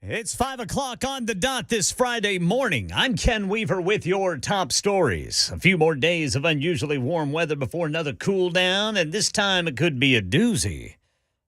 It's 5 o'clock on the dot this Friday morning. I'm Ken Weaver with your top stories. A few more days of unusually warm weather before another cool down, and this time it could be a doozy.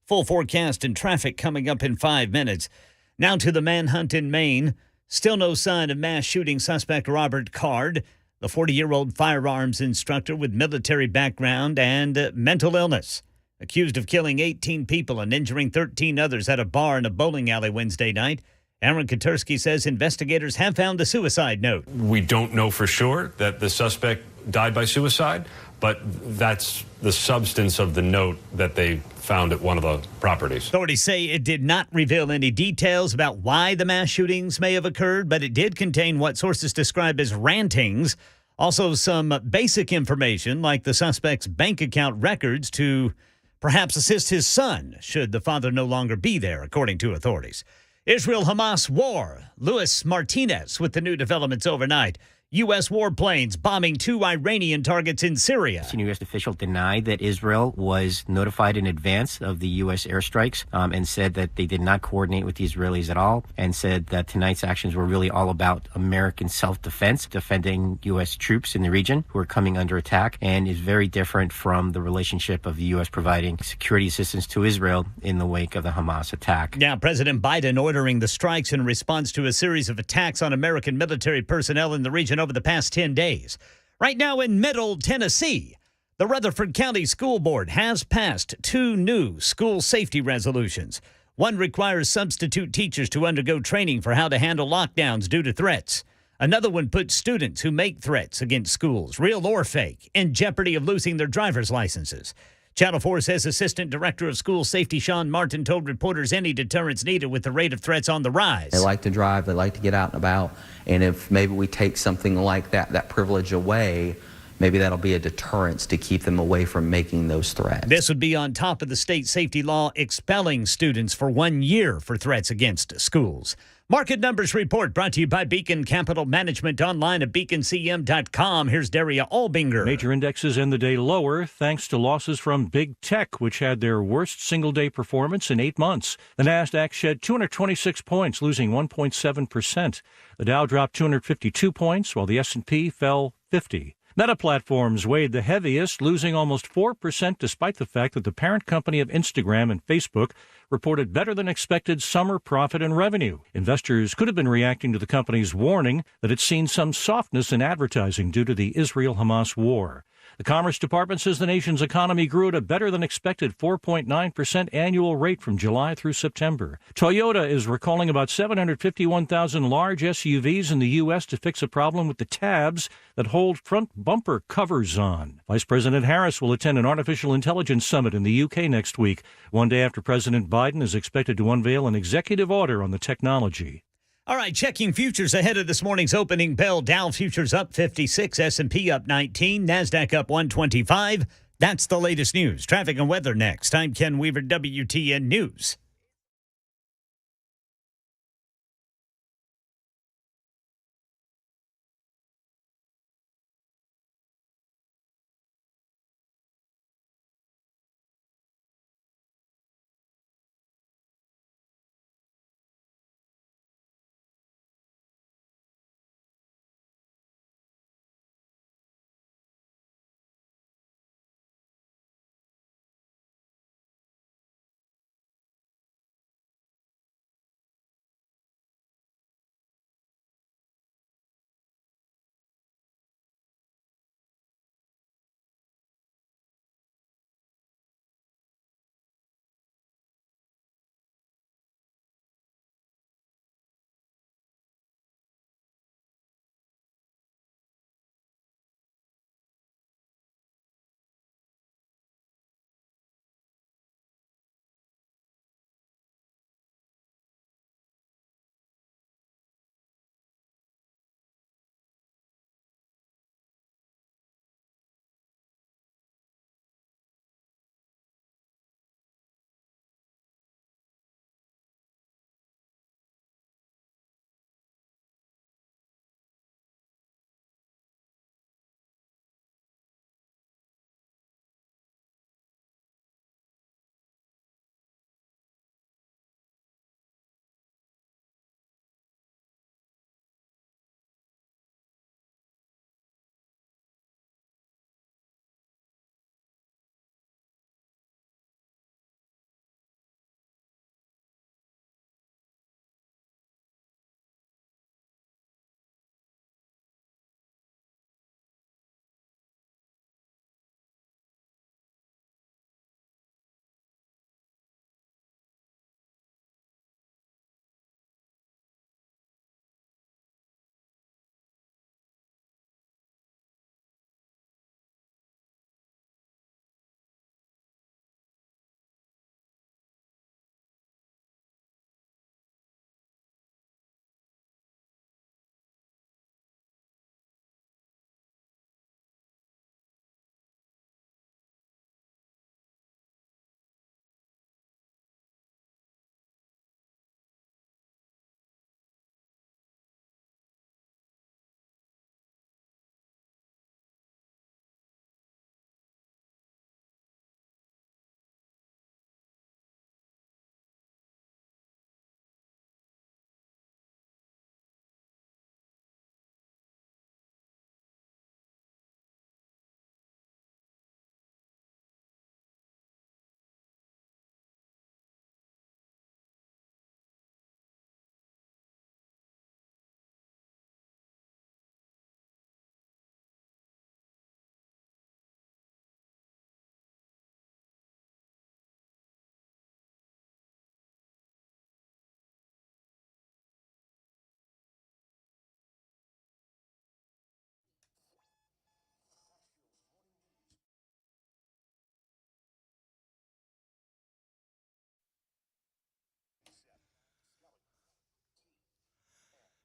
Full forecast and traffic coming up in 5 minutes. Now to the manhunt in Maine. Still no sign of mass shooting suspect Robert Card, the 40-year-old firearms instructor with military background and mental illness. Accused of killing 18 people and injuring 13 others at a bar in a bowling alley Wednesday night. Aaron Katersky says investigators have found the suicide note. We don't know for sure that the suspect died by suicide, but that's the substance of the note that they found at one of the properties. Authorities say it did not reveal any details about why the mass shootings may have occurred, but it did contain what sources describe as rantings. Also, some basic information like the suspect's bank account records to perhaps assist his son should the father no longer be there, according to authorities. Israel-Hamas war. Luis Martinez with the new developments overnight. U.S. warplanes bombing 2 Iranian targets in Syria. Senior U.S. official denied that Israel was notified in advance of the U.S. airstrikes and said that they did not coordinate with the Israelis at all, and said that tonight's actions were really all about American self-defense, defending U.S. troops in the region who are coming under attack, and is very different from the relationship of the U.S. providing security assistance to Israel in the wake of the Hamas attack. Now, President Biden ordering the strikes in response to a series of attacks on American military personnel in the region over the past 10 days. Right now in Middle Tennessee, the Rutherford County School Board has passed 2 new school safety resolutions. One requires substitute teachers to undergo training for how to handle lockdowns due to threats. Another one puts students who make threats against schools, real or fake, in jeopardy of losing their driver's licenses. Channel 4 says Assistant Director of School Safety Sean Martin told reporters any deterrence needed with the rate of threats on the rise. They like to drive, they like to get out and about, and if maybe we take something like that privilege away, maybe that'll be a deterrence to keep them away from making those threats. This would be on top of the state safety law expelling students for 1 year for threats against schools. Market Numbers Report brought to you by Beacon Capital Management, online at beaconcm.com. Here's Daria Albinger. Major indexes end the day lower thanks to losses from big tech, which had their worst single-day performance in 8 months. The Nasdaq shed 226 points, losing 1.7%. The Dow dropped 252 points, while the S&P fell 50. Meta Platforms weighed the heaviest, losing almost 4% despite the fact that the parent company of Instagram and Facebook reported better-than-expected summer profit and revenue. Investors could have been reacting to the company's warning that it's seen some softness in advertising due to the Israel-Hamas war. The Commerce Department says the nation's economy grew at a better-than-expected 4.9% annual rate from July through September. Toyota is recalling about 751,000 large SUVs in the U.S. to fix a problem with the tabs that hold front bumper covers on. Vice President Harris will attend an artificial intelligence summit in the U.K. next week, one day after President Biden is expected to unveil an executive order on the technology. All right, checking futures ahead of this morning's opening bell. Dow futures up 56, S&P up 19, NASDAQ up 125. That's the latest news. Traffic and weather next. I'm Ken Weaver, WTN News.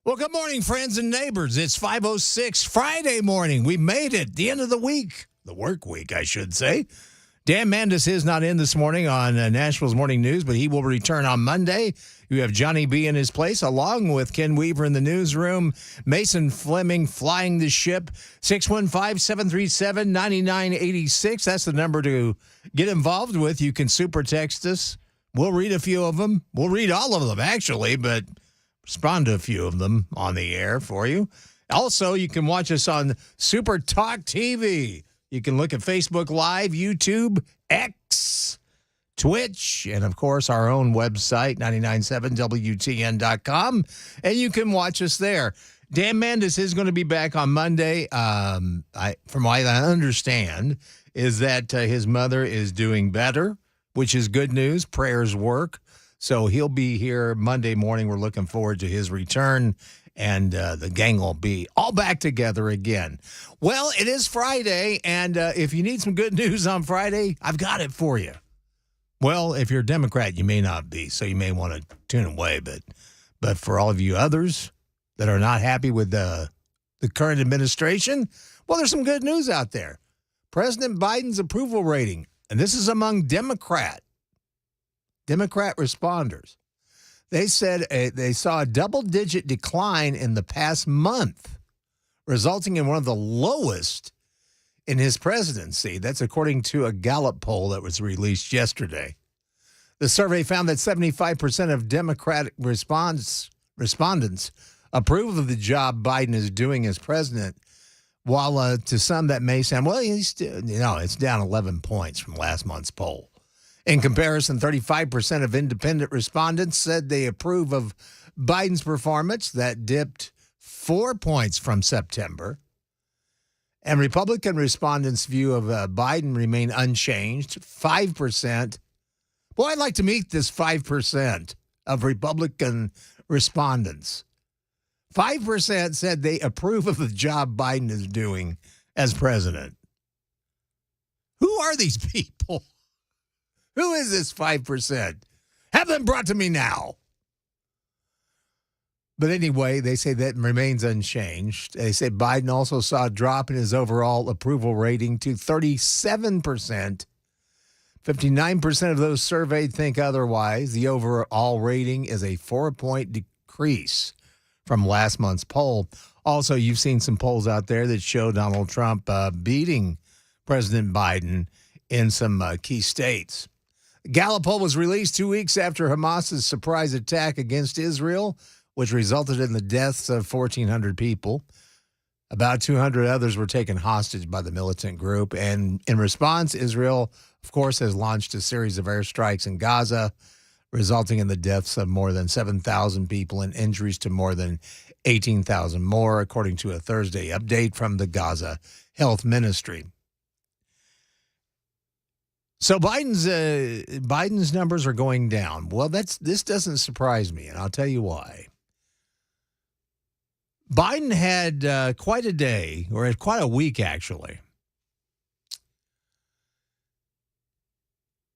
Well, good morning, friends and neighbors. It's 5:06 Friday morning. We made it. The end of the week. The work week, I should say. Dan Mandis is not in this morning on Nashville's Morning News, but he will return on Monday. You have Johnny B in his place, along with Ken Weaver in the newsroom. Mason Fleming flying the ship. 615-737-9986. That's the number to get involved with. You can super text us. We'll read a few of them. We'll read all of them, actually, but respond to a few of them on the air for you. Also, you can watch us on Super Talk TV. You can look at Facebook Live, YouTube, X, Twitch, and, of course, our own website, 997WTN.com, and you can watch us there. Dan Mandis is going to be back on Monday. From what I understand, is that his mother is doing better, which is good news. Prayers work. So he'll be here Monday morning. We're looking forward to his return, and the gang will be all back together again. Well, it is Friday, and if you need some good news on Friday, I've got it for you. Well, if you're a Democrat, you may not be, so you may want to tune away. But for all of you others that are not happy with the current administration, well, there's some good news out there. President Biden's approval rating, and this is among Democrat responders. They said they saw a double-digit decline in the past month, resulting in one of the lowest in his presidency. That's according to a Gallup poll that was released yesterday. The survey found that 75% of Democratic respondents approve of the job Biden is doing as president, while to some that may sound, well, it's down 11 points from last month's poll. In comparison, 35% of independent respondents said they approve of Biden's performance. That dipped 4 points from September. And Republican respondents' view of Biden remained unchanged, 5%. Boy, I'd like to meet this 5% of Republican respondents. 5% said they approve of the job Biden is doing as president. Who are these people? Who is this 5%? Have them brought to me now. But anyway, they say that remains unchanged. They say Biden also saw a drop in his overall approval rating to 37%. 59% of those surveyed think otherwise. The overall rating is a 4-point decrease from last month's poll. Also, you've seen some polls out there that show Donald Trump beating President Biden in some key states. Gallup poll was released 2 weeks after Hamas's surprise attack against Israel, which resulted in the deaths of 1,400 people. About 200 others were taken hostage by the militant group. And in response, Israel, of course, has launched a series of airstrikes in Gaza, resulting in the deaths of more than 7,000 people and injuries to more than 18,000 more, according to a Thursday update from the Gaza Health Ministry. So Biden's numbers are going down. Well, this doesn't surprise me, and I'll tell you why. Biden had quite a day, or quite a week, actually.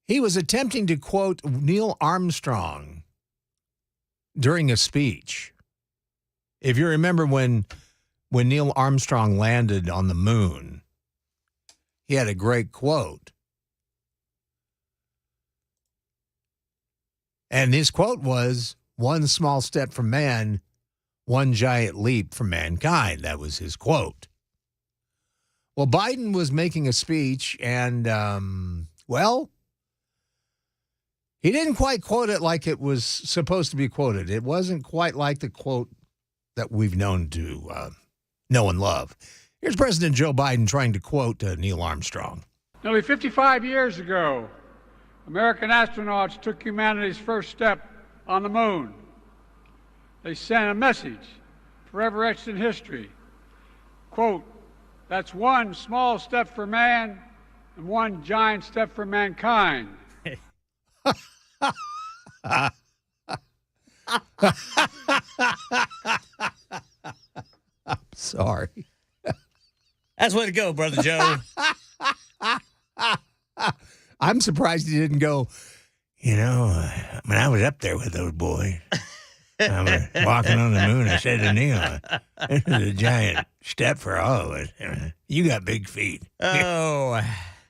He was attempting to quote Neil Armstrong during a speech. If you remember when Neil Armstrong landed on the moon, he had a great quote. And his quote was, "One small step for man, one giant leap for mankind." That was his quote. Well, Biden was making a speech, and, he didn't quite quote it like it was supposed to be quoted. It wasn't quite like the quote that we've known to know and love. Here's President Joe Biden trying to quote Neil Armstrong. Nearly 55 years ago, American astronauts took humanity's first step on the moon. They sent a message forever etched in history. Quote, "That's one small step for man and one giant step for mankind." I'm sorry. That's way to go, Brother Joe. I'm surprised he didn't go, when I was up there with those boys, I'm walking on the moon. I said to Neil, this is a giant step for all of us. You got big feet. Oh,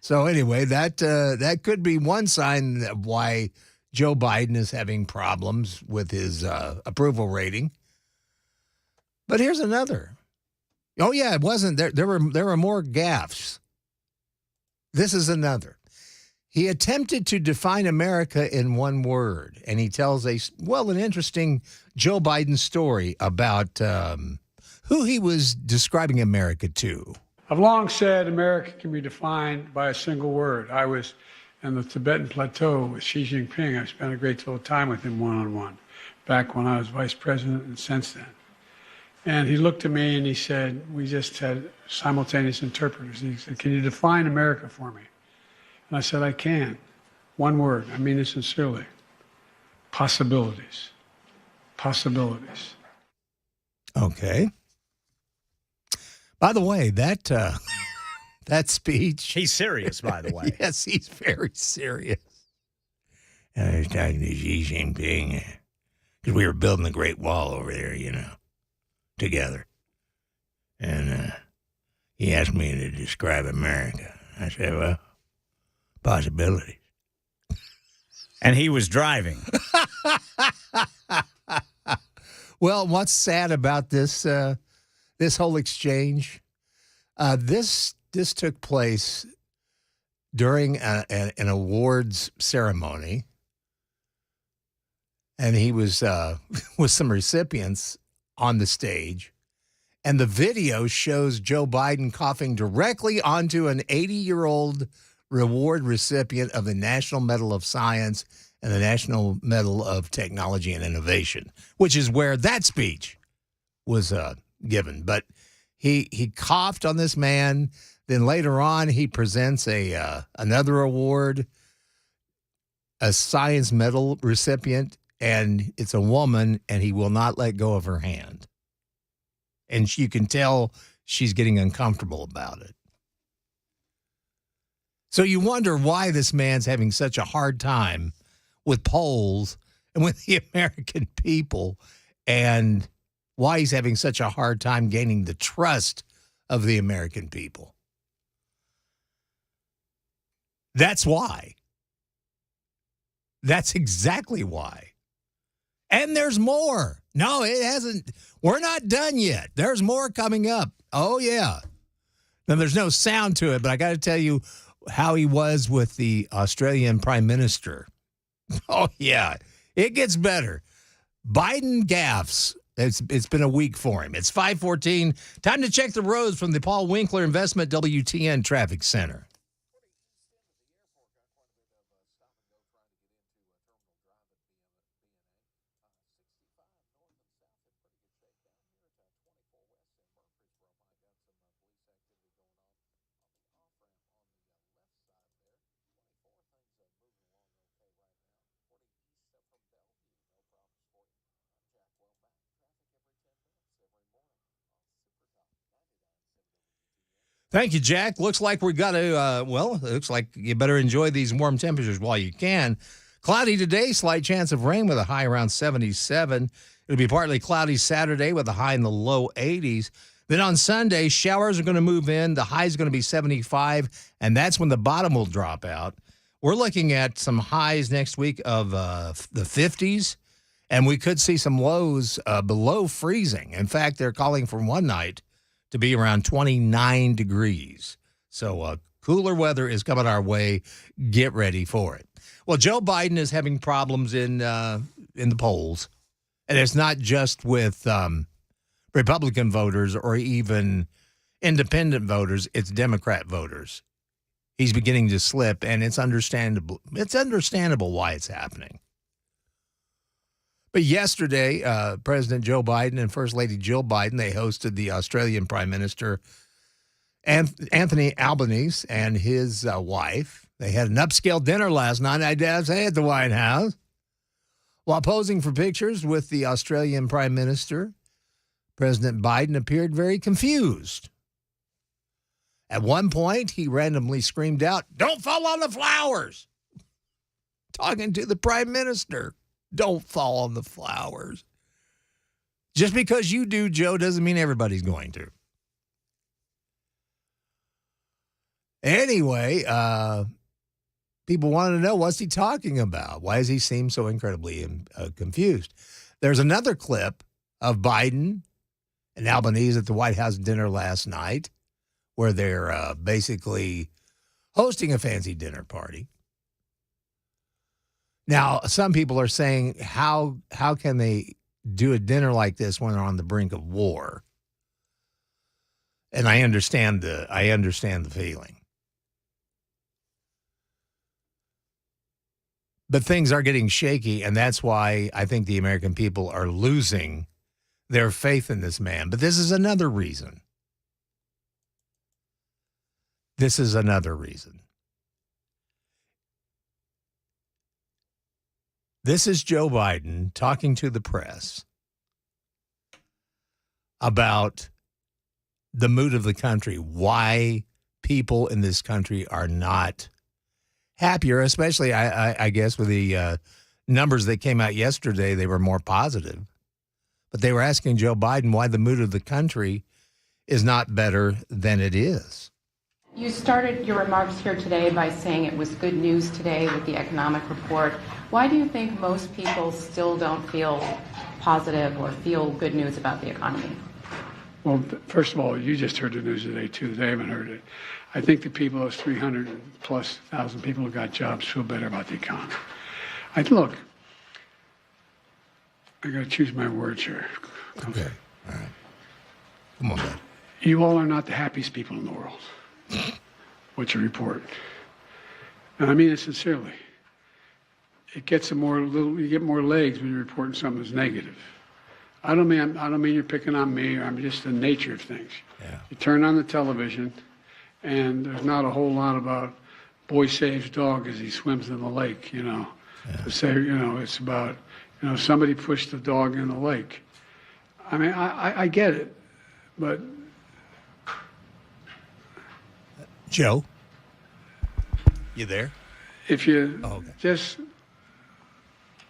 So anyway, that could be one sign of why Joe Biden is having problems with his approval rating. But here's another. Oh yeah, it wasn't there. There were more gaffes. This is another. He attempted to define America in one word, and he tells an interesting Joe Biden story about who he was describing America to. I've long said America can be defined by a single word. I was in the Tibetan Plateau with Xi Jinping. I spent a great deal of time with him one-on-one back when I was vice president and since then. And he looked at me and he said, we just had simultaneous interpreters. He said, can you define America for me? And I said, I can. One word. I mean it sincerely. Possibilities. Possibilities. Okay. By the way, that that speech. he's serious, by the way. Yes, he's very serious. I was talking to Xi Jinping because we were building the Great Wall over there, together. And he asked me to describe America. I said, well, possibilities. And he was driving. Well, what's sad about this this whole exchange? This took place during an awards ceremony, and he was with some recipients on the stage, and the video shows Joe Biden coughing directly onto an 80-year-old reward recipient of the National Medal of Science and the National Medal of Technology and Innovation, which is where that speech was given. But he coughed on this man. Then later on, he presents another award, a science medal recipient, and it's a woman, and he will not let go of her hand. And you can tell she's getting uncomfortable about it. So you wonder why this man's having such a hard time with polls and with the American people, and why he's having such a hard time gaining the trust of the American people. That's why. That's exactly why. And there's more. No, it hasn't. We're not done yet. There's more coming up. Oh, yeah. Now, there's no sound to it, but I got to tell you how he was with the Australian Prime Minister. Oh, yeah. It gets better. Biden gaffes. It's been a week for him. It's 5:14. Time to check the roads from the Paul Winkler Investment WTN Traffic Center. Thank you, Jack. Looks like we got to, it looks like you better enjoy these warm temperatures while you can. Cloudy today, slight chance of rain with a high around 77. It'll be partly cloudy Saturday with a high in the low 80s. Then on Sunday, showers are going to move in. The high is going to be 75, and that's when the bottom will drop out. We're looking at some highs next week of the 50s, and we could see some lows below freezing. In fact, they're calling for one night to be around 29 degrees. So cooler weather is coming our way. Get ready for it. Well, Joe Biden is having problems in the polls, and it's not just with Republican voters or even independent voters. It's Democrat voters. He's beginning to slip, and it's understandable. It's understandable why it's happening. But yesterday, President Joe Biden and First Lady Jill Biden, they hosted the Australian Prime Minister Anthony Albanese and his wife. They had an upscale dinner last night, I dare say, at the White House. While posing for pictures with the Australian Prime Minister, President Biden appeared very confused. At one point, he randomly screamed out, "Don't fall on the flowers!" Talking to the Prime Minister. Don't fall on the flowers. Just because you do, Joe, doesn't mean everybody's going to. Anyway, people wanted to know, what's he talking about? Why does he seem so incredibly confused? There's another clip of Biden and Albanese at the White House dinner last night where they're basically hosting a fancy dinner party. Now, some people are saying, how can they do a dinner like this when they're on the brink of war? And I understand the feeling. But things are getting shaky, and that's why I think the American people are losing their faith in this man. But this is another reason. This is another reason. This is Joe Biden talking to the press about the mood of the country, why people in this country are not happier, especially, I guess, with the numbers that came out yesterday. They were more positive. But they were asking Joe Biden why the mood of the country is not better than it is. You started your remarks here today by saying it was good news today with the economic report. Why do you think most people still don't feel positive or feel good news about the economy? Well, first of all, you just heard the news today, too. They haven't heard it. I think the people, those 300+ thousand people who got jobs, feel better about the economy. Look, I got to choose my words here. Okay, all right. Come on, bud. You all are not the happiest people in the world. What you report. And I mean it sincerely. It gets you get more legs when you're reporting something that's negative. I don't mean you're picking on me, or I'm just the nature of things. Yeah. You turn on the television, and there's not a whole lot about boy saves dog as he swims in the lake, Yeah. To say, it's about, somebody pushed the dog in the lake. I mean, I get it, but... Joe, you there? If you okay. Just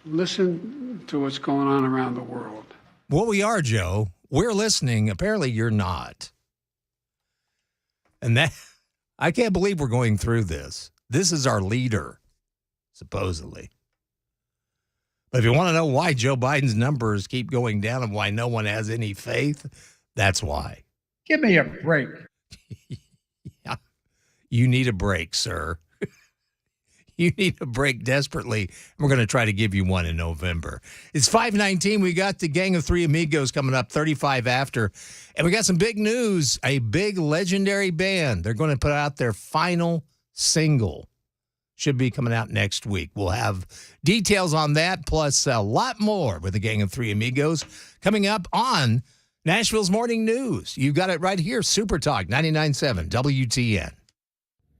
listen to what's going on around the world. Well, we are, Joe. We're listening. Apparently, you're not. And that, I can't believe we're going through this. This is our leader, supposedly. But if you want to know why Joe Biden's numbers keep going down and why no one has any faith, that's why. Give me a break. Yeah. You need a break, sir. You need a break desperately. We're going to try to give you one in November. It's 5:19. We got the Gang of Three Amigos coming up 35 after. And we got some big news. A big legendary band. They're going to put out their final single. Should be coming out next week. We'll have details on that, plus a lot more with the Gang of Three Amigos coming up on Nashville's Morning News. You got it right here. Super Talk 99.7 WTN.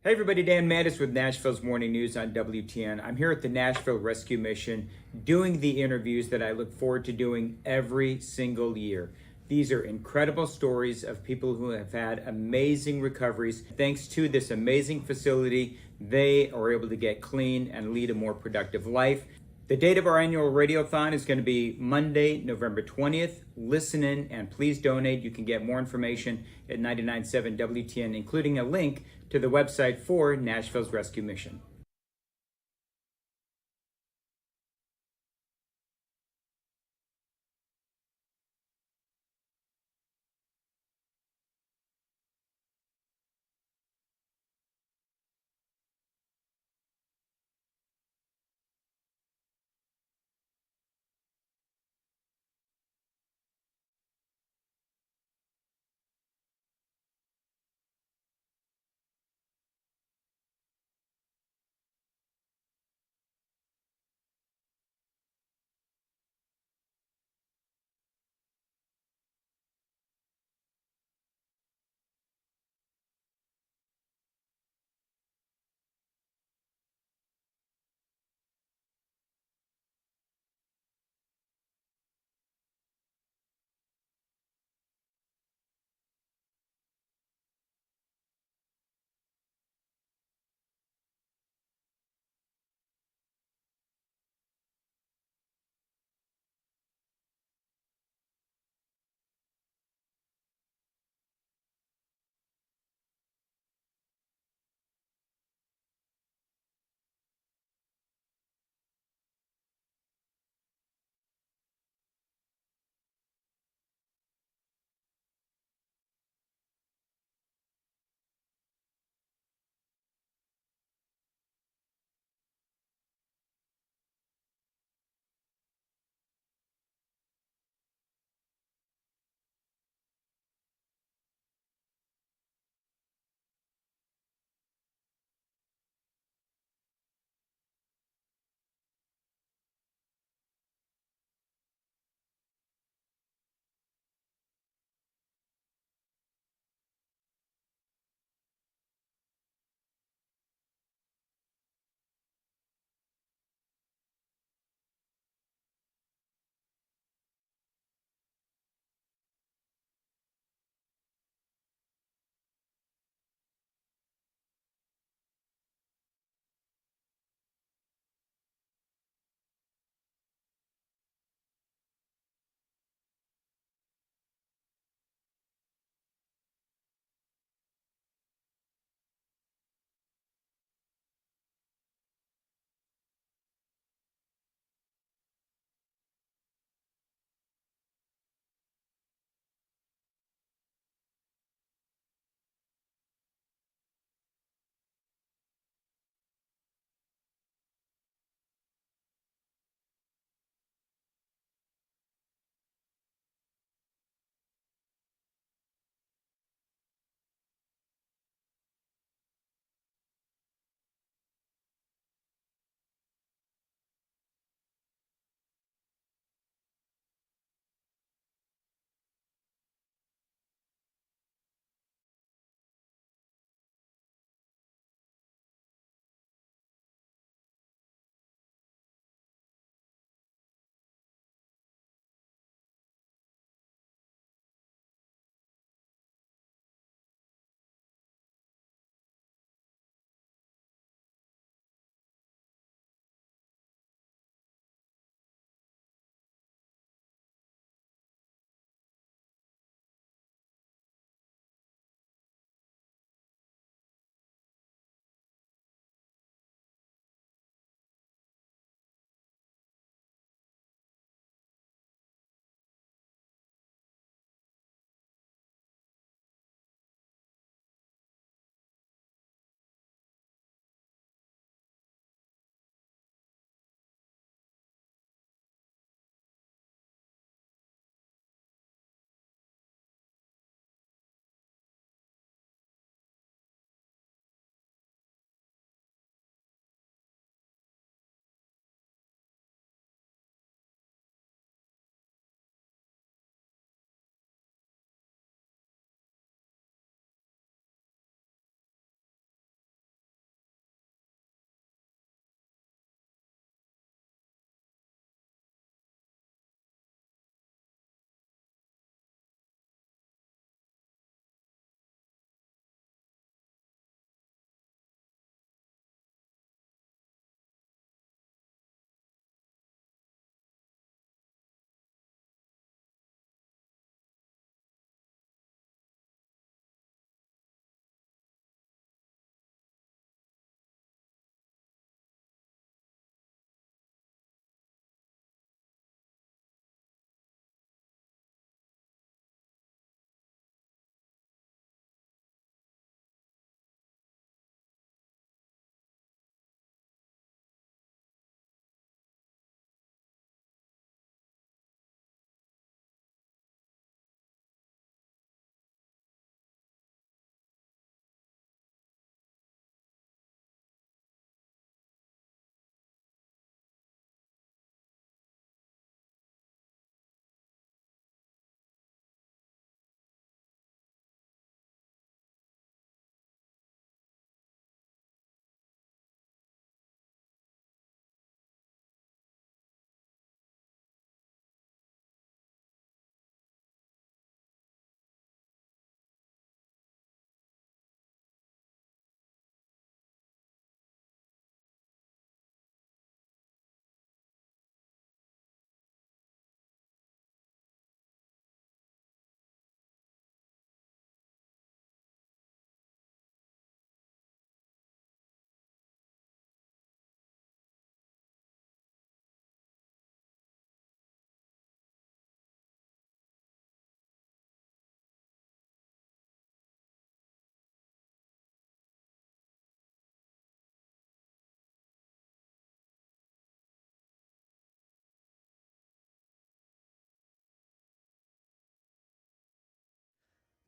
Hey everybody, Dan Mattis with Nashville's Morning News on WTN. I'm here at the Nashville Rescue Mission doing the interviews that I look forward to doing every single year. These are incredible stories of people who have had amazing recoveries. Thanks to this amazing facility, they are able to get clean and lead a more productive life. The date of our annual radiothon is going to be Monday, November 20th. Listen in and please donate. You can get more information at 99.7 WTN, including a link to the website for Nashville's Rescue Mission.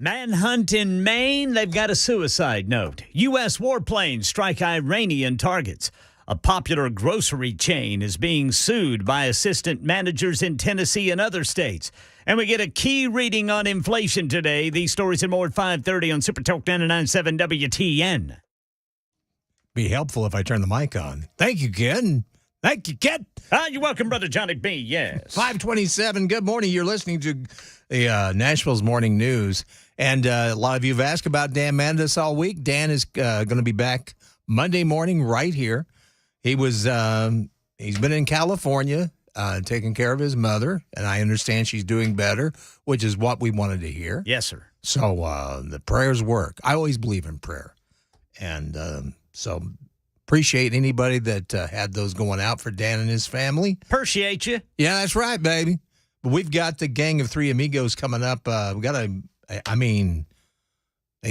Manhunt in Maine, they've got a suicide note. U.S. warplanes strike Iranian targets. A popular grocery chain is being sued by assistant managers in Tennessee and other states. And we get a key reading on inflation today. These stories and more at 5:30 on Super Talk 99.7 WTN. Be helpful if I turn the mic on. Thank you, Ken. Thank you, Ken. You're welcome, Brother Johnny B. Yes. 527. Good morning. You're listening to the Nashville's Morning News. And a lot of you have asked about Dan Mandis all week. Dan is going to be back Monday morning right here. He's been in California taking care of his mother, and I understand she's doing better, which is what we wanted to hear. Yes, sir. So the prayers work. I always believe in prayer. And so appreciate anybody that had those going out for Dan and his family. Appreciate you. Yeah, that's right, baby. But we've got the Gang of Three Amigos coming up. We've got a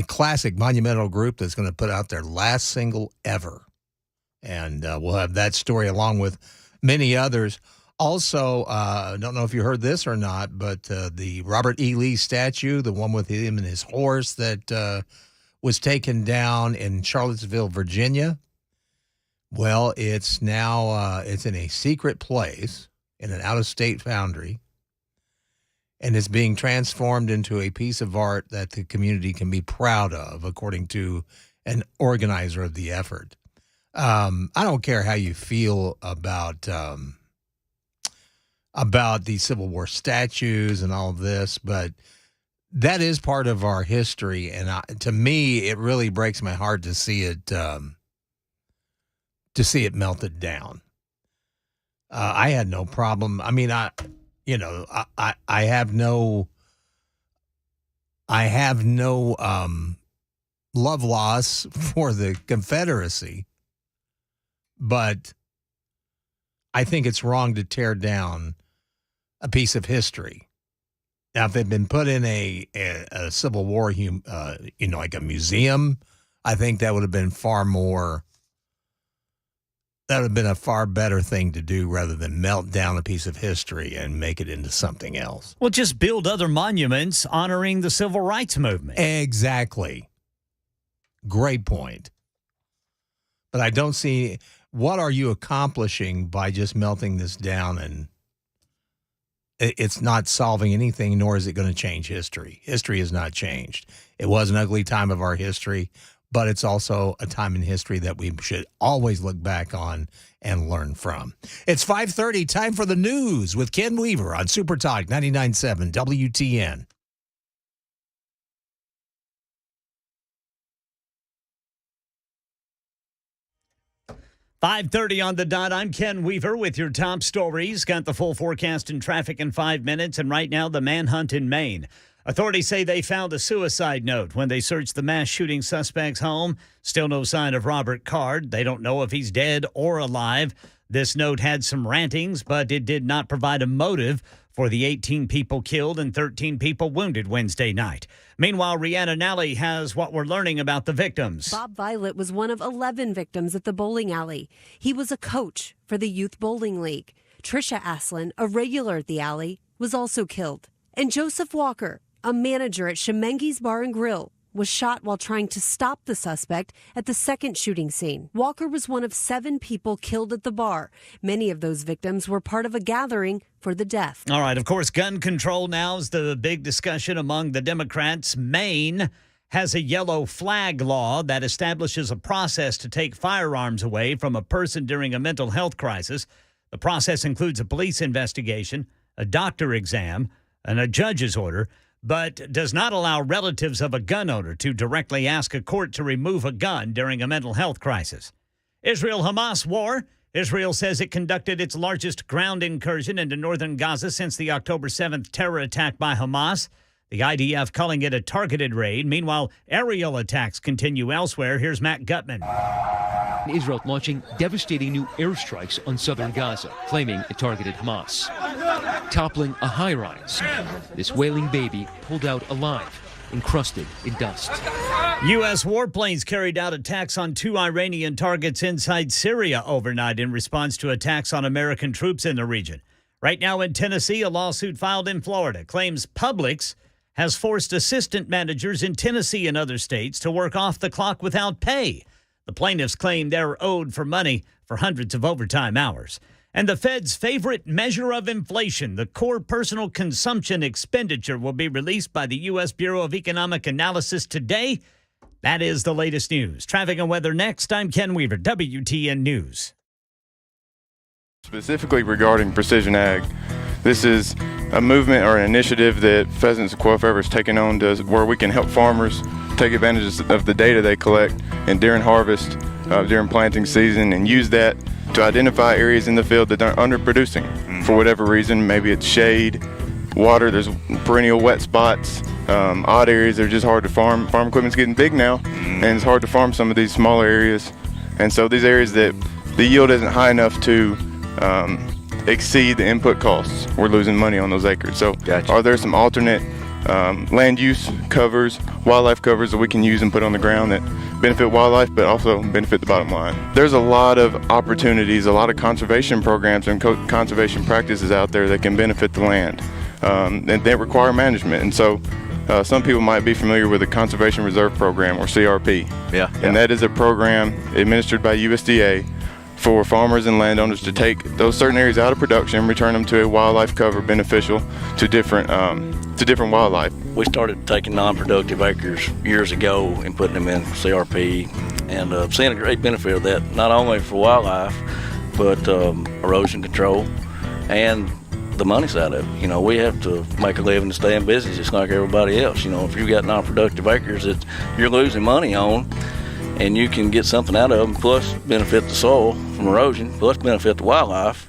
classic monumental group that's going to put out their last single ever. And we'll have that story along with many others. Also, I don't know if you heard this or not, but the Robert E. Lee statue, the one with him and his horse that was taken down in Charlottesville, Virginia. Well, it's now it's in a secret place in an out-of-state foundry, and it's being transformed into a piece of art that the community can be proud of, according to an organizer of the effort. I don't care how you feel about the Civil War statues and all of this, but that is part of our history, and to me, it really breaks my heart to see it melted down. I had no problem. I mean, I have no love loss for the Confederacy, but I think it's wrong to tear down a piece of history. Now, if they'd been put in a Civil War, like a museum, I think that would have been a far better thing to do rather than melt down a piece of history and make it into something else. Well, just build other monuments honoring the civil rights movement. Exactly. Great point. But I don't see, what are you accomplishing by just melting this down? And it's not solving anything, nor is it going to change history. History has not changed. It was an ugly time of our history, but it's also a time in history that we should always look back on and learn from. It's 5:30, time for the news with Ken Weaver on Super Talk 99.7 WTN. .30 on the dot. I'm Ken Weaver with your top stories. Got the full forecast and traffic in 5 minutes. And right now, the manhunt in Maine. Authorities say they found a suicide note when they searched the mass shooting suspect's home. Still no sign of Robert Card. They don't know if he's dead or alive. This note had some rantings, but it did not provide a motive for the 18 people killed and 13 people wounded Wednesday night. Meanwhile, Rihanna Nally has what we're learning about the victims. Bob Violet was one of 11 victims at the bowling alley. He was a coach for the Youth Bowling League. Trisha Aslin, a regular at the alley, was also killed. And Joseph Walker, a manager at Shemengi's Bar and Grill, was shot while trying to stop the suspect at the second shooting scene. Walker was one of 7 people killed at the bar. Many of those victims were part of a gathering for the deaf. All right, of course, gun control now is the big discussion among the Democrats. Maine has a yellow flag law that establishes a process to take firearms away from a person during a mental health crisis. The process includes a police investigation, a doctor exam, and a judge's order, but does not allow relatives of a gun owner to directly ask a court to remove a gun during a mental health crisis. Israel-Hamas war. Israel says it conducted its largest ground incursion into northern Gaza since the October 7th terror attack by Hamas. The IDF calling it a targeted raid. Meanwhile, aerial attacks continue elsewhere. Here's Matt Gutman. Israel launching devastating new airstrikes on southern Gaza, claiming it targeted Hamas. Toppling a high-rise. This wailing baby pulled out alive, encrusted in dust. U.S. warplanes carried out attacks on 2 Iranian targets inside Syria overnight in response to attacks on American troops in the region. Right now in Tennessee, a lawsuit filed in Florida claims Publix has forced assistant managers in Tennessee and other states to work off the clock without pay. The plaintiffs claim they're owed for money for hundreds of overtime hours. And the Fed's favorite measure of inflation, the core personal consumption expenditure, will be released by the U.S. Bureau of Economic Analysis today. That is the latest news. Traffic and weather next. I'm Ken Weaver, WTN News. Specifically regarding precision ag, this is a movement or an initiative that Pheasants and Quail Forever has taken on where we can help farmers take advantage of the data they collect and during harvest, during planting season, and use that to identify areas in the field that are underproducing for whatever reason. Maybe it's shade, water, there's perennial wet spots, odd areas that are just hard to farm. Farm equipment's getting big now, and it's hard to farm some of these smaller areas. And so these areas that the yield isn't high enough to exceed the input costs, we're losing money on those acres. So Are there some alternate land use covers, wildlife covers that we can use and put on the ground that benefit wildlife but also benefit the bottom line? There's a lot of opportunities, a lot of conservation programs and conservation practices out there that can benefit the land, and they require management. And so some people might be familiar with the Conservation Reserve Program, or CRP. And that is a program administered by USDA for farmers and landowners to take those certain areas out of production, return them to a wildlife cover beneficial to different wildlife. We started taking non-productive acres years ago and putting them in CRP, and seeing a great benefit of that, not only for wildlife, but erosion control and the money side of it. You know, we have to make a living to stay in business just like everybody else. You know, if you've got non-productive acres that you're losing money on, and you can get something out of them, plus benefit the soil from erosion, plus benefit the wildlife,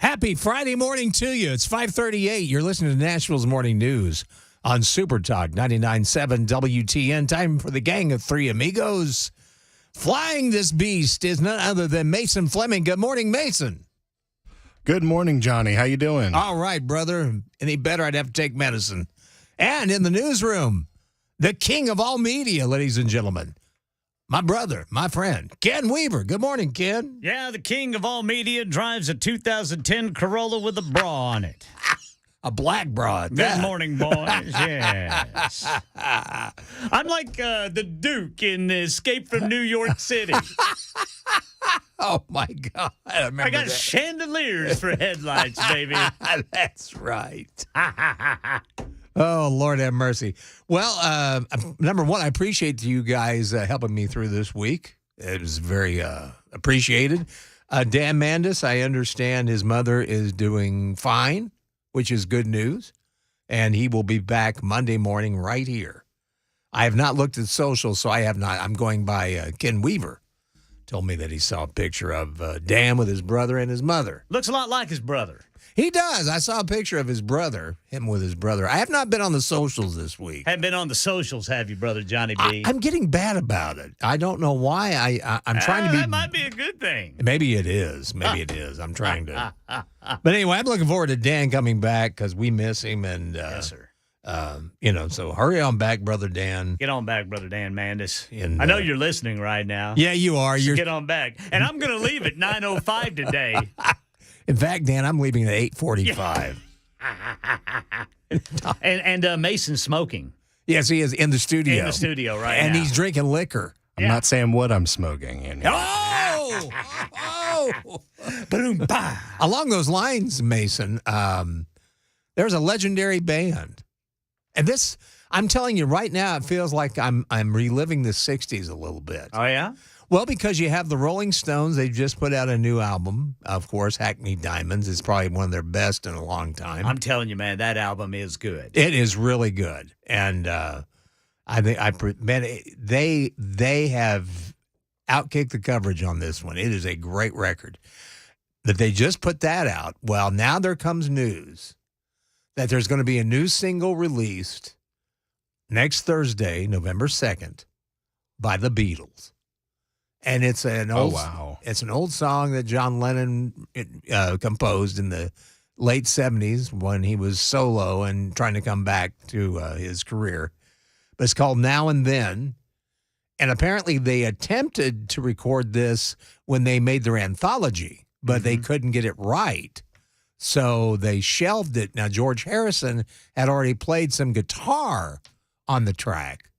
Happy Friday morning to you. It's 5:38. You're listening to Nashville's Morning News on Super Talk 99.7 WTN. Time for the gang of three amigos. Flying this beast is none other than Mason Fleming. Good morning, Mason. Good morning, Johnny. How you doing? All right, brother. Any better, I'd have to take medicine. And in the newsroom, the king of all media, ladies and gentlemen, my brother, my friend, Ken Weaver. Good morning, Ken. Yeah, the king of all media drives a 2010 Corolla with a bra on it. A black bra. Good morning, boys. Yes. I'm like the Duke in Escape from New York City. Oh, my God. I got chandeliers for headlights, baby. That's right. Oh, Lord have mercy. Well, number one, I appreciate you guys helping me through this week. It was very appreciated. Dan Mandis, I understand his mother is doing fine, which is good news, and he will be back Monday morning right here. I have not looked at socials, so I have not. I'm going by Ken Weaver. Told me that he saw a picture of Dan with his brother and his mother. Looks a lot like his brother. He does. I saw a picture of his brother, him with his brother. I have not been on the socials this week. Haven't been on the socials, have you, brother Johnny B? I'm getting bad about it. I don't know why. I'm trying to be. That might be a good thing. Maybe it is. Maybe it is. I'm trying to. But anyway, I'm looking forward to Dan coming back because we miss him. And yes, sir. So hurry on back, brother Dan. Get on back, brother Dan Mandis. And, I know you're listening right now. Yeah, you are. So get on back. And I'm going to leave at 9:05 today. In fact, Dan, I'm leaving at 8:45. and Mason's smoking. Yes, he is in the studio. In the studio, right and now. He's drinking licker. I'm not saying what I'm smoking in here. Boom, bah. Along those lines, Mason, there's a legendary band. And this, I'm telling you right now, it feels like I'm reliving the 60s a little bit. Oh, yeah? Well, because you have the Rolling Stones. They've just put out a new album. Of course, Hackney Diamonds is probably one of their best in a long time. I'm telling you, man, that album is good. It is really good. And I think they have outkicked the coverage on this one. It is a great record. That they just put that out. Well, now there comes news that there's going to be a new single released next Thursday, November 2nd, by the Beatles. And it's an old song that John Lennon composed in the late 70s when he was solo and trying to come back to his career. But it's called Now and Then. And apparently they attempted to record this when they made their anthology, but they couldn't get it right. So they shelved it. Now, George Harrison had already played some guitar on the track.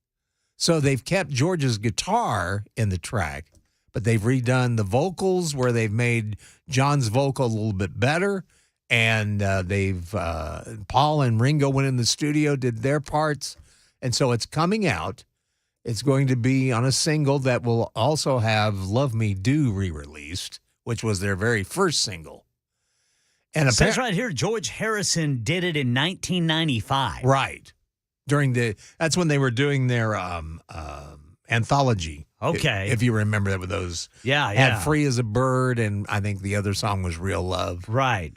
So they've kept George's guitar in the track, but they've redone the vocals where they've made John's vocal a little bit better. And Paul and Ringo went in the studio, did their parts. And so it's coming out. It's going to be on a single that will also have Love Me Do re-released, which was their very first single. And it says right here, George Harrison did it in 1995. Right. That's when they were doing their anthology. Okay. If you remember that with those. Yeah. Had Free as a Bird, and I think the other song was Real Love. Right.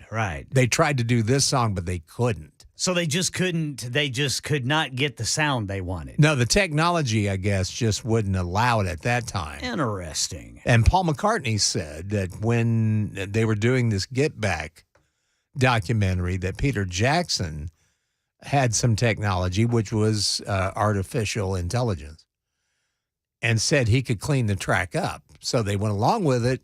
They tried to do this song, but they couldn't. So they just could not get the sound they wanted. No, the technology, I guess, just wouldn't allow it at that time. Interesting. And Paul McCartney said that when they were doing this Get Back documentary, that Peter Jackson had some technology, which was artificial intelligence, and said he could clean the track up. So they went along with it,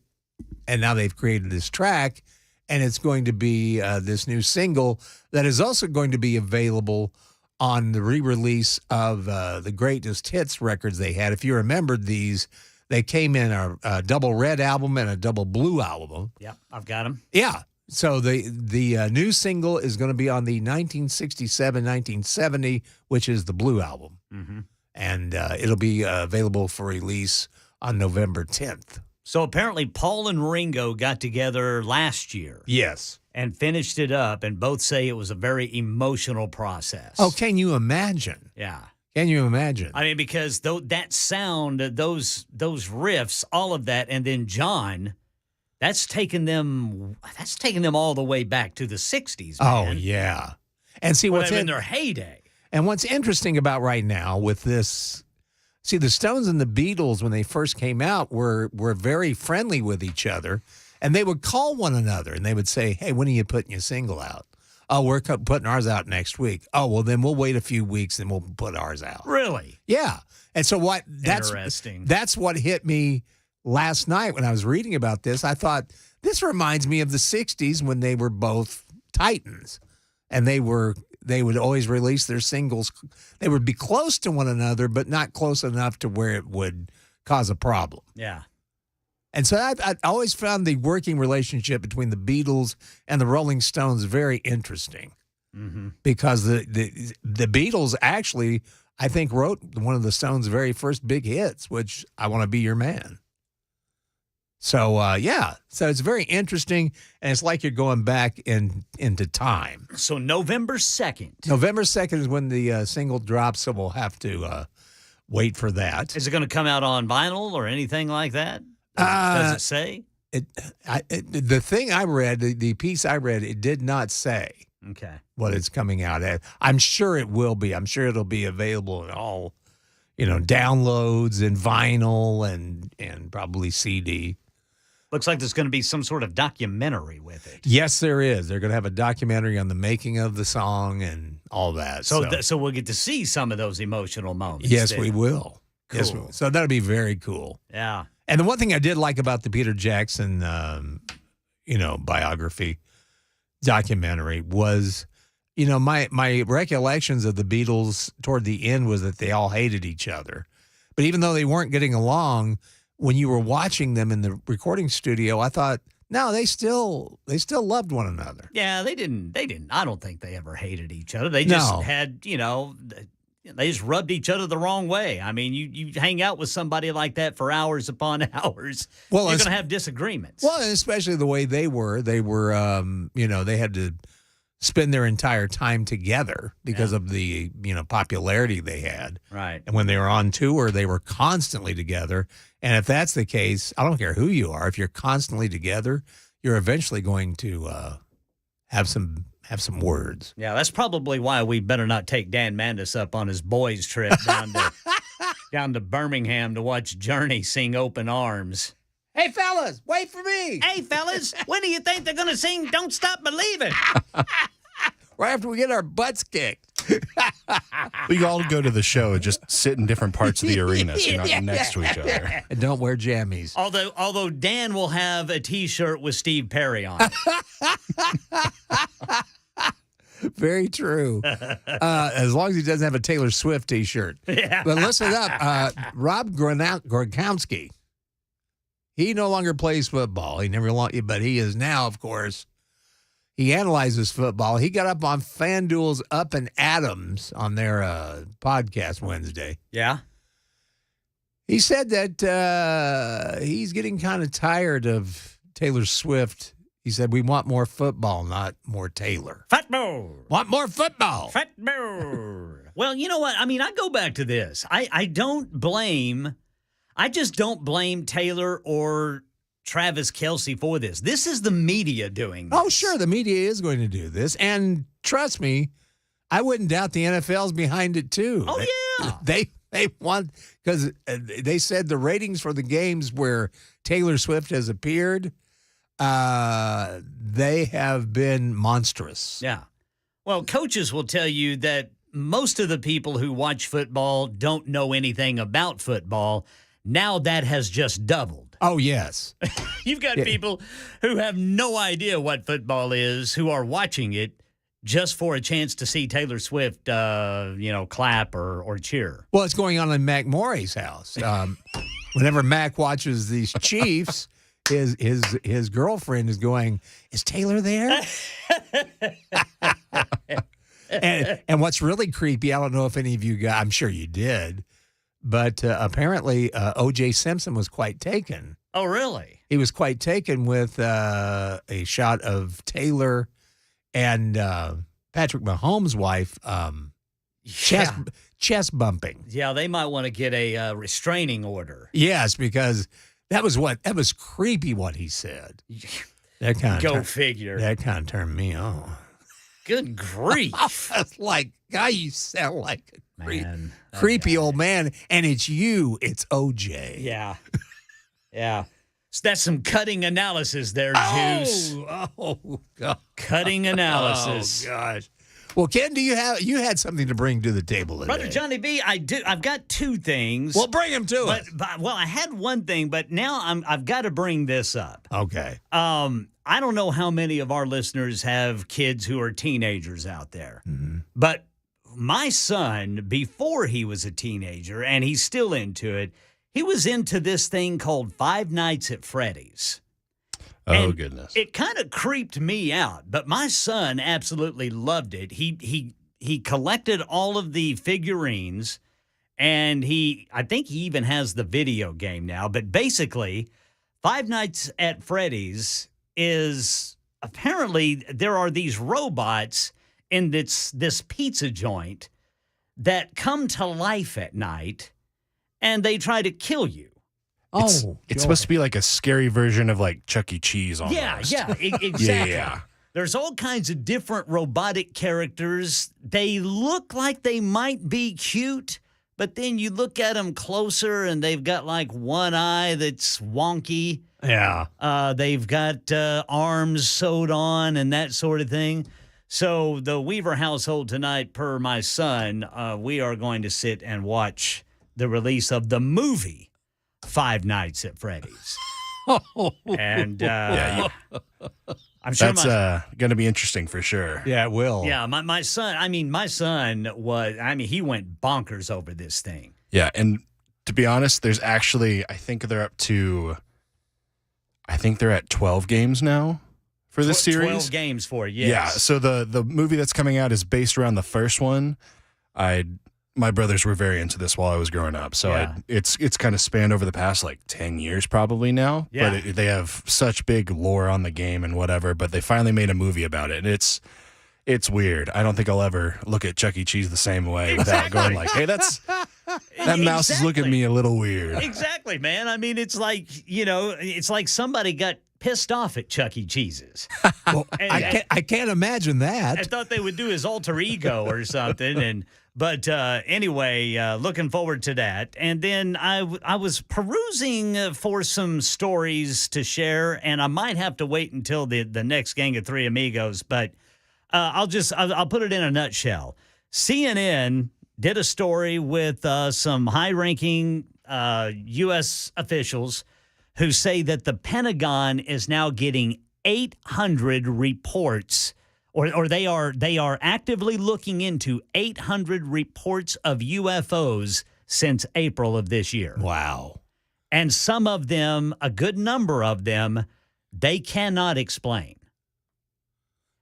and now they've created this track, and it's going to be this new single that is also going to be available on the re-release of the greatest hits records they had. If you remembered these, they came in a double red album and a double blue album. Yeah, I've got them. Yeah. So the new single is going to be on the 1967-1970, which is the blue album. Mm-hmm. And it'll be available for release on November 10th. So apparently Paul and Ringo got together last year. Yes. And finished it up, and both say it was a very emotional process. Oh, can you imagine? Yeah. Can you imagine? I mean, because that sound, those riffs, all of that, and then John That's taken them all the way back to the 60s, Oh, man. yeah. And see, what's in their heyday. And what's interesting about right now with this, see, the Stones and the Beatles, when they first came out, were very friendly with each other. And they would call one another and they would say, hey, when are you putting your single out? Oh, we're putting ours out next week. Oh, well, then we'll wait a few weeks and we'll put ours out. Really? Yeah. And so Interesting. That's what hit me last night when I was reading about this. I thought, this reminds me of the 60s when they were both Titans. And they would always release their singles. They would be close to one another, but not close enough to where it would cause a problem. Yeah. And so I always found the working relationship between the Beatles and the Rolling Stones very interesting, because the Beatles actually, I think, wrote one of the Stones' very first big hits, which I Want to Be Your Man. So, yeah. So it's very interesting, and it's like you're going back into time. So November 2nd. November 2nd is when the single drops, so we'll have to wait for that. Is it going to come out on vinyl or anything like that? Does it say? The thing I read, the piece I read, it did not say what it's coming out at. I'm sure it will be. I'm sure it'll be available in all, downloads and vinyl and probably CD. Looks like there's going to be some sort of documentary with it. Yes, there is. They're going to have a documentary on the making of the song and all that. So we'll get to see some of those emotional moments. Yes, then. we will. Cool. Yes, we will. So that'll be very cool. Yeah. And the one thing I did like about the Peter Jackson, biography documentary was, my recollections of the Beatles toward the end was that they all hated each other. But even though they weren't getting along, when you were watching them in the recording studio, I thought, no, they still loved one another. Yeah, they didn't. I don't think they ever hated each other. They just had, they just rubbed each other the wrong way. I mean, you hang out with somebody like that for hours upon hours, you're going to have disagreements. Well, and especially the way they were, they had to spend their entire time together because of the, popularity they had. Right. And when they were on tour, they were constantly together. And if that's the case, I don't care who you are, if you're constantly together, you're eventually going to have some words. Yeah, that's probably why we better not take Dan Mandis up on his boys' trip down to Birmingham to watch Journey sing Open Arms. Hey, fellas, wait for me. Hey, fellas, when do you think they're going to sing Don't Stop Believing? Right after we get our butts kicked. We all go to the show and just sit in different parts of the arena so you're not next to each other. And don't wear jammies. Although Dan will have a T-shirt with Steve Perry on it. Very true. As long as he doesn't have a Taylor Swift T-shirt. Yeah. But listen up. Rob Gronkowski, he no longer plays football. He never long, but he is now, of course. He analyzes football. He got up on FanDuel's Up and Adams on their podcast Wednesday. Yeah. He said that he's getting kind of tired of Taylor Swift. He said, we want more football, not more Taylor. Football. Want more football. Football. Well, you know what? I mean, I go back to this. I just don't blame Taylor or Travis Kelce for this. This is the media doing this. Oh, sure. The media is going to do this. And trust me, I wouldn't doubt the NFL's behind it, too. Oh, yeah. They want, because they said the ratings for the games where Taylor Swift has appeared, they have been monstrous. Yeah. Well, coaches will tell you that most of the people who watch football don't know anything about football. Now that has just doubled. Oh, yes. You've got people who have no idea what football is, who are watching it just for a chance to see Taylor Swift, clap or cheer. Well, it's going on in Mac Morey's house. Whenever Mac watches these Chiefs, his girlfriend is going, is Taylor there? and what's really creepy, I don't know if any of you got, I'm sure you did, but apparently O.J. Simpson was quite taken. Oh, really? He was quite taken with a shot of Taylor and Patrick Mahomes' wife chest bumping. Yeah, they might want to get a restraining order. Yes, because That was creepy what he said. That kind Go figure. That kind of turned me on. Good grief. It's like, guy, you sound like a Man, creepy old man, and it's you. It's OJ. Yeah. Yeah. So that's some cutting analysis there, Juice. Oh, God. Cutting analysis. Oh, gosh. Well, Ken, you had something to bring to the table today. Brother Johnny B, I do. I've got two things. Well, bring them to us. Well, I had one thing, but now I've got to bring this up. Okay. I don't know how many of our listeners have kids who are teenagers out there, but my son, before he was a teenager, and he's still into it, he was into this thing called Five Nights at Freddy's. Oh, goodness. It kind of creeped me out, but my son absolutely loved it. He collected all of the figurines, and I think he even has the video game now. But basically, Five Nights at Freddy's is apparently there are these robots in this pizza joint that come to life at night, and they try to kill you. It's supposed to be like a scary version of like Chuck E. Cheese almost. Yeah, exactly. Yeah. There's all kinds of different robotic characters. They look like they might be cute, but then you look at them closer and they've got like one eye that's wonky. Yeah. They've got arms sewed on and that sort of thing. So the Weaver household tonight, per my son, we are going to sit and watch the release of the movie Five Nights at Freddy's. And I'm sure that's going to be interesting for sure. Yeah, it will. Yeah, my son he went bonkers over this thing. Yeah, and to be honest, there's actually, I think they're at 12 games now for this series. 12 games for it, yes. Yeah, so the movie that's coming out is based around the first one. My brothers were very into this while I was growing up, so it's kind of spanned over the past like 10 years probably now. Yeah. But they have such big lore on the game and whatever. But they finally made a movie about it, and it's weird. I don't think I'll ever look at Chuck E. Cheese the same way without going like, "Hey, that mouse is looking at me a little weird." Exactly, man. I mean, it's like it's like somebody got pissed off at Chuck E. Cheese's. Well, I can't imagine that. I thought they would do his alter ego or something, But anyway, looking forward to that. And then I was perusing for some stories to share, and I might have to wait until the next Gang of Three Amigos, but I'll put it in a nutshell. CNN did a story with some high-ranking U.S. officials who say that the Pentagon is now getting 800 reports, or they are actively looking into 800 reports of UFOs since April of this year. Wow. And some of them, a good number of them, they cannot explain.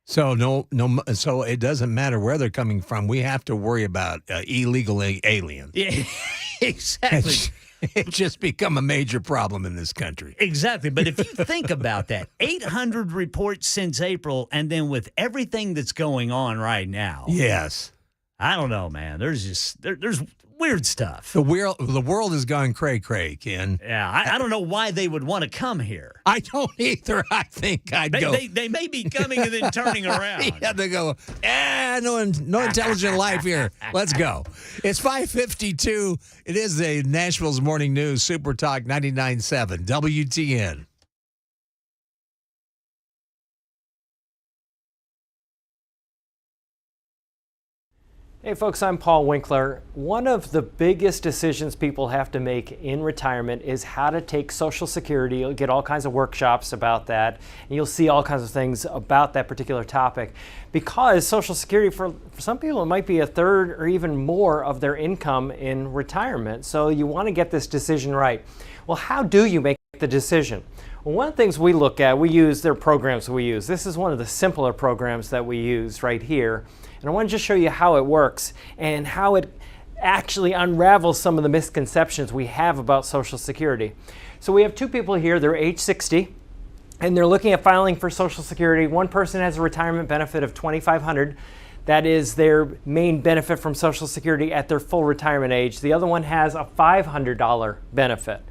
So so it doesn't matter where they're coming from. We have to worry about illegal aliens. Yeah, exactly. It's just become a major problem in this country. Exactly. But if you think about that, 800 reports since April, and then with everything that's going on right now. Yes. I don't know, man. There's weird stuff. The world has gone cray-cray, Ken. Yeah, I don't know why they would want to come here. I don't either. I think I'd go. They may be coming and then turning around. Yeah, they go, no intelligent life here. Let's go. It's 5:52. It is the Nashville's Morning News, Super Talk 99.7, WTN. Hey folks, I'm Paul Winkler. One of the biggest decisions people have to make in retirement is how to take Social Security. You'll get all kinds of workshops about that, and you'll see all kinds of things about that particular topic. Because Social Security, for some people, it might be a third or even more of their income in retirement. So you want to get this decision right. Well, how do you make the decision? Well, one of the things we look at, there are programs we use. This is one of the simpler programs that we use right here. And I want to just show you how it works and how it actually unravels some of the misconceptions we have about Social Security. So we have two people here, they're age 60, and they're looking at filing for Social Security. One person has a retirement benefit of $2,500. That is their main benefit from Social Security at their full retirement age. The other one has a $500 benefit.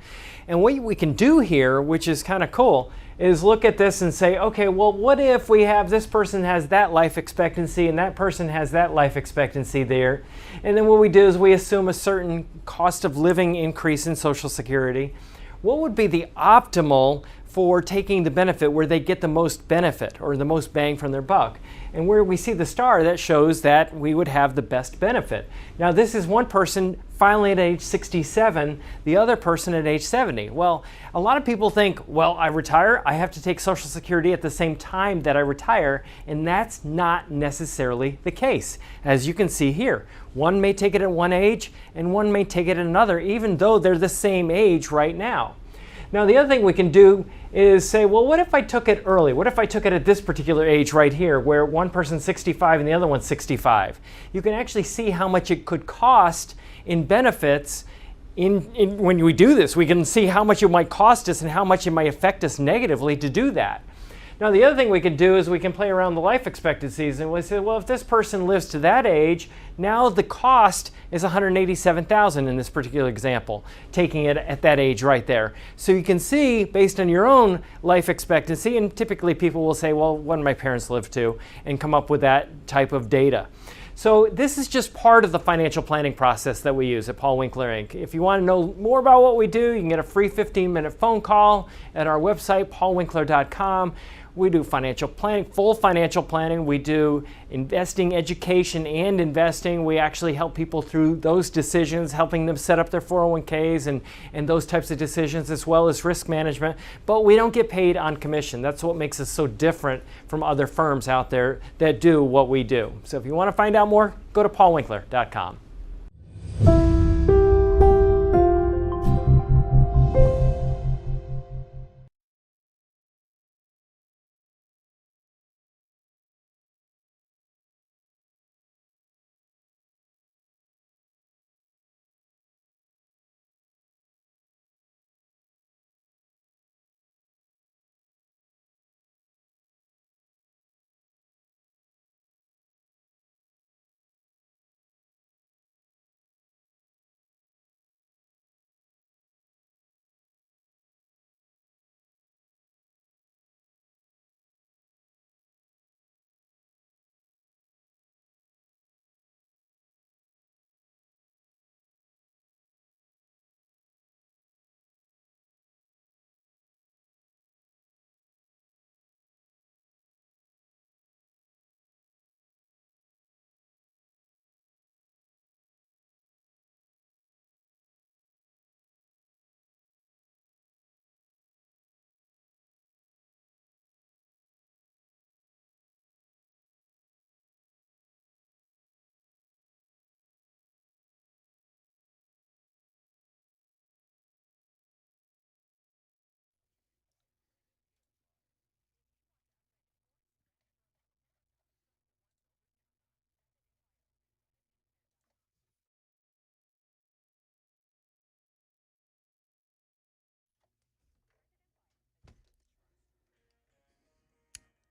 And what we can do here, which is kind of cool, is look at this and say, okay, well, what if we have this person has that life expectancy and that person has that life expectancy there? And then what we do is we assume a certain cost of living increase in Social Security. What would be the optimal for taking the benefit where they get the most benefit or the most bang from their buck? And where we see the star, that shows that we would have the best benefit. Now, this is one person finally at age 67, the other person at age 70. Well, a lot of people think, well, I retire, I have to take Social Security at the same time that I retire, and that's not necessarily the case. As you can see here, one may take it at one age and one may take it at another, even though they're the same age right now. Now, the other thing we can do is say, well, what if I took it early? What if I took it at this particular age right here, where one person's 65 and the other one's 65? You can actually see how much it could cost in benefits. When we do this, we can see how much it might cost us and how much it might affect us negatively to do that. Now, the other thing we can do is we can play around the life expectancies, and we say, well, if this person lives to that age, now the cost is $187,000 in this particular example, taking it at that age right there. So you can see, based on your own life expectancy, and typically people will say, well, what did my parents live to, and come up with that type of data. So this is just part of the financial planning process that we use at Paul Winkler Inc. If you want to know more about what we do, you can get a free 15-minute phone call at our website, paulwinkler.com. We do financial planning, full financial planning. We do investing, education, and investing. We actually help people through those decisions, helping them set up their 401ks and those types of decisions, as well as risk management. But we don't get paid on commission. That's what makes us so different from other firms out there that do what we do. So if you want to find out more, go to paulwinkler.com.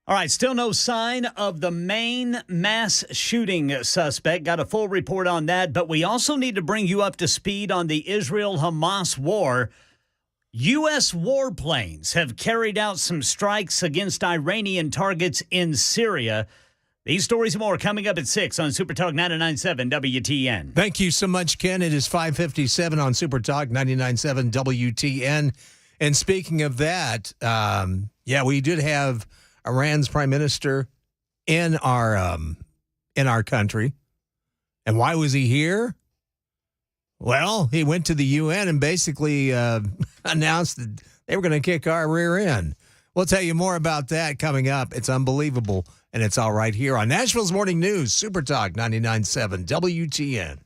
All right, still no sign of the main mass shooting suspect. Got a full report on that, but we also need to bring you up to speed on the Israel-Hamas war. U.S. warplanes have carried out some strikes against Iranian targets in Syria. These stories and more coming up at 6 on Super Talk 99.7 WTN. Thank you so much, Ken. It is 5:57 on Super Talk 99.7 WTN. And speaking of that, we did have Iran's prime minister in our country. And why was he here? Well, he went to the UN and basically announced that they were going to kick our rear end. We'll tell you more about that coming up. It's unbelievable, and it's all right here on Nashville's Morning News, Super Talk 99.7 WTN.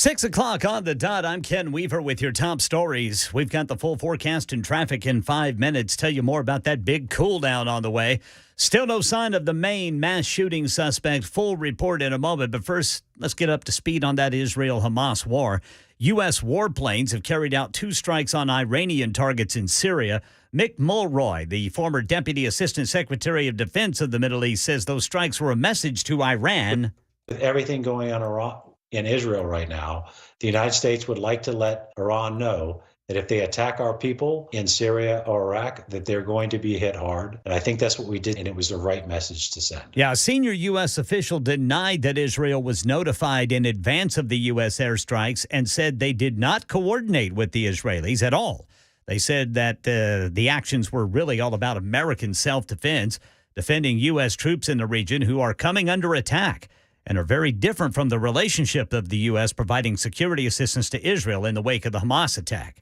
6 o'clock on the dot. I'm Ken Weaver with your top stories. We've got the full forecast and traffic in 5 minutes. Tell you more about that big cool down on the way. Still no sign of the main mass shooting suspect. Full report in a moment. But first, let's get up to speed on that Israel-Hamas war. U.S. warplanes have carried out 2 strikes on Iranian targets in Syria. Mick Mulroy, the former Deputy Assistant Secretary of Defense of the Middle East, says those strikes were a message to Iran. With everything going on in Israel right now, the United States would like to let Iran know that if they attack our people in Syria or Iraq, that they're going to be hit hard. And I think that's what we did, and it was the right message to send. Yeah, a senior U.S. official denied that Israel was notified in advance of the U.S. airstrikes and said they did not coordinate with the Israelis at all. They said that the actions were really all about American self-defense, defending U.S. troops in the region who are coming under attack, and are very different from the relationship of the U.S. providing security assistance to Israel in the wake of the Hamas attack.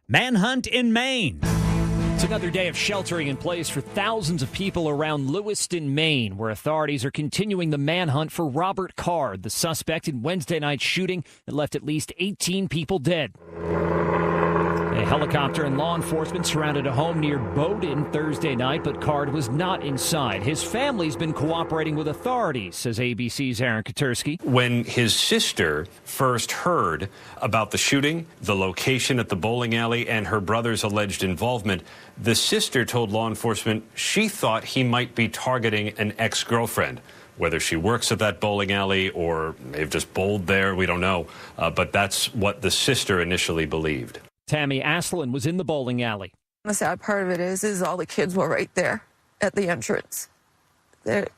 Manhunt in Maine. It's another day of sheltering in place for thousands of people around Lewiston, Maine, where authorities are continuing the manhunt for Robert Card, the suspect in Wednesday night's shooting that left at least 18 people dead. A helicopter and law enforcement surrounded a home near Bowdoin Thursday night, but Card was not inside. His family's been cooperating with authorities, says ABC's Aaron Katursky. When his sister first heard about the shooting, the location at the bowling alley, and her brother's alleged involvement, the sister told law enforcement she thought he might be targeting an ex-girlfriend. Whether she works at that bowling alley or may have just bowled there, we don't know. But that's what the sister initially believed. Tammy Aslan was in the bowling alley. The sad part of it is all the kids were right there at the entrance. And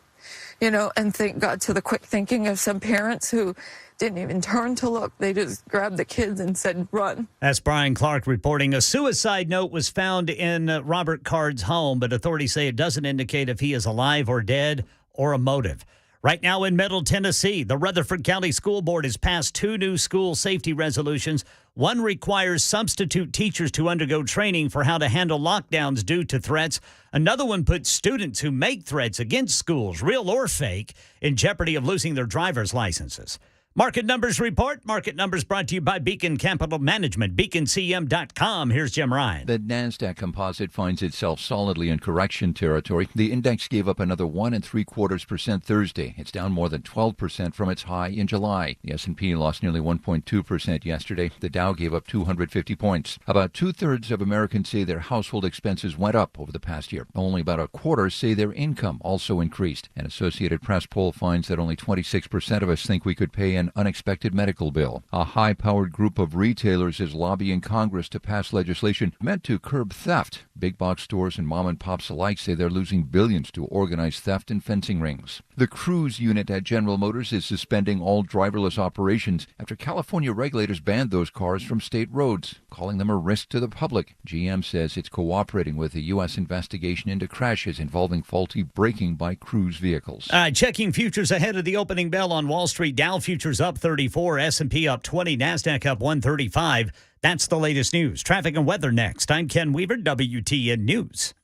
thank God to the quick thinking of some parents who didn't even turn to look. They just grabbed the kids and said, run. That's Brian Clark reporting. A suicide note was found in Robert Card's home, but authorities say it doesn't indicate if he is alive or dead or a motive. Right now in Middle Tennessee, the Rutherford County School Board has passed 2 new school safety resolutions. One requires substitute teachers to undergo training for how to handle lockdowns due to threats. Another one puts students who make threats against schools, real or fake, in jeopardy of losing their driver's licenses. Market Numbers Report. Market Numbers brought to you by Beacon Capital Management. BeaconCM.com. Here's Jim Ryan. The NASDAQ composite finds itself solidly in correction territory. The index gave up another 1.75% Thursday. It's down more than 12% from its high in July. The S&P lost nearly 1.2% yesterday. The Dow gave up 250 points. About 2/3 of Americans say their household expenses went up over the past year. Only about a quarter say their income also increased. An Associated Press poll finds that only 26% of us think we could pay an unexpected medical bill. A high-powered group of retailers is lobbying Congress to pass legislation meant to curb theft. Big box stores and mom and pops alike say they're losing billions to organized theft and fencing rings. The cruise unit at General Motors is suspending all driverless operations after California regulators banned those cars from state roads, calling them a risk to the public. GM says it's cooperating with the U.S. investigation into crashes involving faulty braking by cruise vehicles. All right, checking futures ahead of the opening bell on Wall Street. Dow futures up 34, S&P up 20, NASDAQ up 135. That's the latest news. Traffic and weather next. I'm Ken Weaver, WTN News.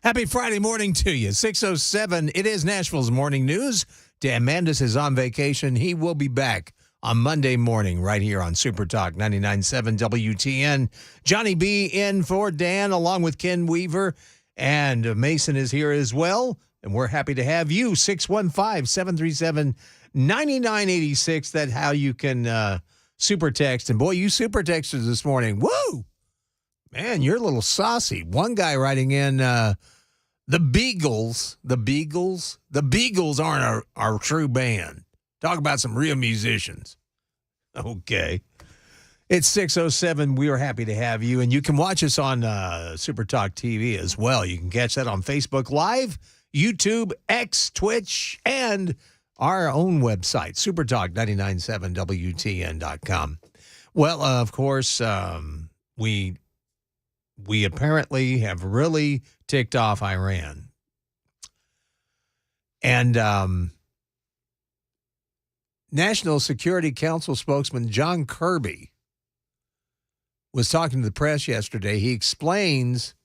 Happy Friday morning to you. 6:07. It is Nashville's morning news. Dan Mandis is on vacation. He will be back on Monday morning right here on Super Talk 99.7 WTN. Johnny B in for Dan along with Ken Weaver. And Mason is here as well. And we're happy to have you. 615-737-9986. That's how you can super text. And boy, you super texted this morning. Woo! Man, you're a little saucy. One guy writing in, the Beagles aren't our true band. Talk about some real musicians. Okay. It's 6:07. We are happy to have you. And you can watch us on Super Talk TV as well. You can catch that on Facebook Live, YouTube, X, Twitch, and our own website, supertalk997wtn.com. Well, of course, we apparently have really ticked off Iran. And National Security Council spokesman John Kirby was talking to the press yesterday. He explains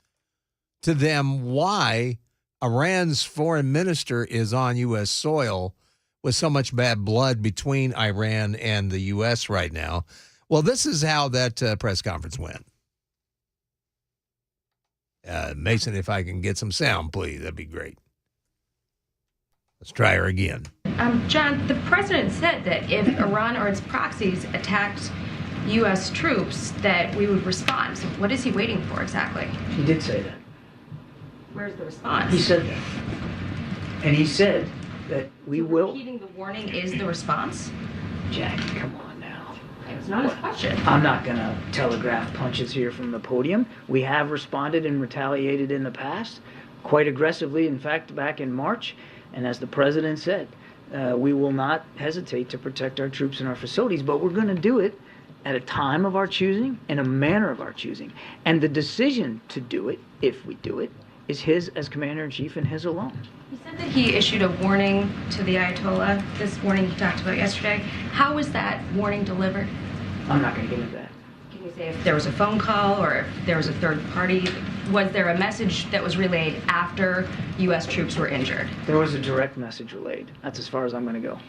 to them why Iran's foreign minister is on U.S. soil with so much bad blood between Iran and the U.S. right now. Well, this is how that press conference went. Mason, if I can get some sound, please, that'd be great. Let's try her again. John, the president said that if Iran or its proxies attacked U.S. troops, that we would respond. So what is he waiting for exactly? He did say that. Where's the response? He said that. And he said that we will. Repeating the warning is the response? Jackie, come on now. It's not his question. I'm not going to telegraph punches here from the podium. We have responded and retaliated in the past, quite aggressively, in fact, back in March. And as the president said, we will not hesitate to protect our troops and our facilities, but we're going to do it at a time of our choosing, in a manner of our choosing. And the decision to do it, if we do it, is his as commander-in-chief and his alone. He said that he issued a warning to the Ayatollah, this warning he talked about yesterday. How was that warning delivered? I'm not going to get into that. Can you say if there was a phone call or if there was a third party? Was there a message that was relayed after U.S. troops were injured? There was a direct message relayed. That's as far as I'm going to go.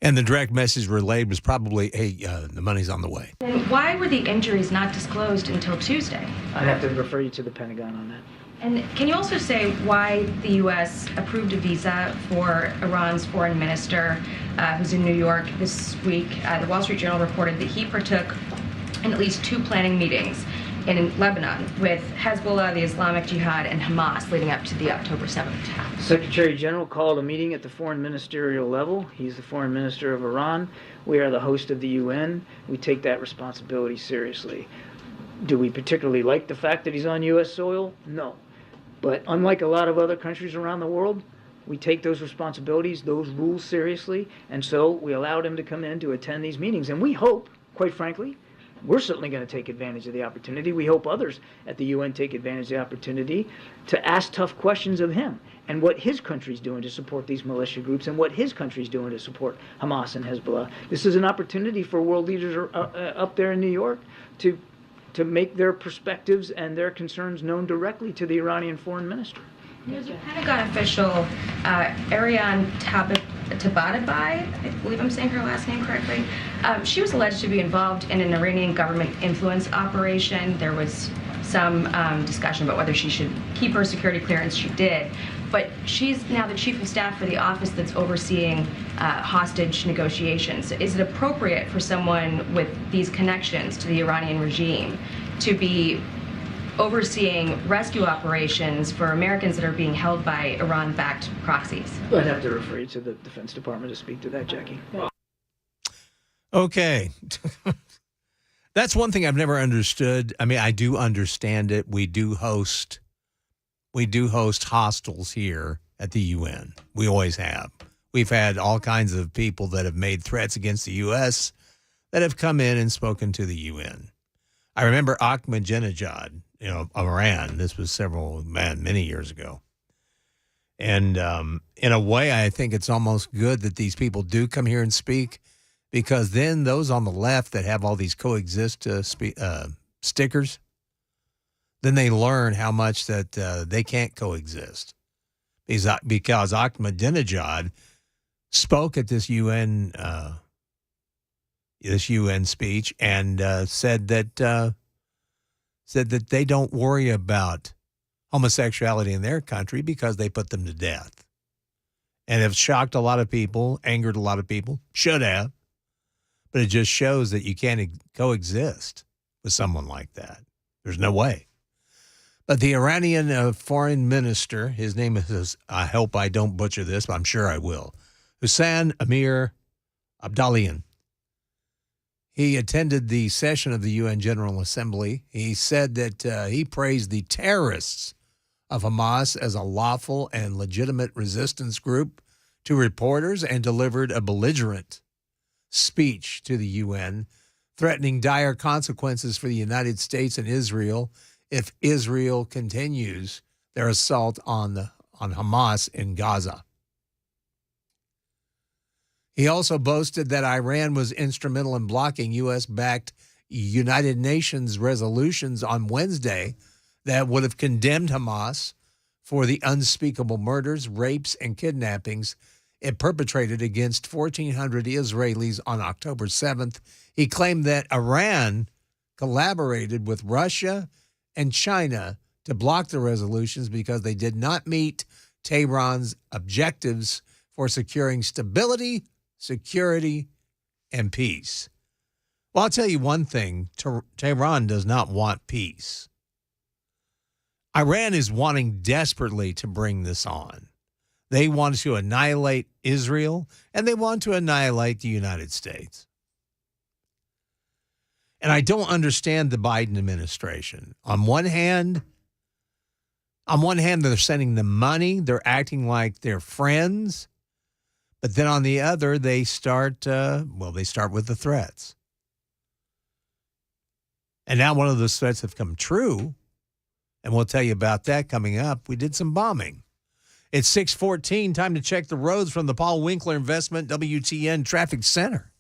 And the direct message relayed was probably, hey, the money's on the way. And why were the injuries not disclosed until Tuesday? I'd have to refer you to the Pentagon on that. And can you also say why the U.S. approved a visa for Iran's foreign minister who's in New York this week? The Wall Street Journal reported that he partook in at least 2 planning meetings in Lebanon with Hezbollah, the Islamic Jihad, and Hamas leading up to the October 7th attack. Secretary General called a meeting at the foreign ministerial level. He's the foreign minister of Iran. We are the host of the UN. We take that responsibility seriously. Do we particularly like the fact that he's on U.S. soil? No. But unlike a lot of other countries around the world, we take those responsibilities, those rules seriously, and so we allowed him to come in to attend these meetings. And we hope, quite frankly, we're certainly going to take advantage of the opportunity. We hope others at the UN take advantage of the opportunity to ask tough questions of him and what his country's doing to support these militia groups and what his country's doing to support Hamas and Hezbollah. This is an opportunity for world leaders up there in New York to make their perspectives and their concerns known directly to the Iranian foreign minister. There's a Pentagon official, Ariane Tabatabai, I believe I'm saying her last name correctly. She was alleged to be involved in an Iranian government influence operation. There was some discussion about whether she should keep her security clearance. She did. But she's now the chief of staff for the office that's overseeing hostage negotiations. Is it appropriate for someone with these connections to the Iranian regime to be overseeing rescue operations for Americans that are being held by Iran-backed proxies? I'd have to refer you to the Defense Department to speak to that, Jackie. Okay. That's one thing I've never understood. I mean, I do understand it. We do host hostels here at the UN. We always have. We've had all kinds of people that have made threats against the U.S. that have come in and spoken to the UN. I remember Ahmadinejad, of Iran. This was many years ago. And in a way, I think it's almost good that these people do come here and speak, because then those on the left that have all these coexist stickers, then they learn how much that they can't coexist. Because Ahmadinejad spoke at this UN speech and said that they don't worry about homosexuality in their country because they put them to death. And it shocked a lot of people, angered a lot of people, should have. But it just shows that you can't coexist with someone like that. There's no way. But the Iranian foreign minister, his name is, I hope I don't butcher this, but I'm sure I will, Hussein Amir Abdalian. He attended the session of the UN General Assembly. He said that he praised the terrorists of Hamas as a lawful and legitimate resistance group to reporters and delivered a belligerent speech to the UN, threatening dire consequences for the United States and Israel if Israel continues their assault on Hamas in Gaza. He also boasted that Iran was instrumental in blocking U.S.-backed United Nations resolutions on Wednesday that would have condemned Hamas for the unspeakable murders, rapes, and kidnappings it perpetrated against 1,400 Israelis on October 7th. He claimed that Iran collaborated with Russia and China to block the resolutions because they did not meet Tehran's objectives for securing stability, security, and peace. Well, I'll tell you one thing. Tehran does not want peace. Iran is wanting desperately to bring this on. They want to annihilate Israel, and they want to annihilate the United States. And I don't understand the Biden administration. On one hand, they're sending them money. They're acting like they're friends. But then on the other, they start with the threats. And now one of those threats have come true. And we'll tell you about that coming up. We did some bombing. It's 6:14. Time to check the roads from the Paul Winkler Investment WTN Traffic Center.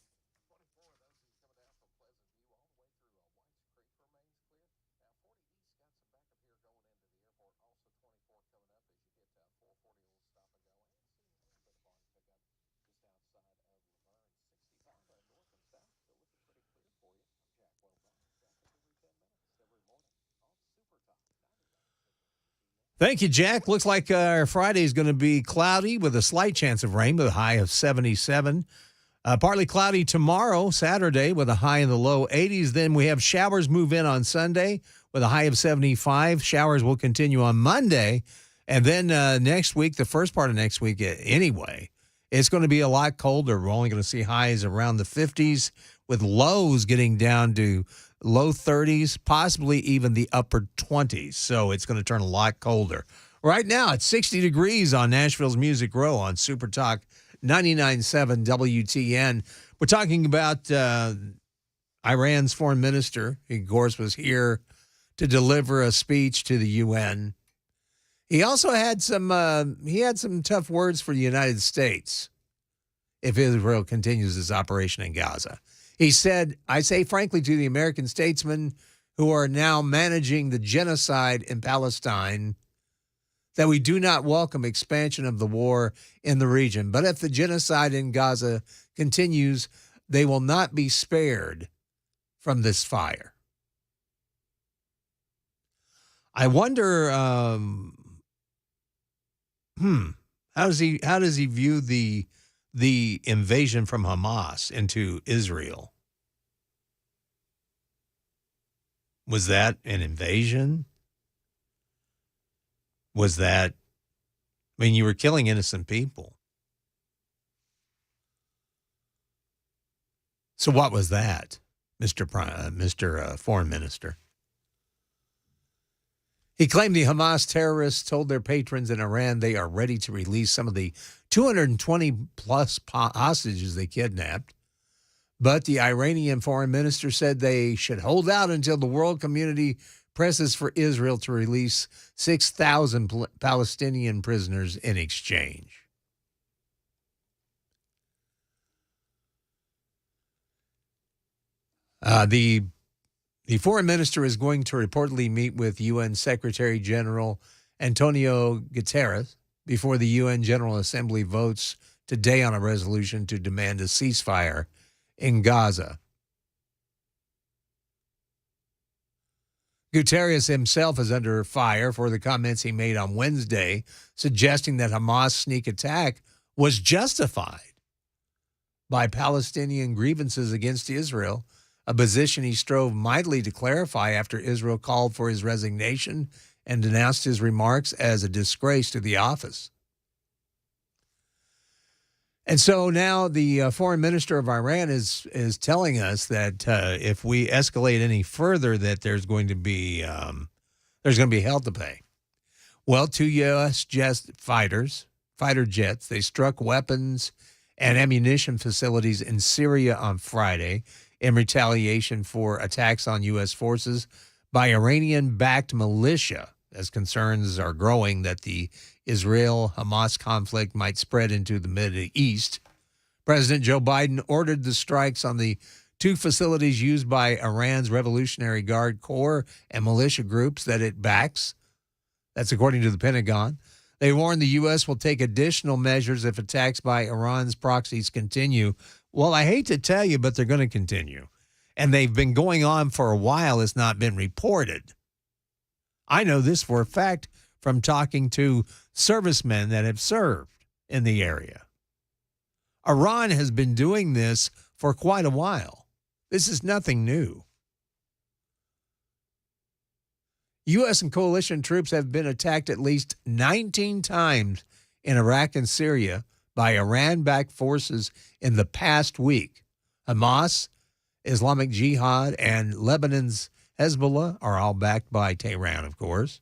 Thank you, Jack. Looks like our Friday is going to be cloudy with a slight chance of rain with a high of 77. Partly cloudy tomorrow, Saturday, with a high in the low 80s. Then we have showers move in on Sunday with a high of 75. Showers will continue on Monday. And then next week, the first part of next week anyway, it's going to be a lot colder. We're only going to see highs around the 50s with lows getting down to low 30s, possibly even the upper 20s. So it's going to turn a lot colder. Right now, it's 60 degrees on Nashville's Music Row on Super Talk 99.7 WTN. We're talking about Iran's foreign minister. He, of course, was here to deliver a speech to the UN. He also had some tough words for the United States if Israel continues its operation in Gaza. He said, I say frankly to the American statesmen who are now managing the genocide in Palestine that we do not welcome expansion of the war in the region. But if the genocide in Gaza continues, they will not be spared from this fire. I wonder, how does he view the invasion from Hamas into Israel? Was that an invasion? Was that, I mean, you were killing innocent people. So what was that, Mr. Foreign Minister? He claimed the Hamas terrorists told their patrons in Iran they are ready to release some of the 220-plus hostages they kidnapped. But the Iranian foreign minister said they should hold out until the world community presses for Israel to release 6,000 Palestinian prisoners in exchange. The The foreign minister is going to reportedly meet with UN Secretary General Antonio Guterres before the UN General Assembly votes today on a resolution to demand a ceasefire in Gaza. Guterres himself is under fire for the comments he made on Wednesday, suggesting that Hamas' sneak attack was justified by Palestinian grievances against Israel, a position he strove mightily to clarify after Israel called for his resignation and denounced his remarks as a disgrace to the office. And so now the foreign minister of Iran is telling us that if we escalate any further, that there's going to be hell to pay. Well, 2 U.S. fighter jets, they struck weapons and ammunition facilities in Syria on Friday in retaliation for attacks on U.S. forces by Iranian-backed militia, as concerns are growing that the Israel-Hamas conflict might spread into the Middle East. President Joe Biden ordered the strikes on the 2 facilities used by Iran's Revolutionary Guard Corps and militia groups that it backs. That's according to the Pentagon. They warned the U.S. will take additional measures if attacks by Iran's proxies continue. Well, I hate to tell you, but they're going to continue. And they've been going on for a while. It's not been reported. I know this for a fact from talking to servicemen that have served in the area. Iran has been doing this for quite a while. This is nothing new. U.S. and coalition troops have been attacked at least 19 times in Iraq and Syria by Iran-backed forces in the past week. Hamas, Islamic Jihad, and Lebanon's Hezbollah are all backed by Tehran, of course.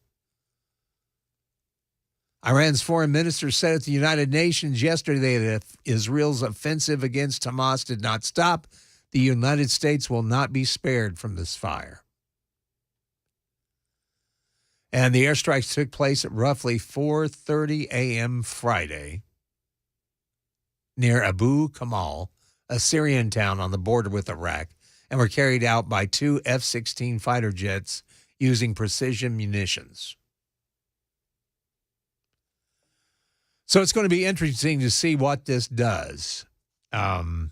Iran's foreign minister said at the United Nations yesterday that if Israel's offensive against Hamas did not stop, the United States will not be spared from this fire. And the airstrikes took place at roughly 4:30 a.m. Friday near Abu Kamal, a Syrian town on the border with Iraq, and were carried out by 2 F-16 fighter jets using precision munitions. So it's going to be interesting to see what this does. The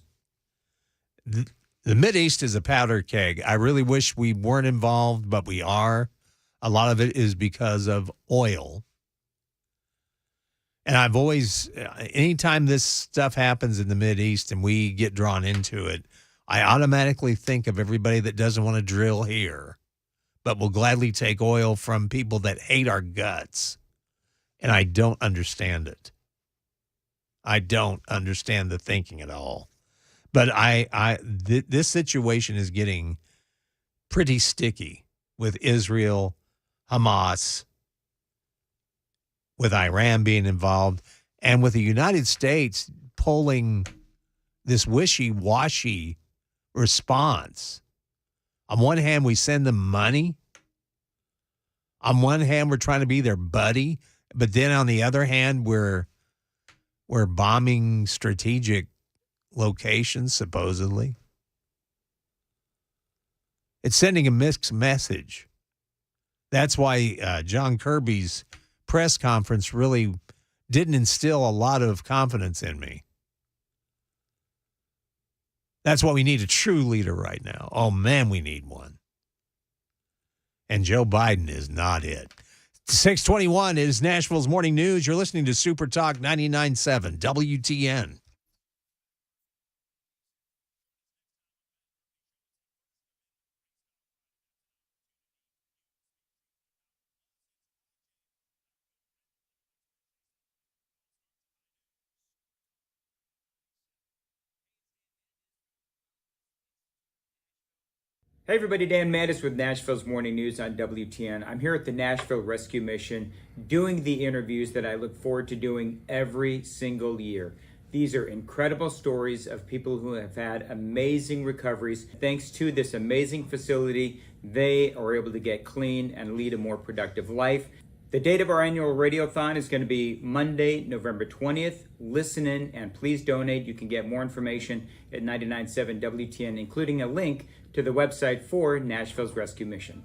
Mideast is a powder keg. I really wish we weren't involved, but we are. A lot of it is because of oil. And I've always, anytime this stuff happens in the Mideast and we get drawn into it, I automatically think of everybody that doesn't want to drill here, but will gladly take oil from people that hate our guts. And I don't understand it. I don't understand the thinking at all. But this situation is getting pretty sticky with Israel, Hamas, with Iran being involved, and with the United States pulling this wishy-washy response. On one hand, we send them money. On one hand, we're trying to be their buddy. But then on the other hand, we're bombing strategic locations, supposedly. It's sending a mixed message. That's why John Kirby's press conference really didn't instill a lot of confidence in me. That's why we need a true leader right now. Oh, man, we need one. And Joe Biden is not it. 621 is Nashville's Morning News. You're listening to Super Talk 99.7 WTN. Hey everybody, Dan Mattis with Nashville's Morning News on WTN. I'm here at the Nashville Rescue Mission doing the interviews that I look forward to doing every single year. These are incredible stories of people who have had amazing recoveries. Thanks to this amazing facility, they are able to get clean and lead a more productive life. The date of our annual radiothon is going to be Monday, November 20th. Listen in and please donate. You can get more information at 99.7 WTN, including a link to the website for Nashville's Rescue Mission.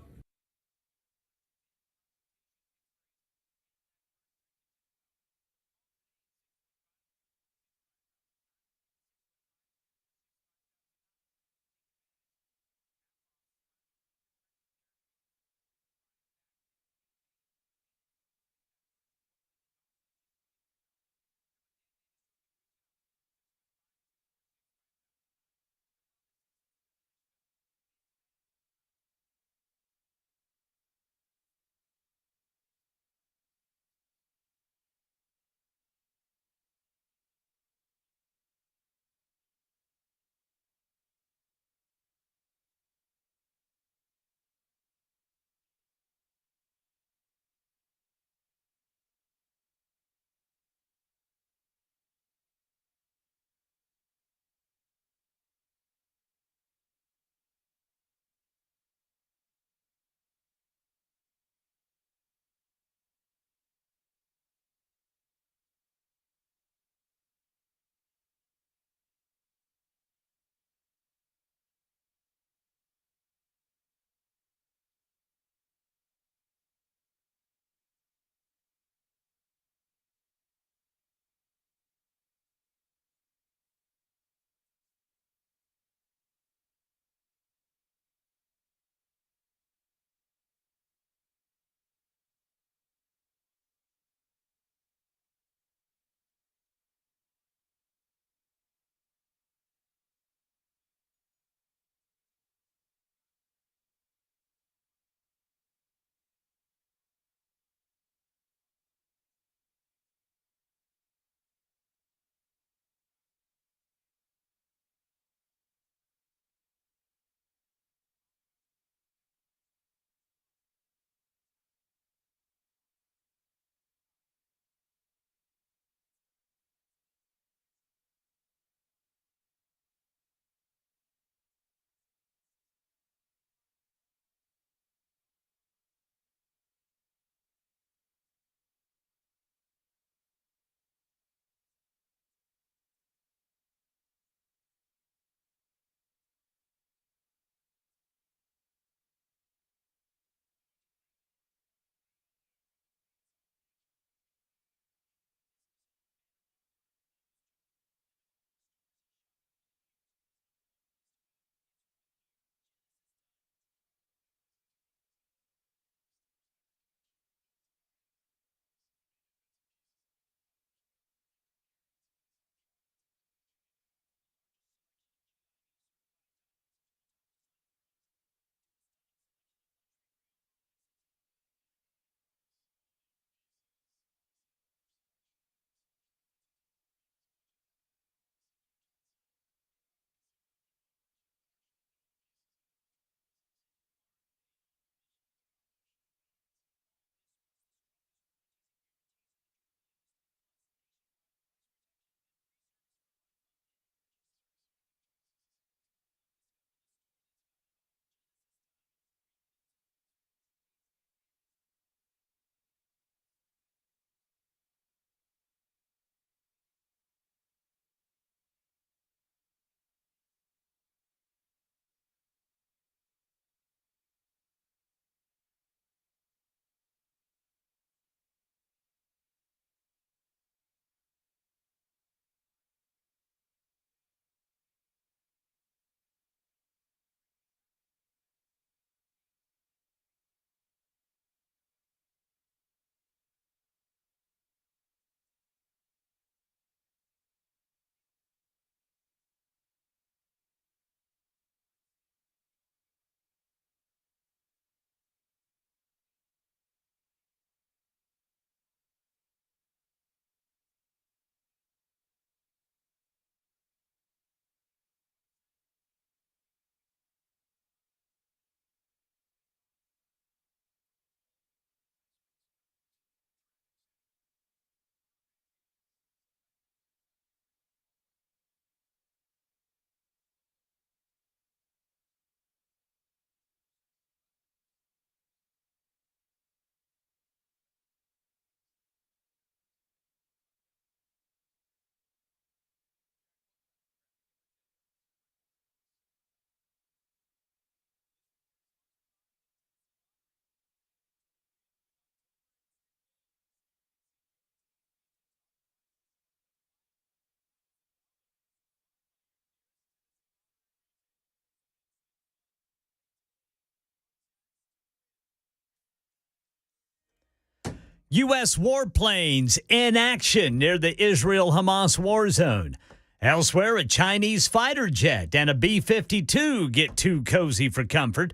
U.S. warplanes in action near the Israel-Hamas war zone. Elsewhere, a Chinese fighter jet and a B-52 get too cozy for comfort.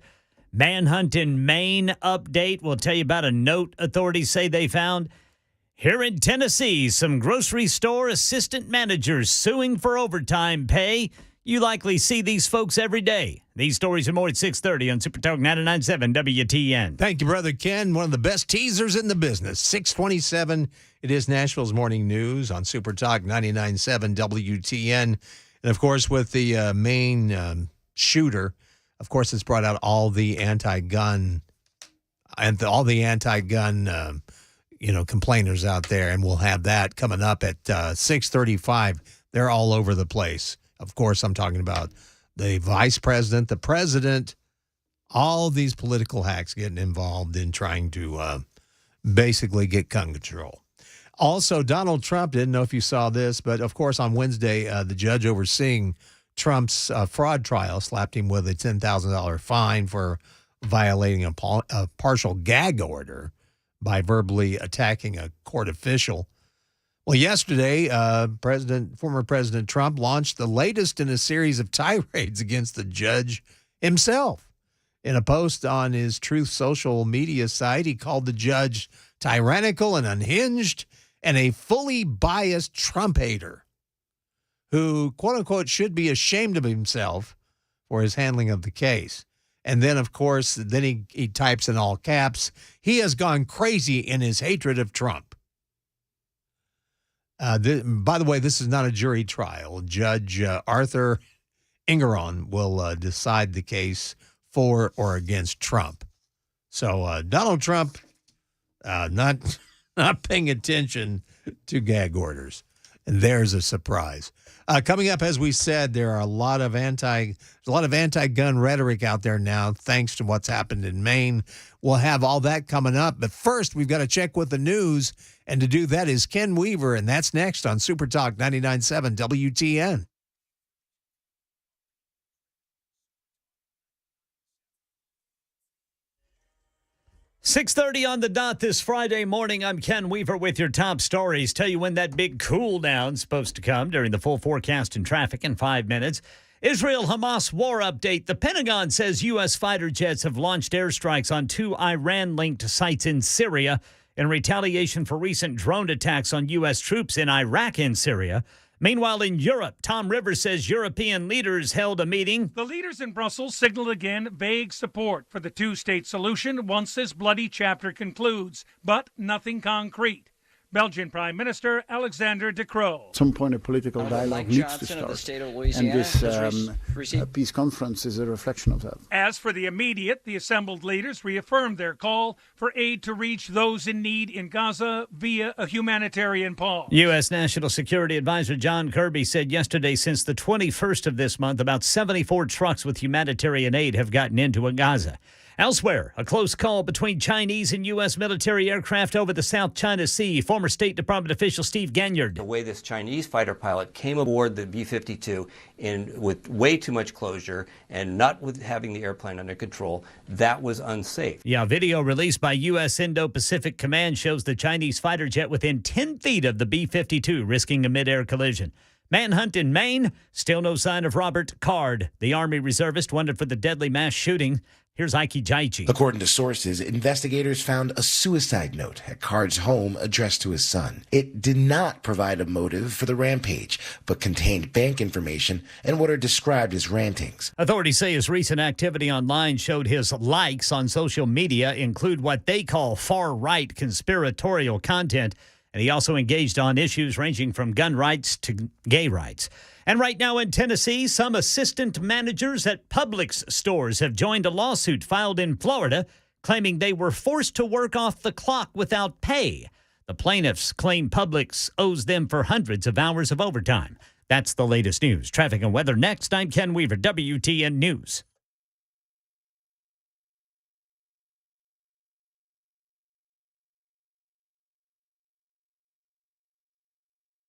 Manhunt in Maine update. We'll tell you about a note authorities say they found. Here in Tennessee, some grocery store assistant managers suing for overtime pay. You likely see these folks every day. These stories and more at 6:30 on Super Talk 99.7 WTN. Thank you, Brother Ken. One of the best teasers in the business. 6:27. It is Nashville's Morning News on Super Talk 99.7 WTN. And, of course, with the main shooter, of course, it's brought out all the anti-gun complainers out there. And we'll have that coming up at 6:35. They're all over the place. Of course, I'm talking about the vice president, the president, all of these political hacks getting involved in trying to basically get gun control. Also, Donald Trump, didn't know if you saw this, but of course on Wednesday, the judge overseeing Trump's fraud trial slapped him with a $10,000 fine for violating a partial gag order by verbally attacking a court official. Well, yesterday, former President Trump launched the latest in a series of tirades against the judge himself. In a post on his Truth social media site, he called the judge tyrannical and unhinged and a fully biased Trump hater who, quote unquote, should be ashamed of himself for his handling of the case. And then, of course, he types in all caps, he has gone crazy in his hatred of Trump. By the way, this is not a jury trial. Judge Arthur Ingeron will decide the case for or against Trump. So Donald Trump not paying attention to gag orders. And there's a surprise. Coming up, as we said, there are a lot of anti-gun rhetoric out there now, thanks to what's happened in Maine. We'll have all that coming up. But first, we've got to check with the news. And to do that is Ken Weaver, and that's next on Super Talk 99.7 WTN. $6:30 on the dot this Friday morning. I'm Ken Weaver with your top stories. Tell you when that big cool down's supposed to come during the full forecast and traffic in 5 minutes. Israel-Hamas war update. The Pentagon says U.S. fighter jets have launched airstrikes on 2 Iran-linked sites in Syria in retaliation for recent drone attacks on U.S. troops in Iraq and Syria. Meanwhile, in Europe, Tom Rivers says European leaders held a meeting. The leaders in Brussels signaled again vague support for the two-state solution once this bloody chapter concludes, but nothing concrete. Belgian Prime Minister Alexander De Croo. At some point, a political dialogue needs to start, and this peace conference is a reflection of that. As for the immediate, the assembled leaders reaffirmed their call for aid to reach those in need in Gaza via a humanitarian pause. U.S. National Security Advisor John Kirby said yesterday since the 21st of this month, about 74 trucks with humanitarian aid have gotten into Gaza. Elsewhere, a close call between Chinese and U.S. military aircraft over the South China Sea. Former State Department official Steve Ganyard. The way this Chinese fighter pilot came aboard the B-52 with way too much closure and not with having the airplane under control, that was unsafe. Yeah, video released by U.S. Indo-Pacific Command shows the Chinese fighter jet within 10 feet of the B-52, risking a mid-air collision. Manhunt in Maine, still no sign of Robert Card, the Army reservist wanted for the deadly mass shooting. Here's Ike Jaichi. According to sources, investigators found a suicide note at Card's home addressed to his son. It did not provide a motive for the rampage, but contained bank information and what are described as rantings. Authorities say his recent activity online showed his likes on social media include what they call far-right conspiratorial content, and he also engaged on issues ranging from gun rights to gay rights. And right now in Tennessee, some assistant managers at Publix stores have joined a lawsuit filed in Florida claiming they were forced to work off the clock without pay. The plaintiffs claim Publix owes them for hundreds of hours of overtime. That's the latest news. Traffic and weather next. I'm Ken Weaver, WTN News.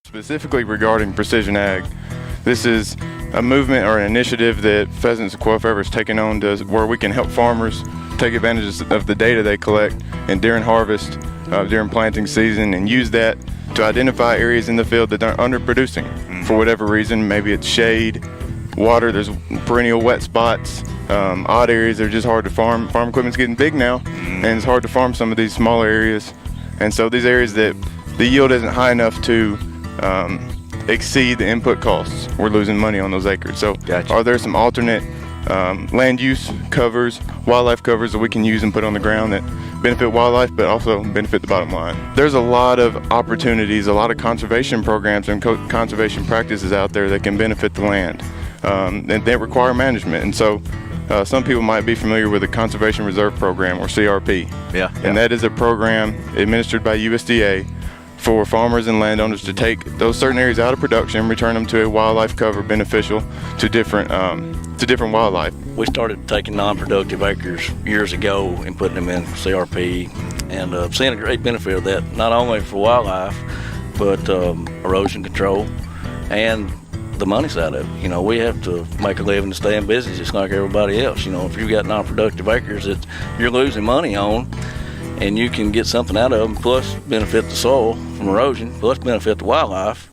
Specifically regarding precision ag, this is a movement or an initiative that Pheasants and Quail Forever is taking on where we can help farmers take advantage of the data they collect and during harvest during planting season and use that to identify areas in the field that are underproducing for whatever reason. Maybe it's shade, water, there's perennial wet spots, odd areas that are just hard to farm. Farm equipment's getting big now, and it's hard to farm some of these smaller areas. And so these areas that the yield isn't high enough to exceed the input costs, we're losing money on those acres. So are there some alternate land use covers, wildlife covers that we can use and put on the ground that benefit wildlife but also benefit the bottom line? There's a lot of opportunities, a lot of conservation programs and conservation practices out there that can benefit the land, and they require management. And so some people might be familiar with the Conservation Reserve Program, or CRP. And that is a program administered by USDA for farmers and landowners to take those certain areas out of production and return them to a wildlife cover beneficial to different wildlife. We started taking non-productive acres years ago and putting them in CRP, and seeing a great benefit of that, not only for wildlife, but erosion control and the money side of it. You know, we have to make a living to stay in business just like everybody else. You know, if you've got non-productive acres that you're losing money on, and you can get something out of them, plus benefit the soil from erosion, plus benefit the wildlife,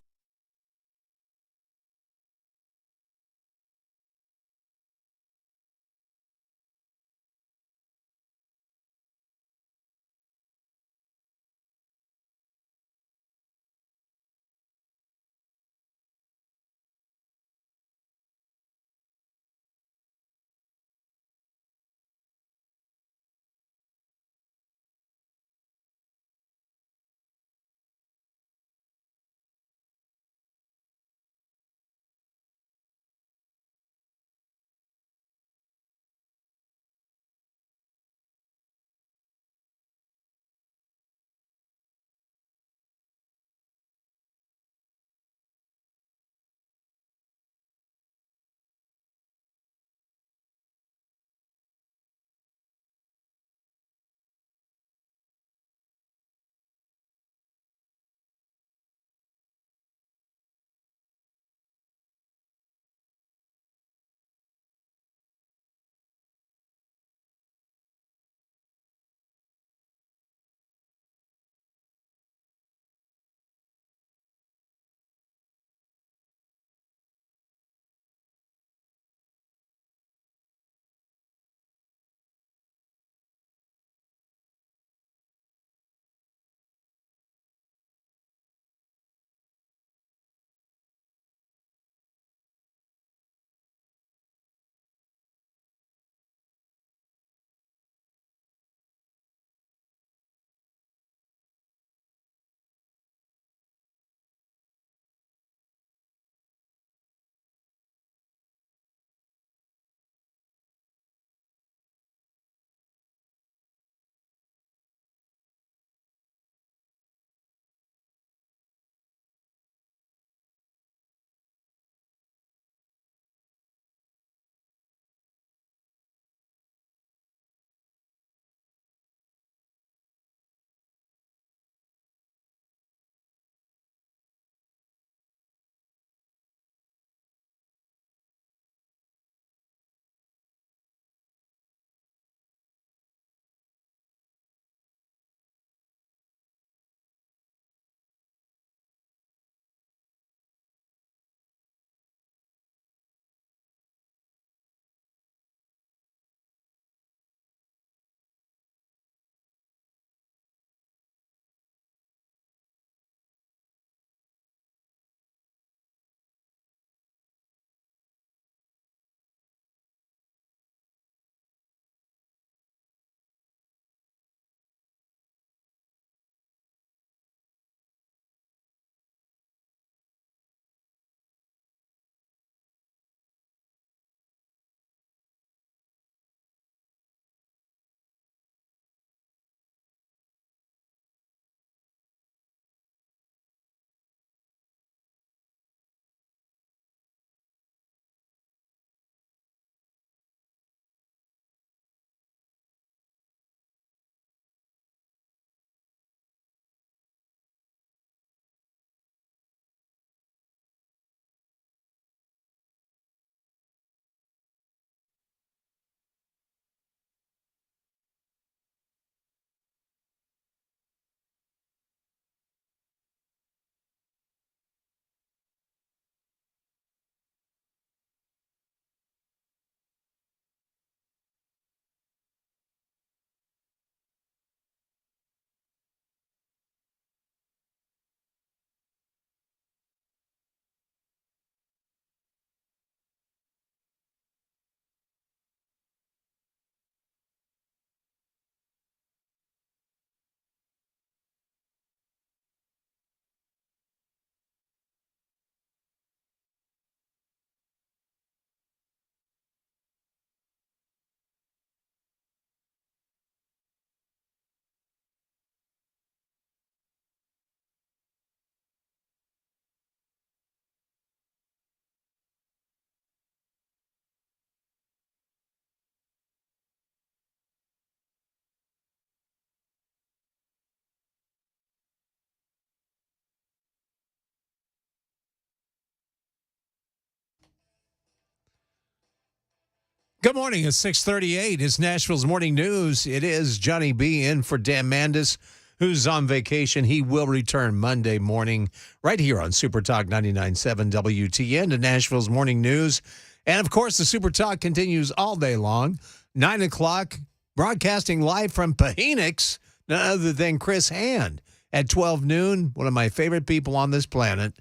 Good morning. It's 6:38. It's Nashville's Morning News. It is Johnny B in for Dan Mandis, who's on vacation. He will return Monday morning right here on Super Talk 99.7 WTN to Nashville's Morning News. And, of course, the Super Talk continues all day long. 9 o'clock, broadcasting live from Phoenix, none other than Chris Hand. At 12 noon, one of my favorite people on this planet,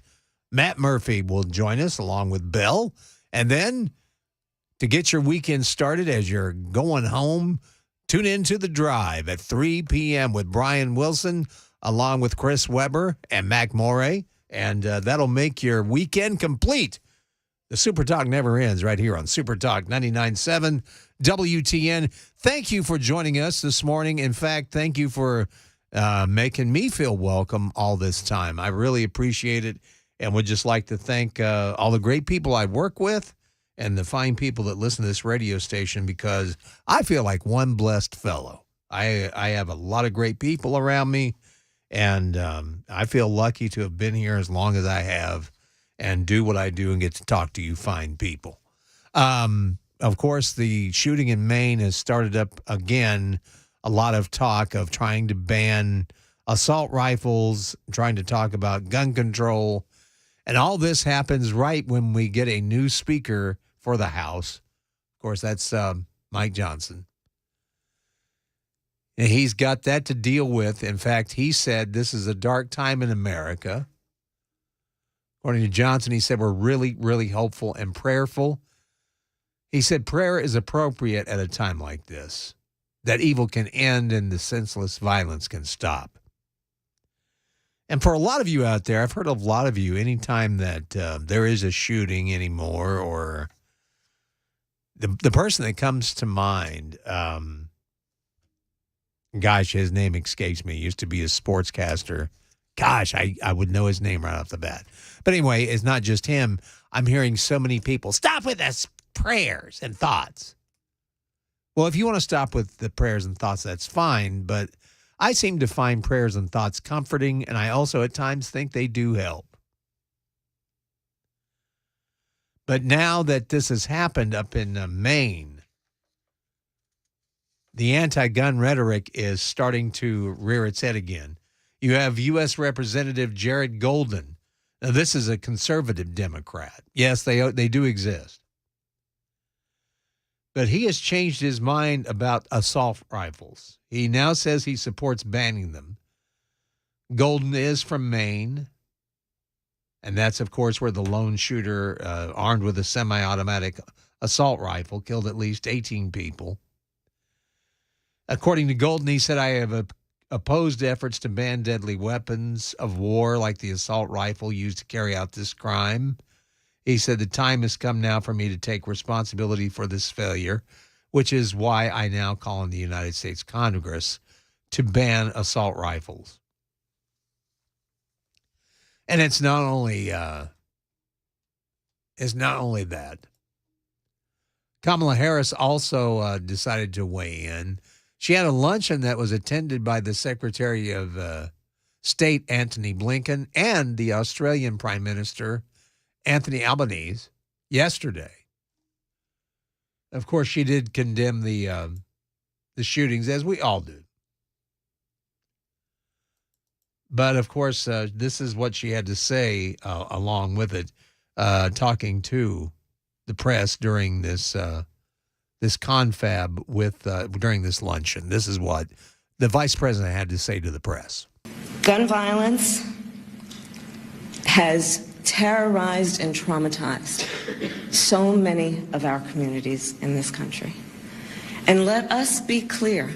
Matt Murphy, will join us along with Bill. And then, to get your weekend started as you're going home, tune into The Drive at 3 p.m. with Brian Wilson, along with Chris Weber and Mac Morey, and that'll make your weekend complete. The Super Talk never ends right here on Super Talk 99.7 WTN. Thank you for joining us this morning. In fact, thank you for making me feel welcome all this time. I really appreciate it, and would just like to thank all the great people I work with and the fine people that listen to this radio station, because I feel like one blessed fellow. I have a lot of great people around me, and I feel lucky to have been here as long as I have and do what I do and get to talk to you fine people. Of course, the shooting in Maine has started up again. A lot of talk of trying to ban assault rifles, trying to talk about gun control. And all this happens right when we get a new speaker for the House. Of course, that's Mike Johnson. And he's got that to deal with. In fact, he said this is a dark time in America. According to Johnson, he said we're really, really hopeful and prayerful. He said prayer is appropriate at a time like this, that evil can end and the senseless violence can stop. And for a lot of you out there, I've heard of a lot of you, anytime that there is a shooting anymore, or the person that comes to mind, gosh, his name escapes me. He used to be a sportscaster. Gosh, I would know his name right off the bat. But anyway, it's not just him. I'm hearing so many people, stop with us prayers and thoughts. Well, if you want to stop with the prayers and thoughts, that's fine. But I seem to find prayers and thoughts comforting, and I also at times think they do help. But now that this has happened up in Maine, the anti-gun rhetoric is starting to rear its head again. You have U.S. Representative Jared Golden. Now, this is a conservative Democrat. Yes, they do exist. But he has changed his mind about assault rifles. He now says he supports banning them. Golden is from Maine. And that's, of course, where the lone shooter, armed with a semi-automatic assault rifle, killed at least 18 people. According to Golden, he said, I have opposed efforts to ban deadly weapons of war like the assault rifle used to carry out this crime. He said, the time has come now for me to take responsibility for this failure, which is why I now call on the United States Congress to ban assault rifles. And it's not only that. Kamala Harris also decided to weigh in. She had a luncheon that was attended by the Secretary of State, Anthony Blinken, and the Australian Prime Minister, Anthony Albanese, yesterday. Of course, she did condemn the shootings, as we all do. But, of course, this is what she had to say along with it, talking to the press during this confab during this luncheon. This is what the vice president had to say to the press. Gun violence has terrorized and traumatized so many of our communities in this country. And let us be clear,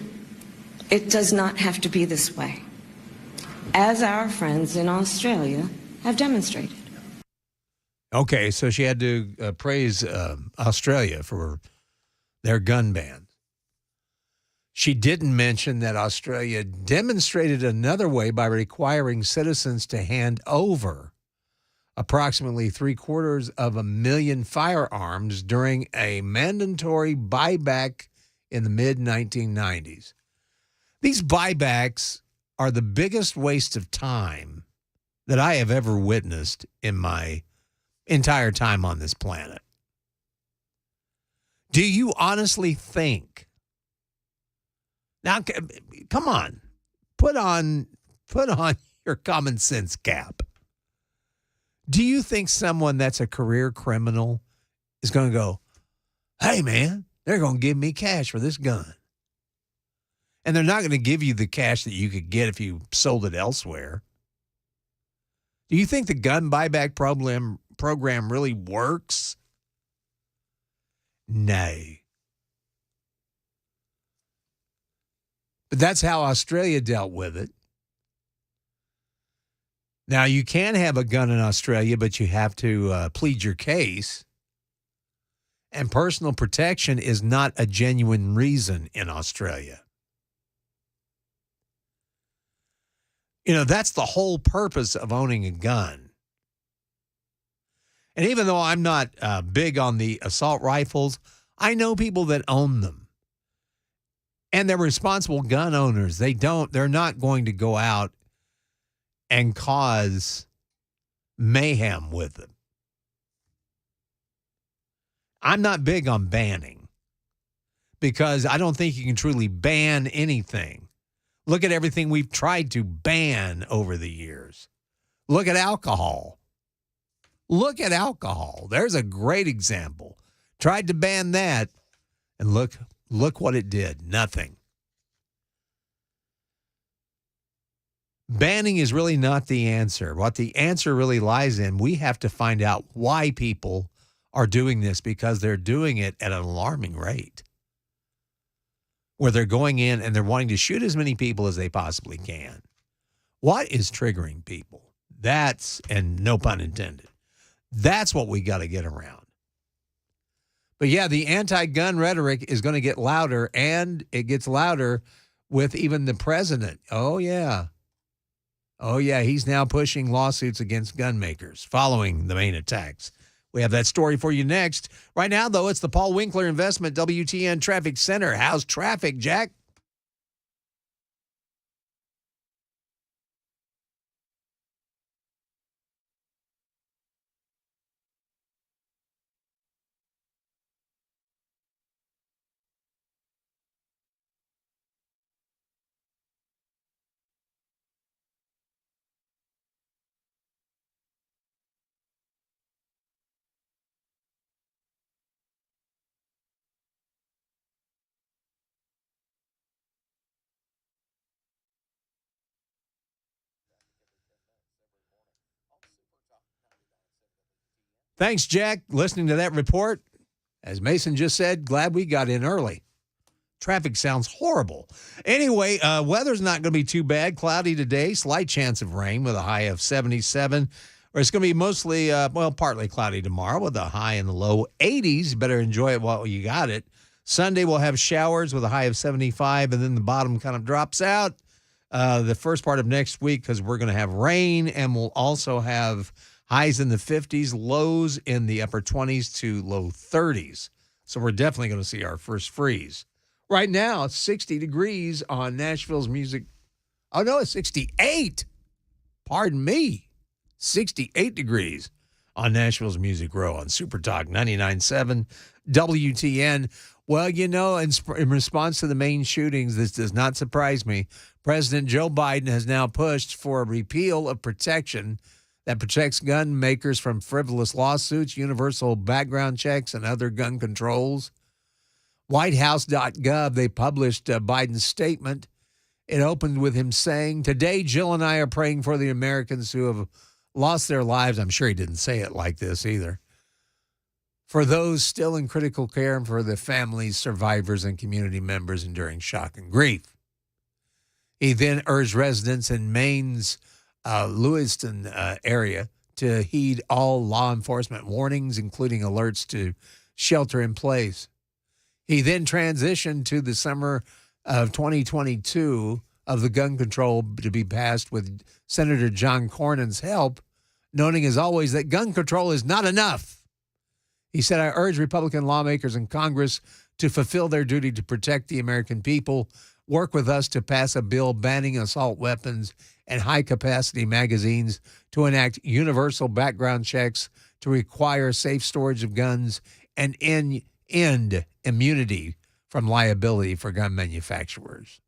it does not have to be this way, as our friends in Australia have demonstrated. Okay, so she had to praise Australia for their gun ban. She didn't mention that Australia demonstrated another way by requiring citizens to hand over approximately 750,000 firearms during a mandatory buyback in the mid-1990s. These buybacks are the biggest waste of time that I have ever witnessed in my entire time on this planet. Do you honestly think? Now, come on, put on your common sense cap. Do you think someone that's a career criminal is going to go, hey, man, they're going to give me cash for this gun? And they're not going to give you the cash that you could get if you sold it elsewhere. Do you think the gun buyback program really works? Nay. But that's how Australia dealt with it. Now, you can have a gun in Australia, but you have to plead your case. And personal protection is not a genuine reason in Australia. That's the whole purpose of owning a gun. And even though I'm not big on the assault rifles, I know people that own them. And they're responsible gun owners. They're not going to go out and cause mayhem with them. I'm not big on banning because I don't think you can truly ban anything. Look at everything we've tried to ban over the years. Look at alcohol. There's a great example. Tried to ban that, and look what it did. Nothing. Banning is really not the answer. What the answer really lies in, we have to find out why people are doing this, because they're doing it at an alarming rate, where they're going in and they're wanting to shoot as many people as they possibly can. What is triggering people? And no pun intended, that's what we got to get around. But yeah, the anti-gun rhetoric is going to get louder, and it gets louder with even the president. Oh, yeah, he's now pushing lawsuits against gun makers following the Maine attacks. We have that story for you next. Right now, though, it's the Paul Winkler Investment WTN Traffic Center. How's traffic, Jack? Thanks, Jack. Listening to that report, as Mason just said, glad we got in early. Traffic sounds horrible. Anyway, weather's not going to be too bad. Cloudy today, slight chance of rain with a high of 77. Or it's going to be mostly, partly cloudy tomorrow with a high in the low 80s. Better enjoy it while you got it. Sunday, we'll have showers with a high of 75, and then the bottom kind of drops out the first part of next week because we're going to have rain, and we'll also have highs in the 50s, lows in the upper 20s to low 30s. So we're definitely going to see our first freeze. Right now, it's 60 degrees on Nashville's music. Oh, no, it's 68. Pardon me. 68 degrees on Nashville's Music Row on Super Talk 99.7 WTN. Well, in response to the Maine shootings, this does not surprise me. President Joe Biden has now pushed for a repeal of protection that protects gun makers from frivolous lawsuits, universal background checks, and other gun controls. WhiteHouse.gov, they published Biden's statement. It opened with him saying, "Today, Jill and I are praying for the Americans who have lost their lives." I'm sure he didn't say it like this either. "For those still in critical care and for the families, survivors, and community members enduring shock and grief." He then urged residents in Maine's Lewiston area to heed all law enforcement warnings, including alerts to shelter in place. He then transitioned to the summer of 2022 of the gun control to be passed with Senator John Cornyn's help, noting as always that gun control is not enough. He said, "I urge Republican lawmakers in Congress to fulfill their duty to protect the American people, work with us to pass a bill banning assault weapons and high-capacity magazines, to enact universal background checks, to require safe storage of guns, and end end immunity from liability for gun manufacturers.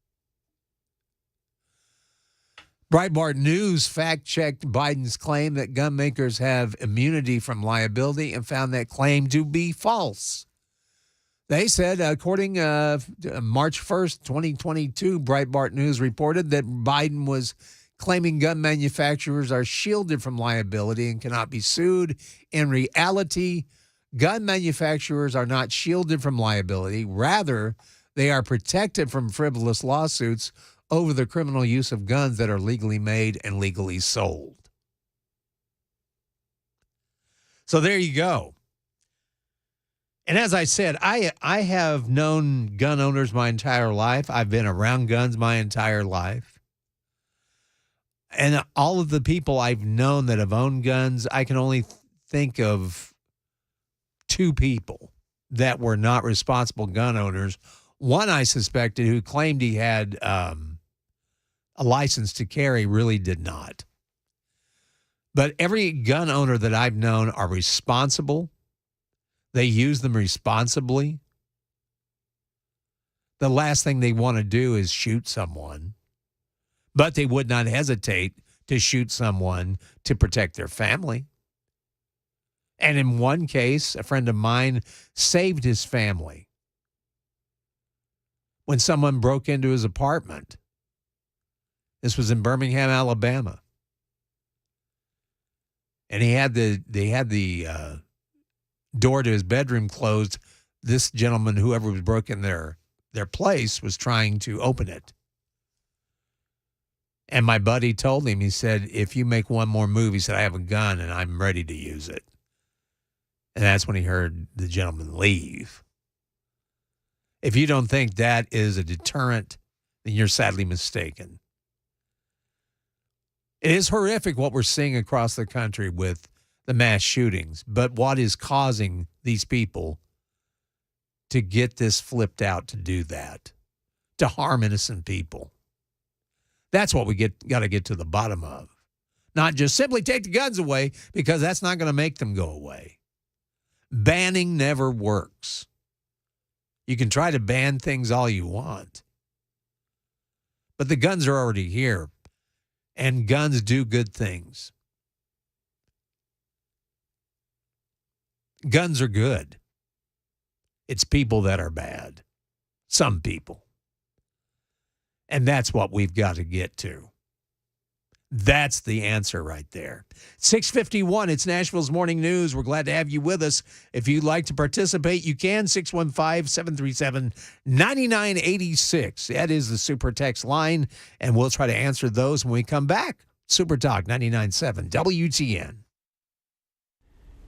Breitbart News fact-checked Biden's claim that gun makers have immunity from liability and found that claim to be false. They said, according to March 1st, 2022, Breitbart News reported that Biden was claiming gun manufacturers are shielded from liability and cannot be sued. In reality, gun manufacturers are not shielded from liability. Rather, they are protected from frivolous lawsuits over the criminal use of guns that are legally made and legally sold. So there you go. And as I said, I have known gun owners my entire life. I've been around guns my entire life. And all of the people I've known that have owned guns, I can only think of 2 people that were not responsible gun owners. One I suspected who claimed he had a license to carry really did not. But every gun owner that I've known are responsible. They use them responsibly. The last thing they want to do is shoot someone. But they would not hesitate to shoot someone to protect their family. And in one case, a friend of mine saved his family when someone broke into his apartment. This was in Birmingham, Alabama. And they had the door to his bedroom closed. This gentleman, whoever was broken their place, was trying to open it. And my buddy told him, he said, if you make one more move, he said, I have a gun and I'm ready to use it. And that's when he heard the gentleman leave. If you don't think that is a deterrent, then you're sadly mistaken. It is horrific what we're seeing across the country with the mass shootings, but what is causing these people to get this flipped out to do that, to harm innocent people? That's what we got to get to the bottom of. Not just simply take the guns away, because that's not going to make them go away. Banning never works. You can try to ban things all you want, but the guns are already here. And guns do good things. Guns are good. It's people that are bad. Some people. And that's what we've got to get to. That's the answer right there. 6:51, it's Nashville's Morning News. We're glad to have you with us. If you'd like to participate, you can. 615-737-9986. That is the Super Text line, and we'll try to answer those when we come back. Super Talk 99.7 WTN.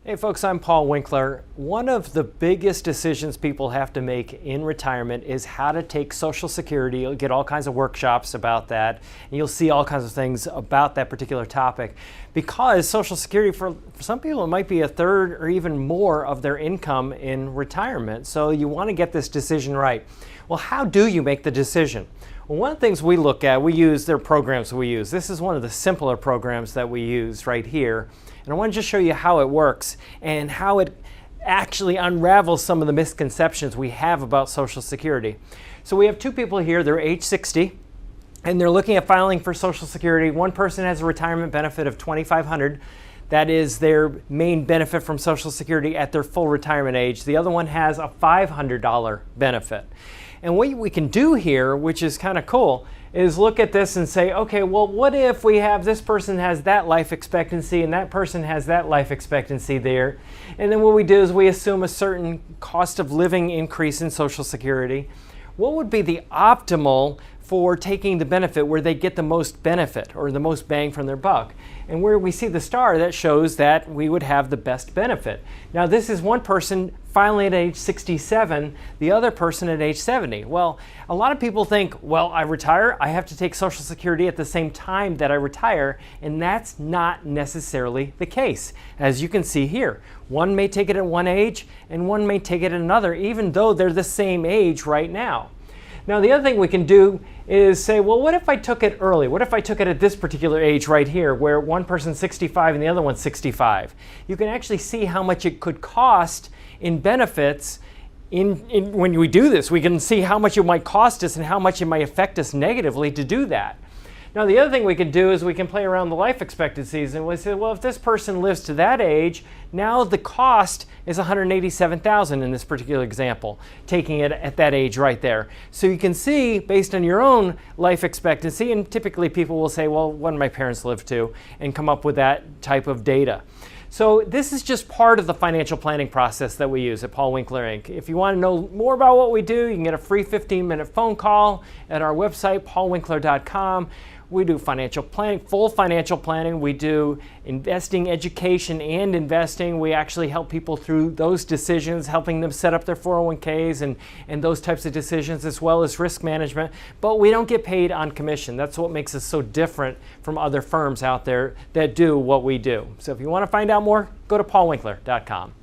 Hey folks, I'm Paul Winkler. One of the biggest decisions people have to make in retirement is how to take Social Security. You'll get all kinds of workshops about that, and you'll see all kinds of things about that particular topic. Because Social Security, for some people, it might be a third or even more of their income in retirement. So you want to get this decision right. Well, how do you make the decision? Well, one of the things we look at, there are programs we use. This is one of the simpler programs that we use right here. And I want to just show you how it works and how it actually unravels some of the misconceptions we have about Social Security. So we have 2 people here, they're age 60, and they're looking at filing for Social Security. One person has a retirement benefit of $2,500. That is their main benefit from Social Security at their full retirement age. The other one has a $500 benefit. And what we can do here, which is kind of cool, is look at this and say, okay, well, what if we have this person has that life expectancy and that person has that life expectancy there? And then what we do is we assume a certain cost of living increase in Social Security. What would be the optimal for taking the benefit where they get the most benefit or the most bang from their buck? And where we see the star, that shows that we would have the best benefit. Now, this is one person filing at age 67, the other person at age 70. Well, a lot of people think, well, I retire, I have to take Social Security at the same time that I retire, and that's not necessarily the case. As you can see here, one may take it at one age and one may take it at another, even though they're the same age right now. Now, the other thing we can do is say, well, what if I took it early? What if I took it at this particular age right here, where one person's 65 and the other one's 65? You can actually see how much it could cost in benefits when we do this, we can see how much it might cost us and how much it might affect us negatively to do that. Now, the other thing we can do is we can play around the life expectancies, and we say, well, if this person lives to that age, now the cost is $187,000 in this particular example, taking it at that age right there. So you can see, based on your own life expectancy, and typically people will say, well, what did my parents live to, and come up with that type of data. So this is just part of the financial planning process that we use at Paul Winkler Inc. If you want to know more about what we do, you can get a free 15-minute phone call at our website, paulwinkler.com. We do financial planning, full financial planning. We do investing, education, and investing. We actually help people through those decisions, helping them set up their 401ks and those types of decisions, as well as risk management. But we don't get paid on commission. That's what makes us so different from other firms out there that do what we do. So if you want to find out more, go to paulwinkler.com.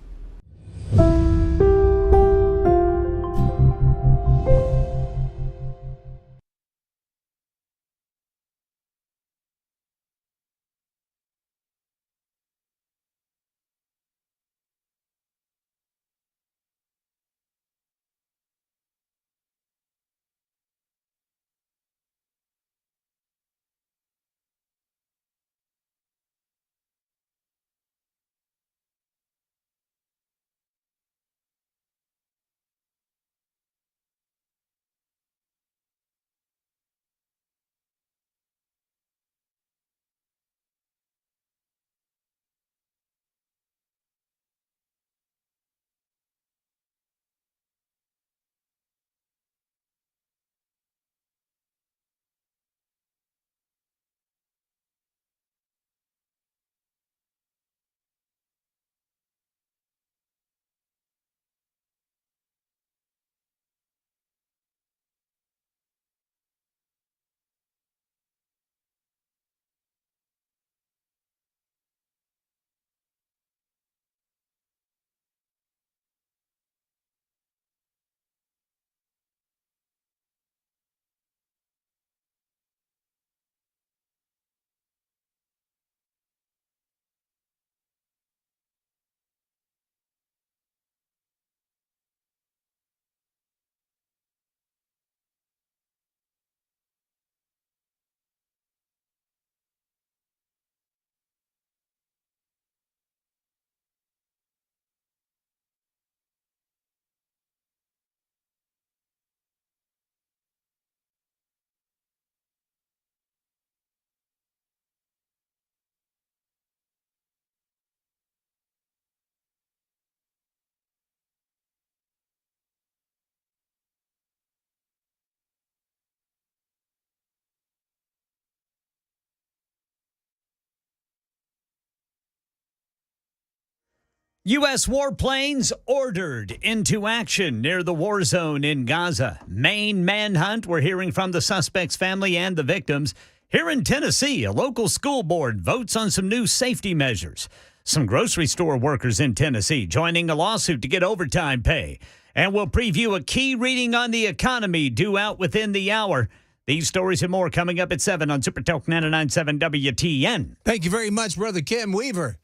U.S. warplanes ordered into action near the war zone in Gaza. Main manhunt. We're hearing from the suspect's family and the victims. Here in Tennessee, a local school board votes on some new safety measures. Some grocery store workers in Tennessee joining a lawsuit to get overtime pay. And we'll preview a key reading on the economy due out within the hour. These stories and more coming up at 7 on Super Talk 99.7 WTN. Thank you very much, Brother Ken Weaver.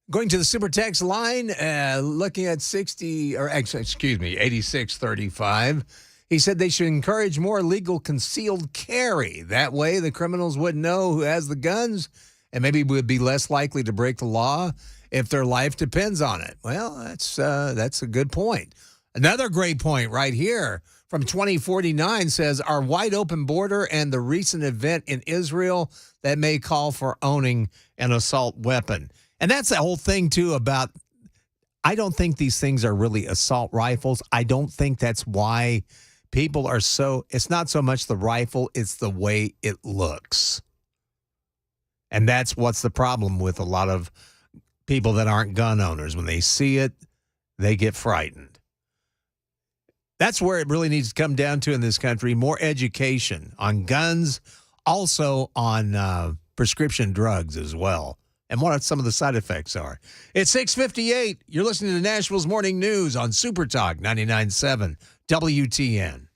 Going to the super text line, looking at 8635. He said they should encourage more legal concealed carry. That way the criminals would know who has the guns and maybe would be less likely to break the law if their life depends on it. Well, that's a good point. Another great point right here from 2049 says our wide open border and the recent event in Israel that may call for owning an assault weapon. And that's the whole thing, too, about I don't think these things are really assault rifles. I don't think that's why people are so – it's not so much the rifle, it's the way it looks. And that's what's the problem with a lot of people that aren't gun owners. When they see it, they get frightened. That's where it really needs to come down to in this country, more education on guns, also on prescription drugs as well. And what some of the side effects are. It's 6:58. You're listening to Nashville's Morning News on Super Talk 99.7 WTN.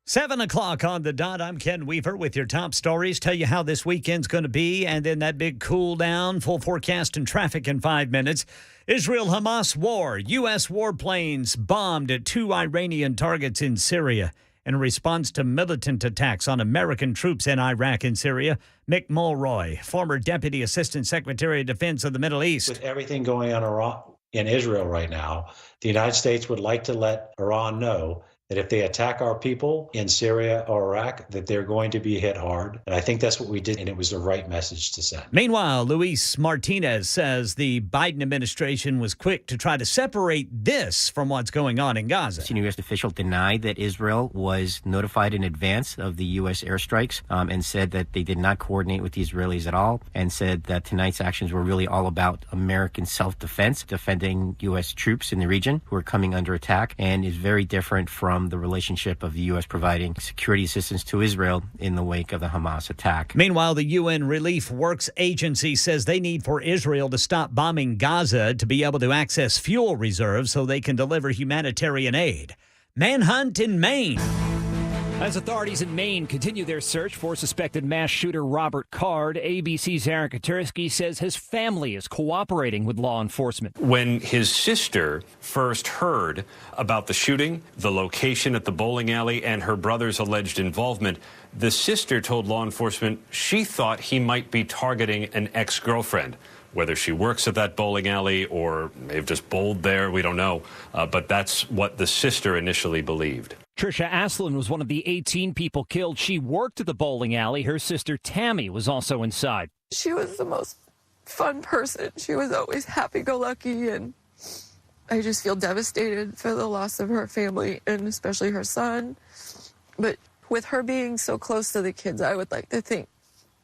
7 o'clock on the dot. I'm Ken Weaver with your top stories. Tell you how this weekend's going to be, and then that big cool down, full forecast and traffic in 5 minutes. Israel-Hamas war. U.S. warplanes bombed at 2 Iranian targets in Syria in response to militant attacks on American troops in Iraq and Syria. Mick Mulroy, former Deputy Assistant Secretary of Defense of the Middle East. With everything going on in Israel right now, the United States would like to let Iran know that if they attack our people in Syria or Iraq, that they're going to be hit hard. And I think that's what we did, and it was the right message to send. Meanwhile, Luis Martinez says the Biden administration was quick to try to separate this from what's going on in Gaza. Senior U.S. official denied that Israel was notified in advance of the U.S. airstrikes and said that they did not coordinate with the Israelis at all, and said that tonight's actions were really all about American self-defense, defending U.S. troops in the region who are coming under attack, and is very different from the relationship of the U.S. providing security assistance to Israel in the wake of the Hamas attack. Meanwhile, the UN Relief Works Agency says they need for Israel to stop bombing Gaza to be able to access fuel reserves so they can deliver humanitarian aid. Manhunt in Maine. As authorities in Maine continue their search for suspected mass shooter Robert Card, ABC's Aaron Katersky says his family is cooperating with law enforcement. When his sister first heard about the shooting, the location at the bowling alley, and her brother's alleged involvement, the sister told law enforcement she thought he might be targeting an ex-girlfriend. Whether she works at that bowling alley or may have just bowled there, we don't know. But that's what the sister initially believed. Trisha Aslin was one of the 18 people killed. She worked at the bowling alley. Her sister Tammy was also inside. She was the most fun person. She was always happy-go-lucky, and I just feel devastated for the loss of her family, and especially her son. But with her being so close to the kids, I would like to think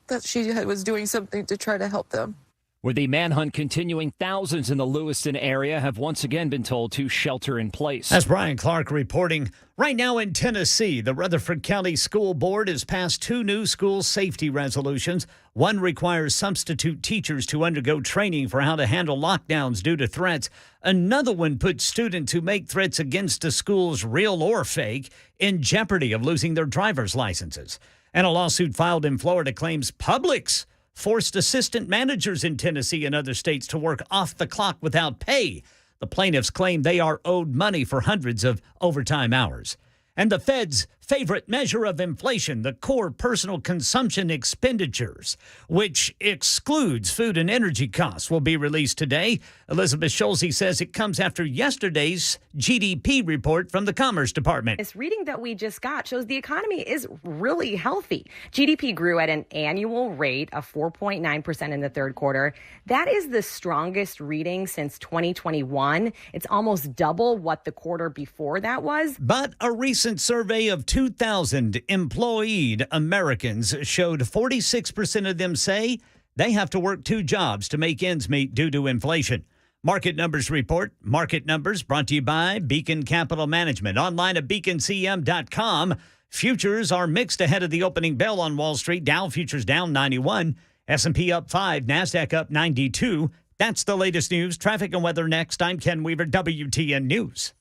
that she was doing something to try to help them. With the manhunt continuing, thousands in the Lewiston area have once again been told to shelter in place. That's Brian Clark reporting. Right now in Tennessee, the Rutherford County School Board has passed 2 new school safety resolutions. One requires substitute teachers to undergo training for how to handle lockdowns due to threats. Another one puts students who make threats against the schools, real or fake, in jeopardy of losing their driver's licenses. And a lawsuit filed in Florida claims Publix forced assistant managers in Tennessee and other states to work off the clock without pay. The plaintiffs claim they are owed money for hundreds of overtime hours. And the Fed's favorite measure of inflation, the core personal consumption expenditures, which excludes food and energy costs, will be released today. Elizabeth Schulze says it comes after yesterday's GDP report from the Commerce Department. This reading that we just got shows the economy is really healthy. GDP grew at an annual rate of 4.9% in the third quarter. That is the strongest reading since 2021. It's almost double what the quarter before that was. But a recent survey of 2,000 employed Americans showed 46% of them say they have to work 2 jobs to make ends meet due to inflation. Market Numbers report. Market Numbers brought to you by Beacon Capital Management. Online at beaconcm.com. Futures are mixed ahead of the opening bell on Wall Street. Dow futures down 91. S&P up 5. NASDAQ up 92. That's the latest news. Traffic and weather next. I'm Ken Weaver, WTN News.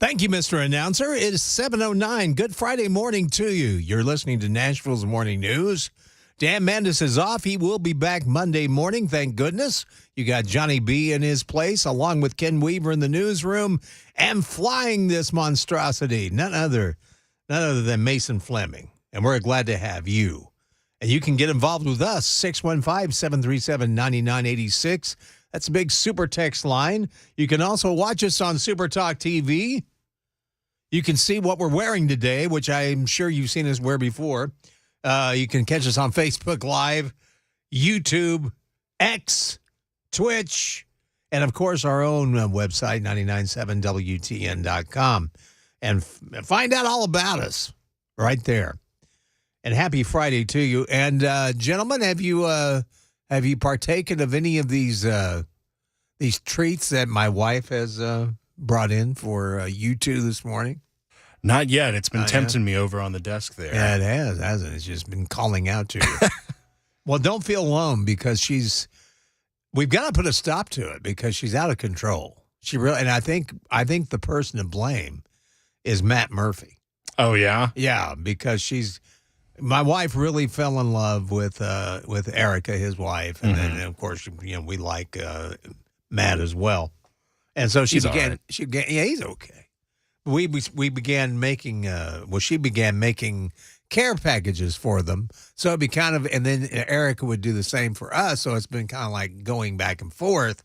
Thank you, Mr. Announcer. It is 7:09. Good Friday morning to you. You're listening to Nashville's Morning News. Dan Mandis is off. He will be back Monday morning, thank goodness. You got Johnny B in his place, along with Ken Weaver in the newsroom, and flying this monstrosity, none other than Mason Fleming. And we're glad to have you. And you can get involved with us, 615-737-9986. That's a big super text line. You can also watch us on Super Talk TV. You can see what we're wearing today, which I'm sure you've seen us wear before. You can catch us on Facebook Live, YouTube, X, Twitch, and, of course, our own website, 997wtn.com. And find out all about us right there. And happy Friday to you. And, gentlemen, have you partaken of any of these treats that my wife has brought in for you two this morning? Not yet. It's been tempting me over on the desk there. Yeah, it has, hasn't it? It's just been calling out to you. Well, don't feel alone because we've got to put a stop to it because she's out of control. And I think the person to blame is Matt Murphy. Oh, yeah? Yeah, because my wife really fell in love with Erica, his wife. And then, of course, we like Matt as well. And so he's okay. We began making, she began making care packages for them. So it'd be kind of, and then Erica would do the same for us. So it's been kind of like going back and forth.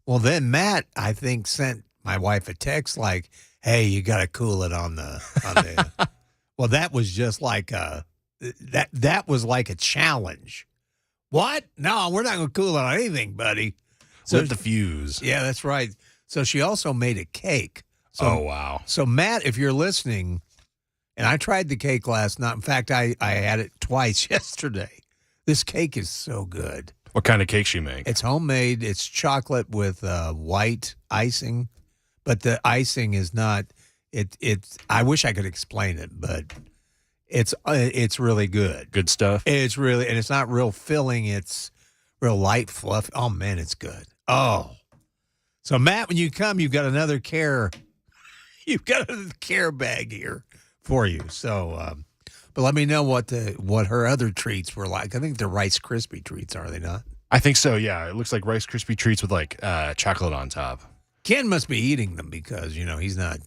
Well, then Matt, I think, sent my wife a text like, hey, you got to cool it on the, well, that was just like that was like a challenge. What? No, we're not going to cool it on anything, buddy. So lit the fuse. Yeah, that's right. So she also made a cake. So, oh, wow. So, Matt, if you're listening, and I tried the cake last night. In fact, I had it twice yesterday. This cake is so good. What kind of cake she make? It's homemade. It's chocolate with white icing, but the icing is not. It's. I wish I could explain it, but it's really good. Good stuff. It's really, and it's not real filling. It's real light, fluff. Oh man, it's good. Oh, so Matt, when you come, you've got another care. You've got a care bag here for you. So, but let me know what her other treats were like. I think they're Rice Krispie treats, are they not? I think so, yeah. It looks like Rice Krispie treats with like chocolate on top. Ken must be eating them because, he's not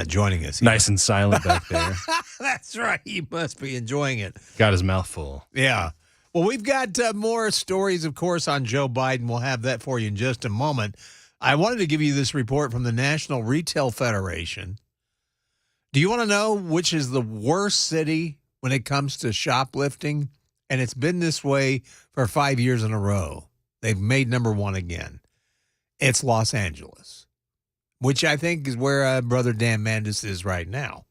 joining us. Nice and silent back there. That's right. He must be enjoying it. Got his mouth full. Yeah. Well, we've got more stories, of course, on Joe Biden. We'll have that for you in just a moment. I wanted to give you this report from the National Retail Federation. Do you want to know which is the worst city when it comes to shoplifting? And it's been this way for 5 years in a row. They've made number one again. It's Los Angeles, which I think is where Brother Dan Mandis is right now.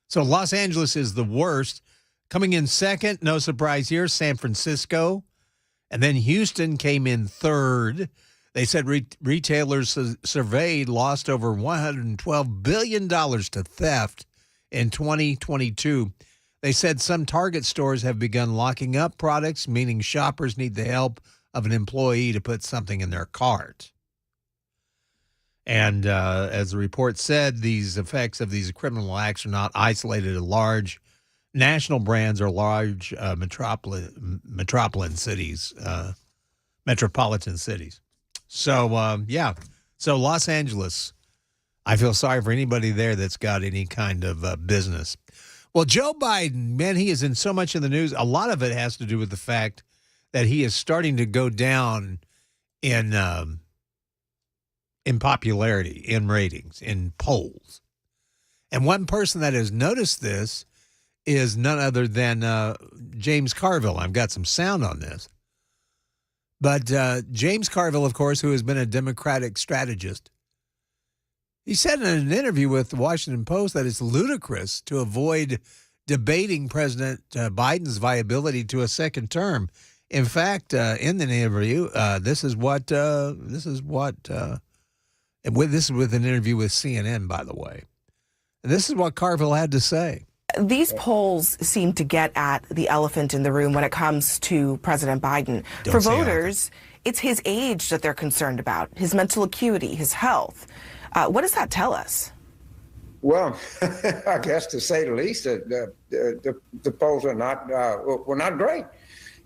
So Los Angeles is the worst. Coming in second, no surprise here, San Francisco. And then Houston came in third. They said retailers surveyed lost over $112 billion to theft in 2022. They said some Target stores have begun locking up products, meaning shoppers need the help of an employee to put something in their cart. And as the report said, these effects of these criminal acts are not isolated to large national brands or large metropolitan cities. So, So Los Angeles, I feel sorry for anybody there that's got any kind of business. Well, Joe Biden, man, he is in so much in the news. A lot of it has to do with the fact that he is starting to go down in popularity, in ratings, in polls. And one person that has noticed this is none other than James Carville. I've got some sound on this. But James Carville, of course, who has been a Democratic strategist, he said in an interview with the Washington Post that it's ludicrous to avoid debating President Biden's viability to a second term. In fact, in the interview, this is with an interview with CNN, by the way. And this is what Carville had to say. These polls seem to get at the elephant in the room when it comes to President Biden. For voters, it's his age that they're concerned about, his mental acuity, his health. What does that tell us? Well, I guess to say the least, the polls are not great,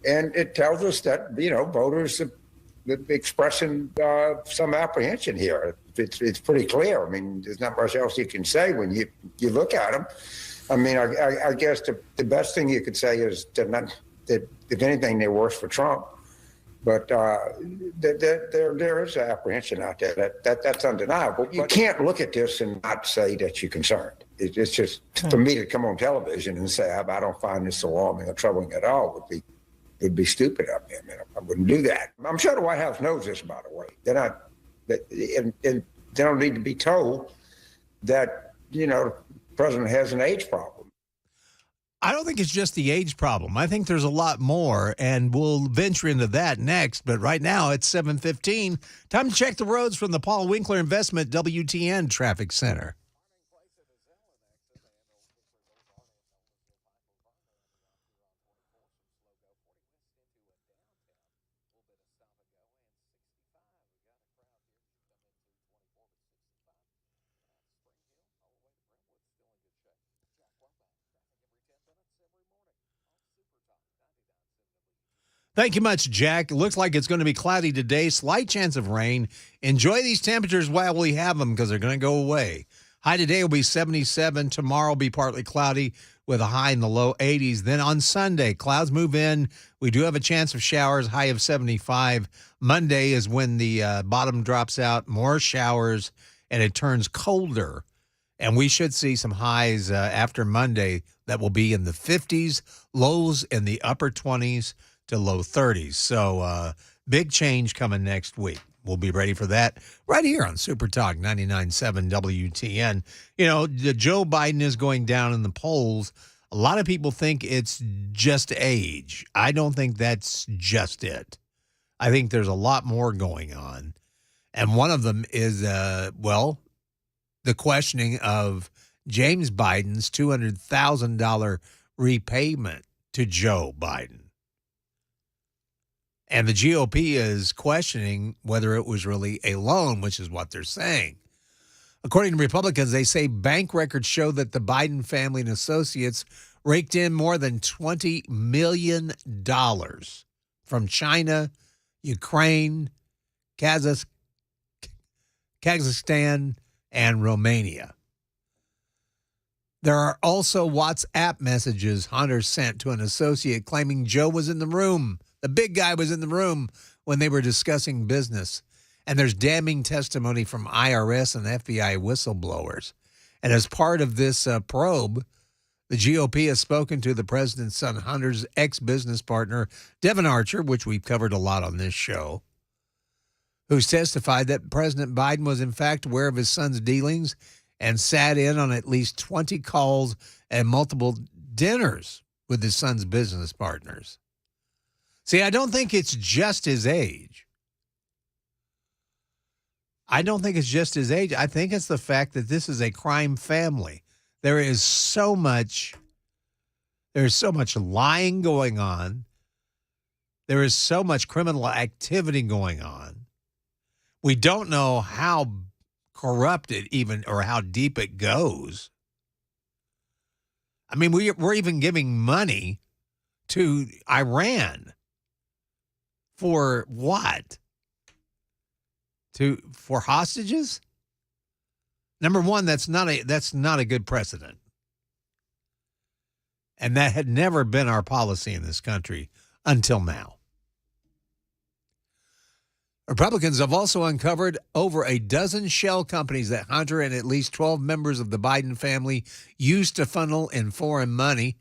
and it tells us that voters are expressing some apprehension here. It's pretty clear. I mean, there's not much else you can say when you look at them. I mean, I guess the best thing you could say is that if anything, they're worse for Trump. But there is apprehension out there. That's undeniable. You can't look at this and not say that you're concerned. It's just, for me to come on television and say I don't find this alarming or troubling at all would be stupid of me. I mean, I wouldn't do that. I'm sure the White House knows this, by the way. And they don't need to be told that the president has an age problem. I don't think it's just the age problem. I think there's a lot more, and we'll venture into that next. But right now, it's 7:15. Time to check the roads from the Paul Winkler Investment WTN Traffic Center. Thank you much, Jack. It looks like it's going to be cloudy today. Slight chance of rain. Enjoy these temperatures while we have them because they're going to go away. High today will be 77. Tomorrow will be partly cloudy with a high in the low 80s. Then on Sunday, clouds move in. We do have a chance of showers, high of 75. Monday is when the bottom drops out, more showers, and it turns colder. And we should see some highs after Monday that will be in the 50s, lows in the upper 20s. To low 30s. So big change coming next week. We'll be ready for that right here on Super Talk 99.7 WTN. Joe Biden is going down in the polls. A lot of people think it's just age. I don't think that's just it. I think there's a lot more going on. And one of them is, the questioning of James Biden's $200,000 repayment to Joe Biden. And the GOP is questioning whether it was really a loan, which is what they're saying. According to Republicans, they say bank records show that the Biden family and associates raked in more than $20 million from China, Ukraine, Kazakhstan, and Romania. There are also WhatsApp messages Hunter sent to an associate claiming Joe was in the room. The big guy was in the room when they were discussing business. And there's damning testimony from IRS and FBI whistleblowers. And as part of this probe, the GOP has spoken to the president's son Hunter's ex-business partner, Devin Archer, which we've covered a lot on this show, who's testified that President Biden was in fact aware of his son's dealings and sat in on at least 20 calls and multiple dinners with his son's business partners. See, I don't think it's just his age. I don't think it's just his age. I think it's the fact that this is a crime family. There's so much lying going on. There is so much criminal activity going on. We don't know how corrupt it even or how deep it goes. I mean, we're even giving money to Iran. For what? For hostages? Number one, that's not a good precedent. And that had never been our policy in this country until now. Republicans have also uncovered over a dozen shell companies that Hunter and at least 12 members of the Biden family used to funnel in foreign money.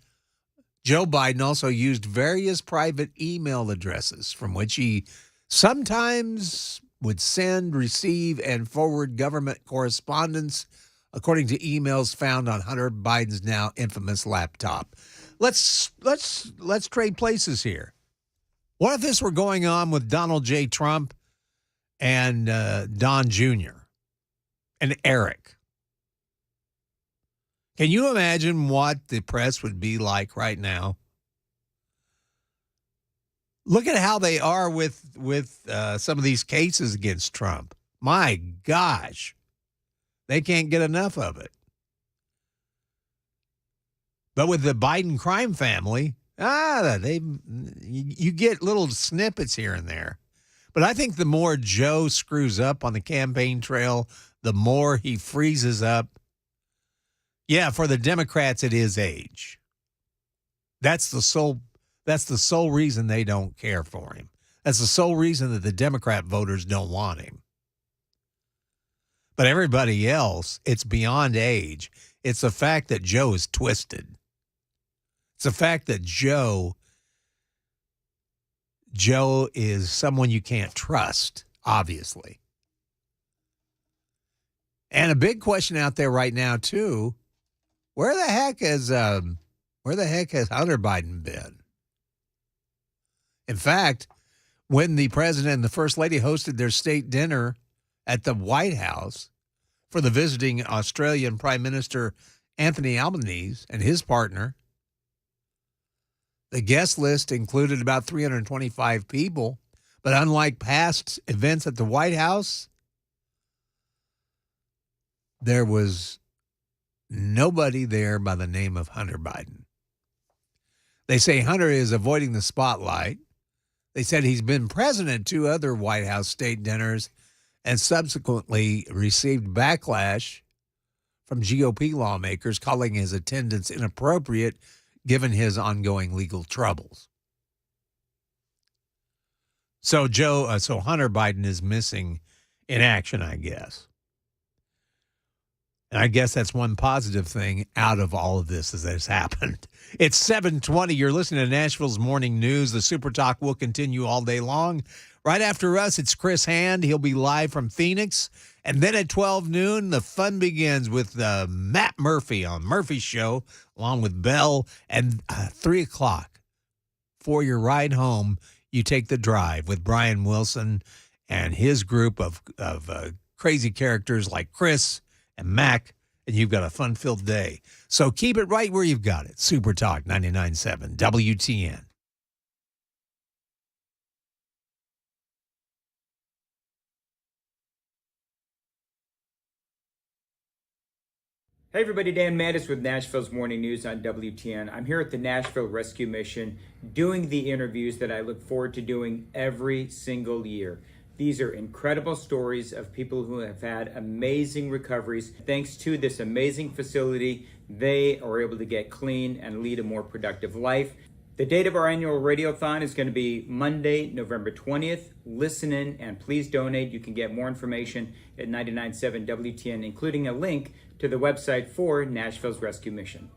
Joe Biden also used various private email addresses from which he sometimes would send, receive, and forward government correspondence, according to emails found on Hunter Biden's now infamous laptop. Let's trade places here. What if this were going on with Donald J. Trump and Don Jr. and Eric? Can you imagine what the press would be like right now? Look at how they are with some of these cases against Trump. My gosh. They can't get enough of it. But with the Biden crime family, you get little snippets here and there. But I think the more Joe screws up on the campaign trail, the more he freezes up. Yeah, for the Democrats, it is age. That's the sole reason they don't care for him. That's the sole reason that the Democrat voters don't want him. But everybody else, it's beyond age. It's the fact that Joe is twisted. It's the fact that Joe is someone you can't trust, obviously. And a big question out there right now, too, where the heck has Hunter Biden been? In fact, when the president and the first lady hosted their state dinner at the White House for the visiting Australian Prime Minister Anthony Albanese and his partner, the guest list included about 325 people, but unlike past events at the White House, there was nobody there by the name of Hunter Biden. They say Hunter is avoiding the spotlight. They said he's been present at 2 other White House state dinners and subsequently received backlash from GOP lawmakers calling his attendance inappropriate given his ongoing legal troubles. So Hunter Biden is missing in action, I guess. And I guess that's one positive thing out of all of this as has happened. It's 7:20. You're listening to Nashville's Morning News. The Super Talk will continue all day long. Right after us, it's Chris Hand. He'll be live from Phoenix. And then at 12 noon, the fun begins with Matt Murphy on Murphy's Show, along with Bell. And 3 o'clock, for your ride home, you take the drive with Brian Wilson and his group of crazy characters like Chris and Mac, and you've got a fun-filled day. So keep it right where you've got it. Super Talk 99.7 WTN. Hey everybody, Dan Mattis with Nashville's Morning News on WTN. I'm here at the Nashville Rescue Mission doing the interviews that I look forward to doing every single year. These are incredible stories of people who have had amazing recoveries. Thanks to this amazing facility, they are able to get clean and lead a more productive life. The date of our annual radiothon is going to be Monday, November 20th. Listen in and please donate. You can get more information at 99.7 WTN, including a link to the website for Nashville's Rescue Mission.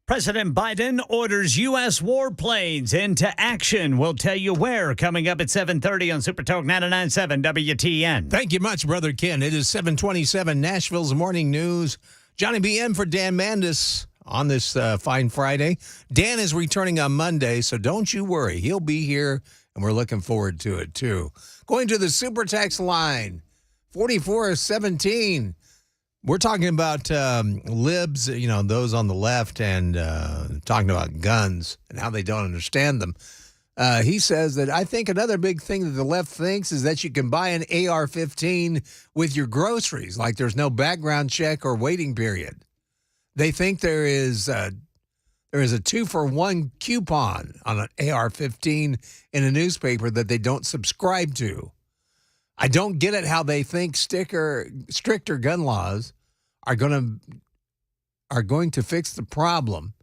President Biden orders U.S. warplanes into action. We'll tell you where coming up at 7:30 on Super Talk 99.7 WTN. Thank you much, Brother Ken. It is 7:27, Nashville's Morning News. Johnny B. M. for Dan Mandis on this fine Friday. Dan is returning on Monday, so don't you worry. He'll be here, and we're looking forward to it, too. Going to the Super Text line, 4417. We're talking about libs, those on the left, and talking about guns and how they don't understand them. He says that I think another big thing that the left thinks is that you can buy an AR-15 with your groceries, like there's no background check or waiting period. They think there is a 2-for-1 coupon on an AR-15 in a newspaper that they don't subscribe to. I don't get it how they think stricter gun laws are going to fix the problem,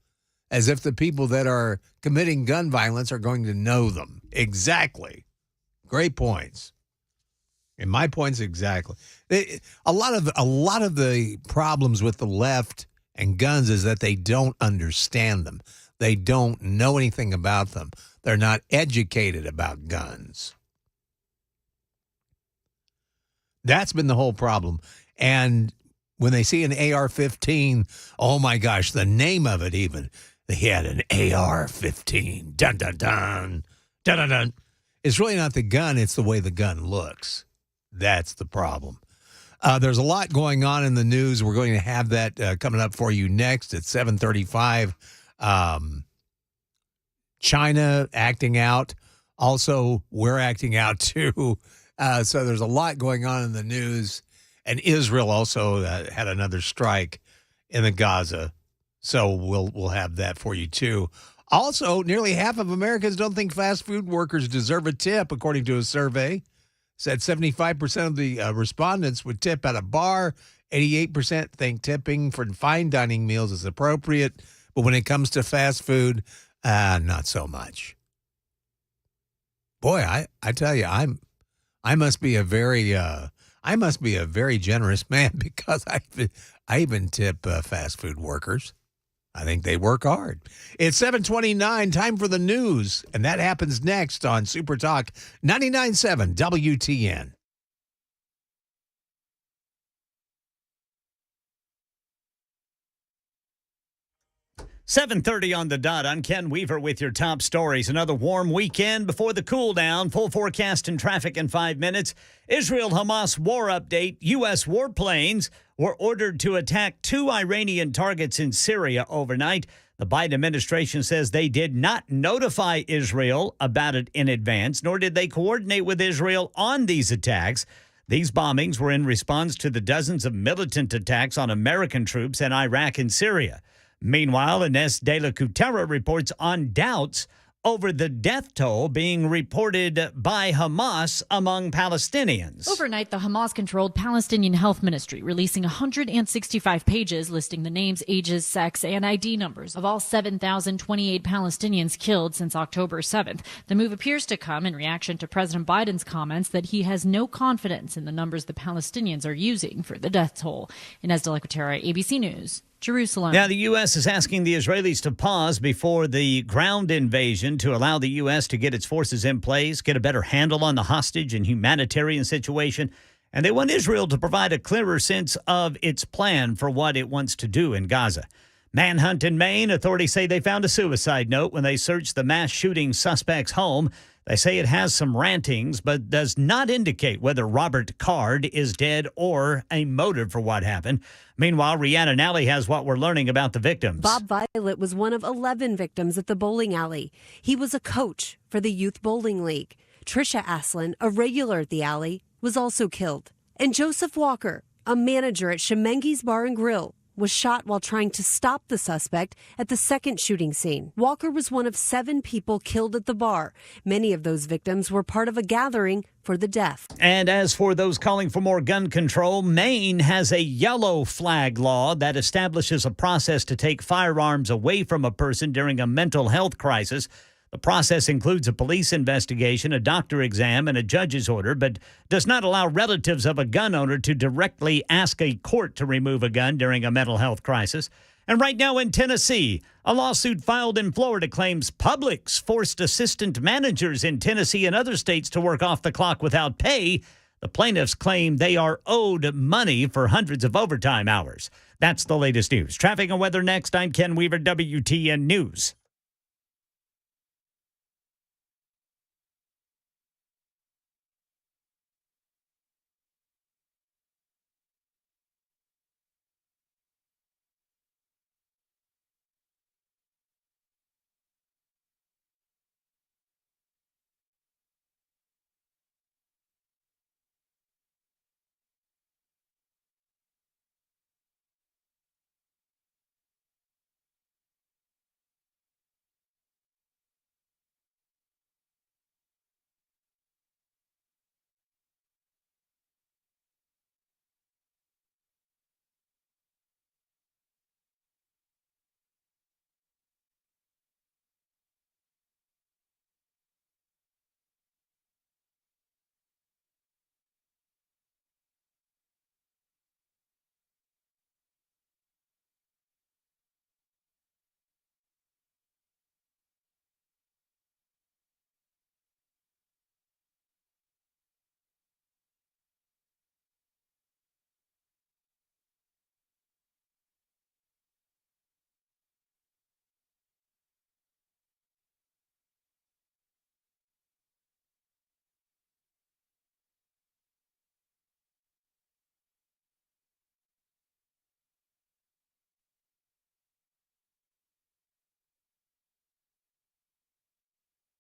as if the people that are committing gun violence are going to know them. Exactly. Great points. And my points exactly. A lot of the problems with the left and guns is that they don't understand them. They don't know anything about them. They're not educated about guns. That's been the whole problem. And when they see an AR-15, oh my gosh, the name of it even. He had an AR-15. Dun, dun, dun. Dun, dun, dun. It's really not the gun. It's the way the gun looks. That's the problem. There's a lot going on in the news. We're going to have that coming up for you next at 7:35. China acting out. Also, we're acting out too. So there's a lot going on in the news. And Israel also had another strike in the Gaza. So we'll have that for you too. Also, nearly half of Americans don't think fast food workers deserve a tip, according to a survey. Said 75% of the respondents would tip at a bar. 88% think tipping for fine dining meals is appropriate. But when it comes to fast food, not so much. Boy, I tell you, I must be a very generous man, because I even tip fast food workers. I think they work hard. It's 7:29, time for the news, and that happens next on Super Talk 99.7 WTN. $7:30 on the dot. I'm Ken Weaver with your top stories. Another warm weekend before the cool down. Full forecast and traffic in 5 minutes. Israel-Hamas war update. U.S. warplanes were ordered to attack 2 Iranian targets in Syria overnight. The Biden administration says they did not notify Israel about it in advance, nor did they coordinate with Israel on these attacks. These bombings were in response to the dozens of militant attacks on American troops in Iraq and Syria. Meanwhile, Ines de la Cuetara reports on doubts over the death toll being reported by Hamas among Palestinians. Overnight, the Hamas-controlled Palestinian Health Ministry releasing 165 pages listing the names, ages, sex, and ID numbers of all 7,028 Palestinians killed since October 7th. The move appears to come in reaction to President Biden's comments that he has no confidence in the numbers the Palestinians are using for the death toll. Ines de la Cuetara, ABC News. Jerusalem. Now, the U.S. is asking the Israelis to pause before the ground invasion to allow the U.S. to get its forces in place, get a better handle on the hostage and humanitarian situation. And they want Israel to provide a clearer sense of its plan for what it wants to do in Gaza. Manhunt in Maine. Authorities say they found a suicide note when they searched the mass shooting suspect's home. They say it has some rantings, but does not indicate whether Robert Card is dead or a motive for what happened. Meanwhile, Rhiannon Alley has what we're learning about the victims. Bob Violet was one of 11 victims at the bowling alley. He was a coach for the Youth Bowling League. Trisha Aslin, a regular at the alley, was also killed. And Joseph Walker, a manager at Shemengi's Bar and Grill, was shot while trying to stop the suspect at the second shooting scene. Walker was one of 7 people killed at the bar. Many of those victims were part of a gathering for the deaf. And as for those calling for more gun control, Maine has a yellow flag law that establishes a process to take firearms away from a person during a mental health crisis. The process includes a police investigation, a doctor exam, and a judge's order, but does not allow relatives of a gun owner to directly ask a court to remove a gun during a mental health crisis. And right now in Tennessee, a lawsuit filed in Florida claims Publix forced assistant managers in Tennessee and other states to work off the clock without pay. The plaintiffs claim they are owed money for hundreds of overtime hours. That's the latest news. Traffic and weather next. I'm Ken Weaver, WTN News.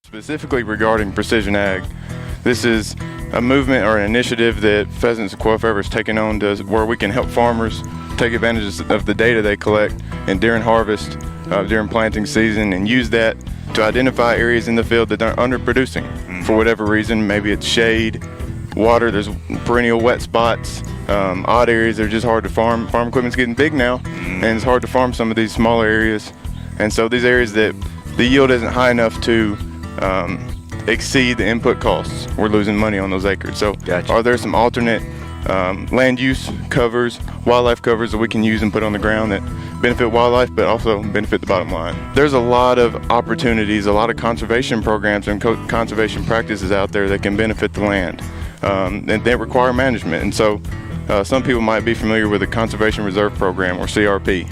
Specifically regarding precision ag, this is a movement or an initiative that Pheasants and Quail Feathers is taking on where we can help farmers take advantage of the data they collect and during harvest, during planting season, and use that to identify areas in the field that are underproducing for whatever reason. Maybe it's shade, water, there's perennial wet spots, odd areas that are just hard to farm. Farm equipment's getting big now, and it's hard to farm some of these smaller areas. And so these areas that the yield isn't high enough to exceed the input costs, we're losing money on those acres. So are there some alternate land use covers, wildlife covers that we can use and put on the ground that benefit wildlife but also benefit the bottom line? There's a lot of opportunities, a lot of conservation programs and conservation practices out there that can benefit the land, and they require management. And so some people might be familiar with the Conservation Reserve Program, or CRP.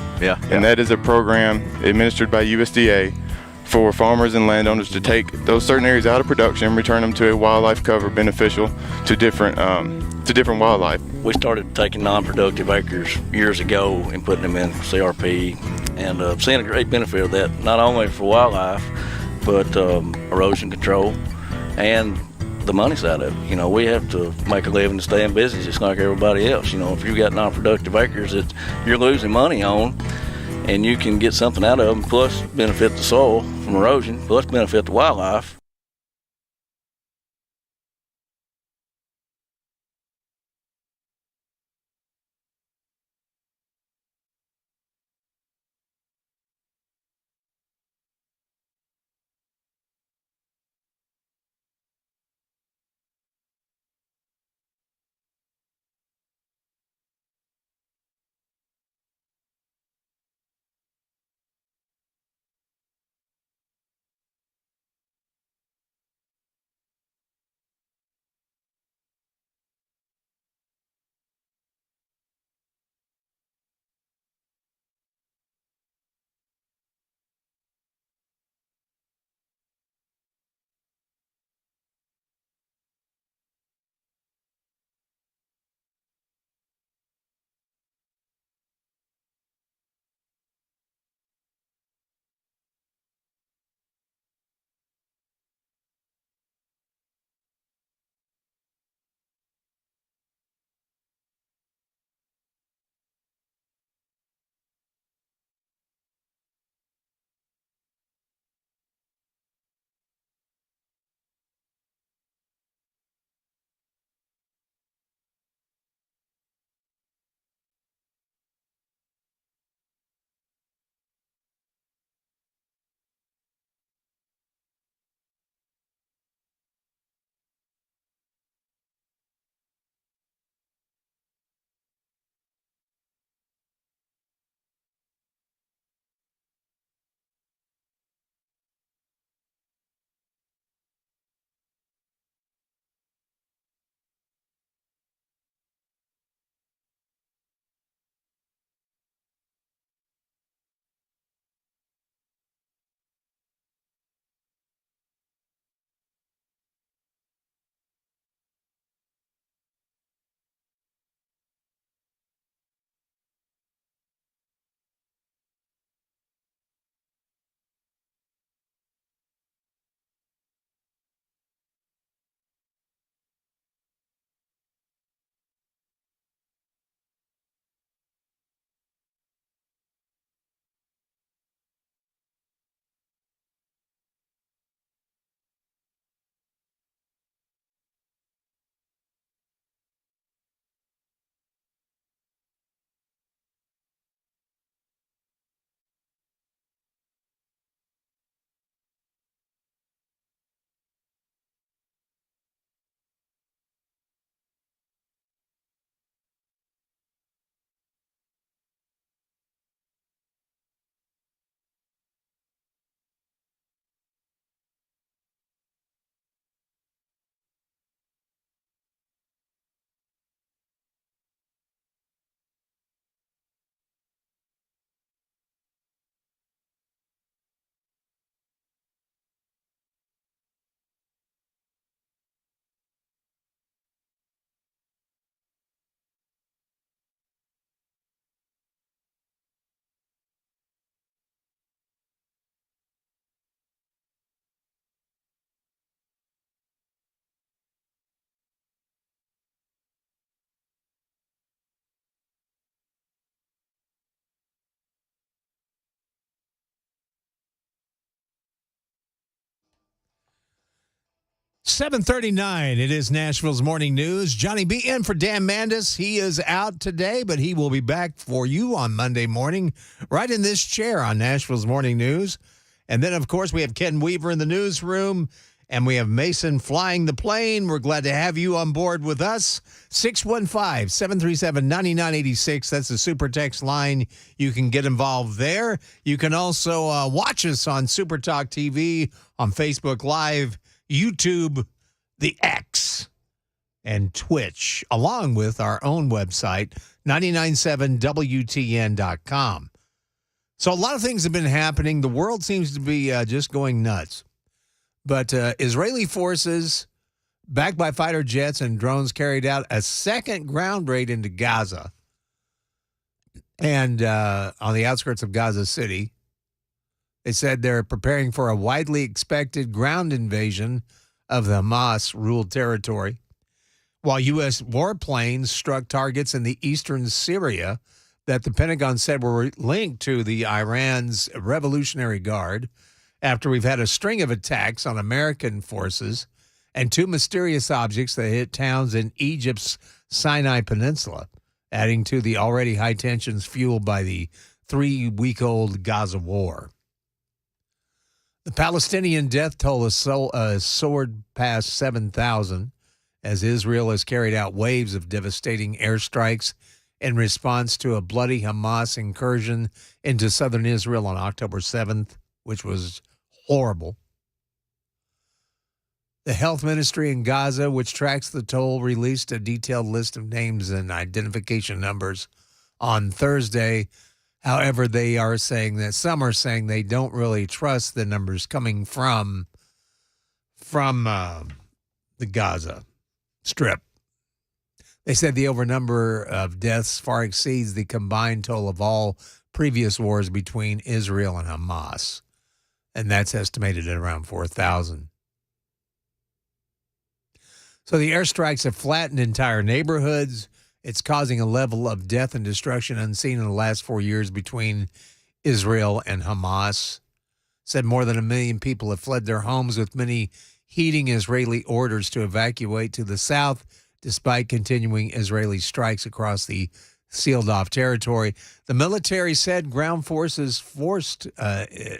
And that is a program administered by USDA for farmers and landowners to take those certain areas out of production, return them to a wildlife cover beneficial to different wildlife. We started taking non-productive acres years ago and putting them in CRP, and seeing a great benefit of that, not only for wildlife, but erosion control and the money side of it. You know, we have to make a living to stay in business just like everybody else. You know, if you've got non-productive acres that you're losing money on, and you can get something out of them, plus benefit the soil from erosion, plus benefit the wildlife. 7:39. It is Nashville's Morning News. Johnny B in for Dan Mandis. He is out today, but he will be back for you on Monday morning, right in this chair on Nashville's Morning News. And then, of course, we have Ken Weaver in the newsroom, and we have Mason flying the plane. We're glad to have you on board with us. 615-737-9986. That's the super text line. You can get involved there. You can also watch us on Super Talk TV, on Facebook Live, YouTube, the X, and Twitch, along with our own website, 997WTN.com. So a lot of things have been happening. The world seems to be just going nuts. But Israeli forces, backed by fighter jets and drones, carried out a second ground raid into Gaza and on the outskirts of Gaza City. They said they're preparing for a widely expected ground invasion of the Hamas-ruled territory, while U.S. warplanes struck targets in the eastern Syria that the Pentagon said were linked to the Iran's Revolutionary Guard, after we've had a string of attacks on American forces and two mysterious objects that hit towns in Egypt's Sinai Peninsula, adding to the already high tensions fueled by the 3-week-old Gaza war. The Palestinian death toll has soared past 7,000 as Israel has carried out waves of devastating airstrikes in response to a bloody Hamas incursion into southern Israel on October 7th, which was horrible. The health ministry in Gaza, which tracks the toll, released a detailed list of names and identification numbers on Thursday. However, they are saying that some are saying they don't really trust the numbers coming from the Gaza Strip. They said the number of deaths far exceeds the combined toll of all previous wars between Israel and Hamas, and that's estimated at around 4,000. So the airstrikes have flattened entire neighborhoods. It's causing a level of death and destruction unseen in the last 4 years between Israel and Hamas. Said more than 1 million people have fled their homes, with many heeding Israeli orders to evacuate to the south, despite continuing Israeli strikes across the sealed-off territory. The military said ground forces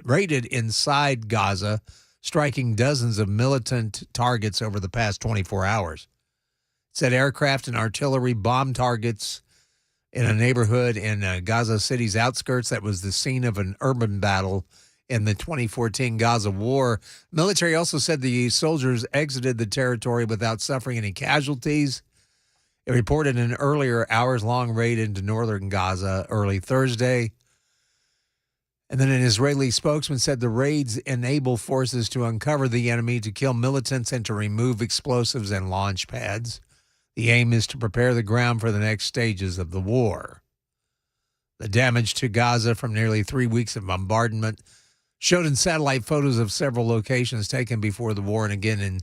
raided inside Gaza, striking dozens of militant targets over the past 24 hours. Said aircraft and artillery bombed targets in a neighborhood in Gaza City's outskirts that was the scene of an urban battle in the 2014 Gaza war. Military also said the soldiers exited the territory without suffering any casualties. It reported an earlier hours-long raid into northern Gaza early Thursday. And then an Israeli spokesman said the raids enable forces to uncover the enemy, to kill militants, and to remove explosives and launch pads. The aim is to prepare the ground for the next stages of the war. The damage to Gaza from nearly 3 weeks of bombardment showed in satellite photos of several locations taken before the war and again in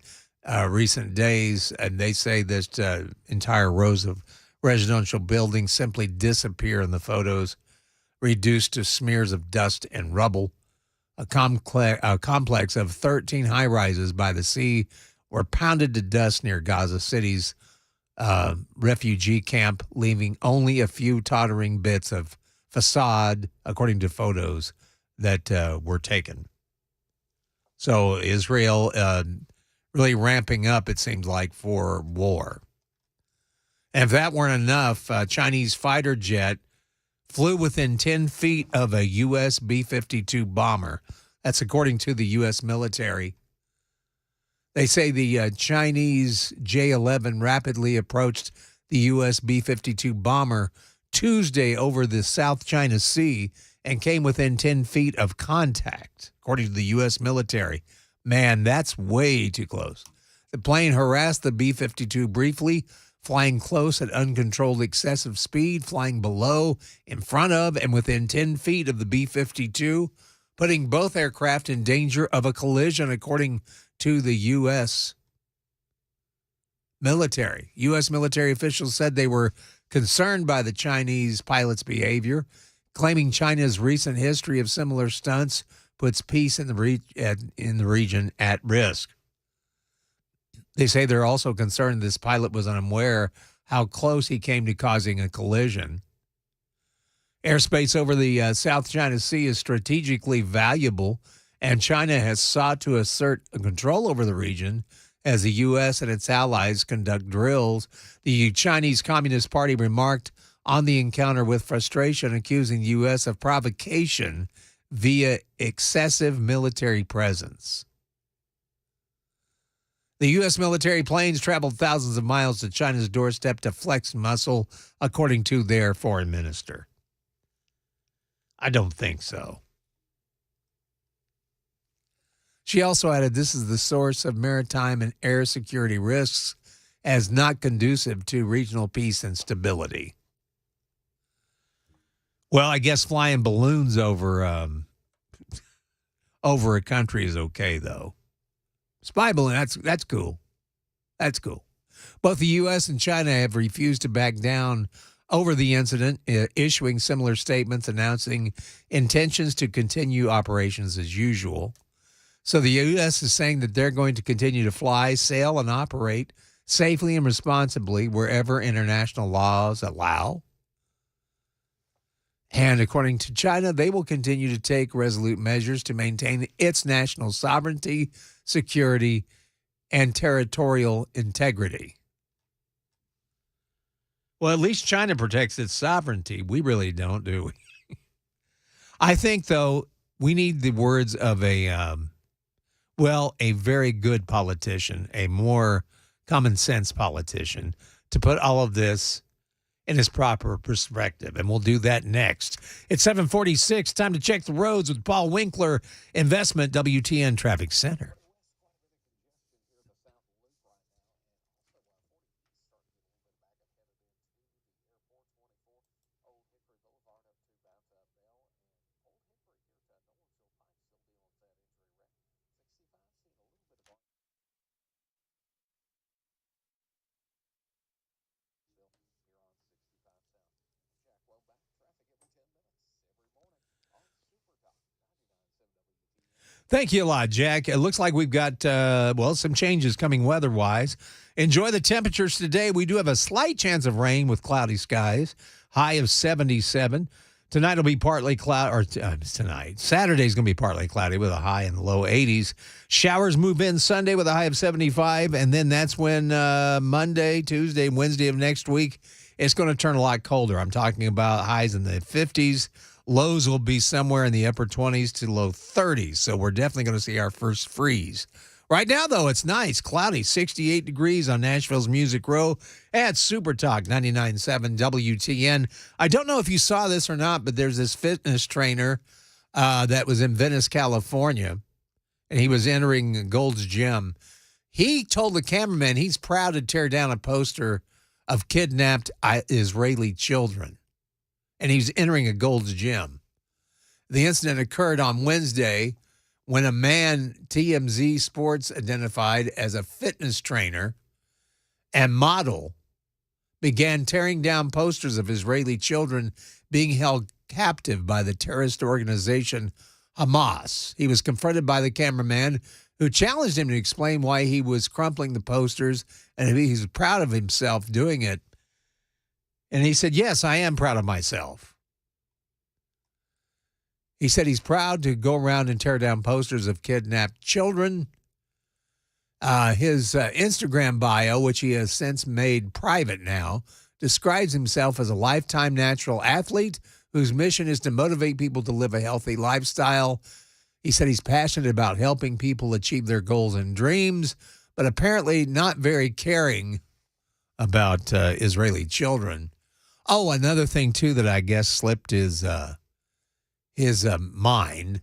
recent days. And they say that entire rows of residential buildings simply disappear in the photos, reduced to smears of dust and rubble. A complex of 13 high-rises by the sea were pounded to dust near Gaza City's refugee camp, leaving only a few tottering bits of facade, according to photos that were taken. So Israel really ramping up, it seems like, for war. And if that weren't enough, a Chinese fighter jet flew within 10 feet of a U.S. B-52 bomber. That's according to the U.S. military. They say the Chinese J-11 rapidly approached the U.S. B-52 bomber Tuesday over the South China Sea and came within 10 feet of contact, according to the U.S. military. Man, that's way too close. The plane harassed the B-52 briefly, flying close at uncontrolled excessive speed, flying below, in front of, and within 10 feet of the B-52, putting both aircraft in danger of a collision, according to the U.S. military. U.S. military officials said they were concerned by the Chinese pilot's behavior, claiming China's recent history of similar stunts puts peace in the region at risk. They say they're also concerned this pilot was unaware how close he came to causing a collision. Airspace over the South China Sea is strategically valuable, and China has sought to assert control over the region as the U.S. and its allies conduct drills. The Chinese Communist Party remarked on the encounter with frustration, accusing the U.S. of provocation via excessive military presence. The U.S. military planes traveled thousands of miles to China's doorstep to flex muscle, according to their foreign minister. I don't think so. She also added, this is the source of maritime and air security risks as not conducive to regional peace and stability. Well, I guess flying balloons over a country is okay, though. Spy balloon, that's cool. That's cool. Both the U.S. and China have refused to back down over the incident, issuing similar statements announcing intentions to continue operations as usual. So the U.S. is saying that they're going to continue to fly, sail, and operate safely and responsibly wherever international laws allow. And according to China, they will continue to take resolute measures to maintain its national sovereignty, security, and territorial integrity. Well, at least China protects its sovereignty. We really don't, do we? I think, though, we need the words of a very good politician, a more common sense politician, to put all of this in its proper perspective. And we'll do that next. It's 7:46. Time to check the roads with Paul Winkler, Investment WTN Traffic Center. Thank you a lot, Jack. It looks like we've got, some changes coming weather-wise. Enjoy the temperatures today. We do have a slight chance of rain with cloudy skies, high of 77. Tonight will be partly cloudy, tonight. Saturday's going to be partly cloudy with a high in the low 80s. Showers move in Sunday with a high of 75, and then that's when Monday, Tuesday, Wednesday of next week, it's going to turn a lot colder. I'm talking about highs in the 50s. Lows will be somewhere in the upper 20s to low 30s, so we're definitely going to see our first freeze. Right now, though, it's nice, cloudy, 68 degrees on Nashville's Music Row at Super Talk 99.7 WTN. I don't know if you saw this or not, but there's this fitness trainer that was in Venice, California, and he was entering Gold's Gym. He told the cameraman he's proud to tear down a poster of kidnapped Israeli children. And he's entering a Gold's Gym. The incident occurred on Wednesday when a man TMZ Sports identified as a fitness trainer and model began tearing down posters of Israeli children being held captive by the terrorist organization Hamas. He was confronted by the cameraman who challenged him to explain why he was crumpling the posters and he's proud of himself doing it. And he said, yes, I am proud of myself. He said he's proud to go around and tear down posters of kidnapped children. His Instagram bio, which he has since made private now, describes himself as a lifetime natural athlete whose mission is to motivate people to live a healthy lifestyle. He said he's passionate about helping people achieve their goals and dreams, but apparently not very caring about Israeli children. Oh, another thing, too, that I guess slipped his mind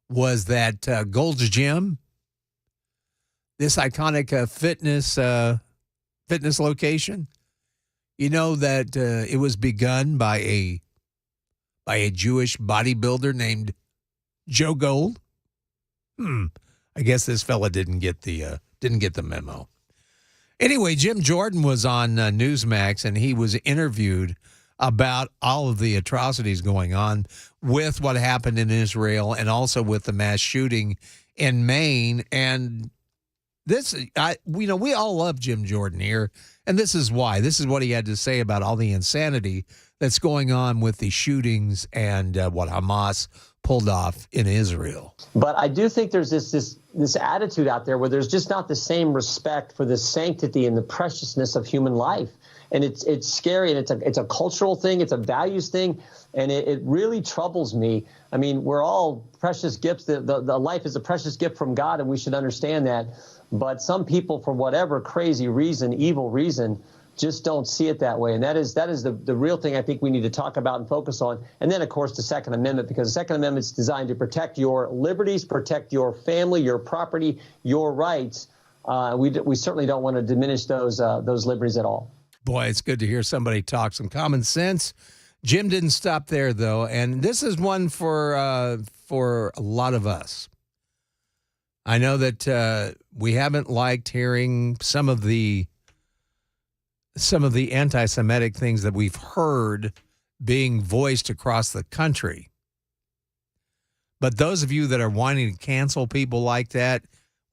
was that Gold's Gym, this iconic fitness location, you know that it was begun by a Jewish bodybuilder named Joe Gold. I guess this fella didn't get the memo. Anyway, Jim Jordan was on Newsmax, and he was interviewed about all of the atrocities going on with what happened in Israel and also with the mass shooting in Maine. And we all love Jim Jordan here, and this is why. This is what he had to say about all the insanity that's going on with the shootings and what Hamas pulled off in Israel. But I do think there's this attitude out there where there's just not the same respect for the sanctity and the preciousness of human life. And it's scary, and it's a cultural thing, it's a values thing, and it really troubles me. I mean, we're all precious gifts. The life is a precious gift from God, and we should understand that. But some people, for whatever crazy reason, evil reason, just don't see it that way. And that is the real thing I think we need to talk about and focus on. And then, of course, the Second Amendment, because the Second Amendment is designed to protect your liberties, protect your family, your property, your rights. We certainly don't want to diminish those liberties at all. Boy, it's good to hear somebody talk some common sense. Jim didn't stop there, though, and this is one for a lot of us. I know that we haven't liked hearing some of the anti-Semitic things that we've heard being voiced across the country. But those of you that are wanting to cancel people like that,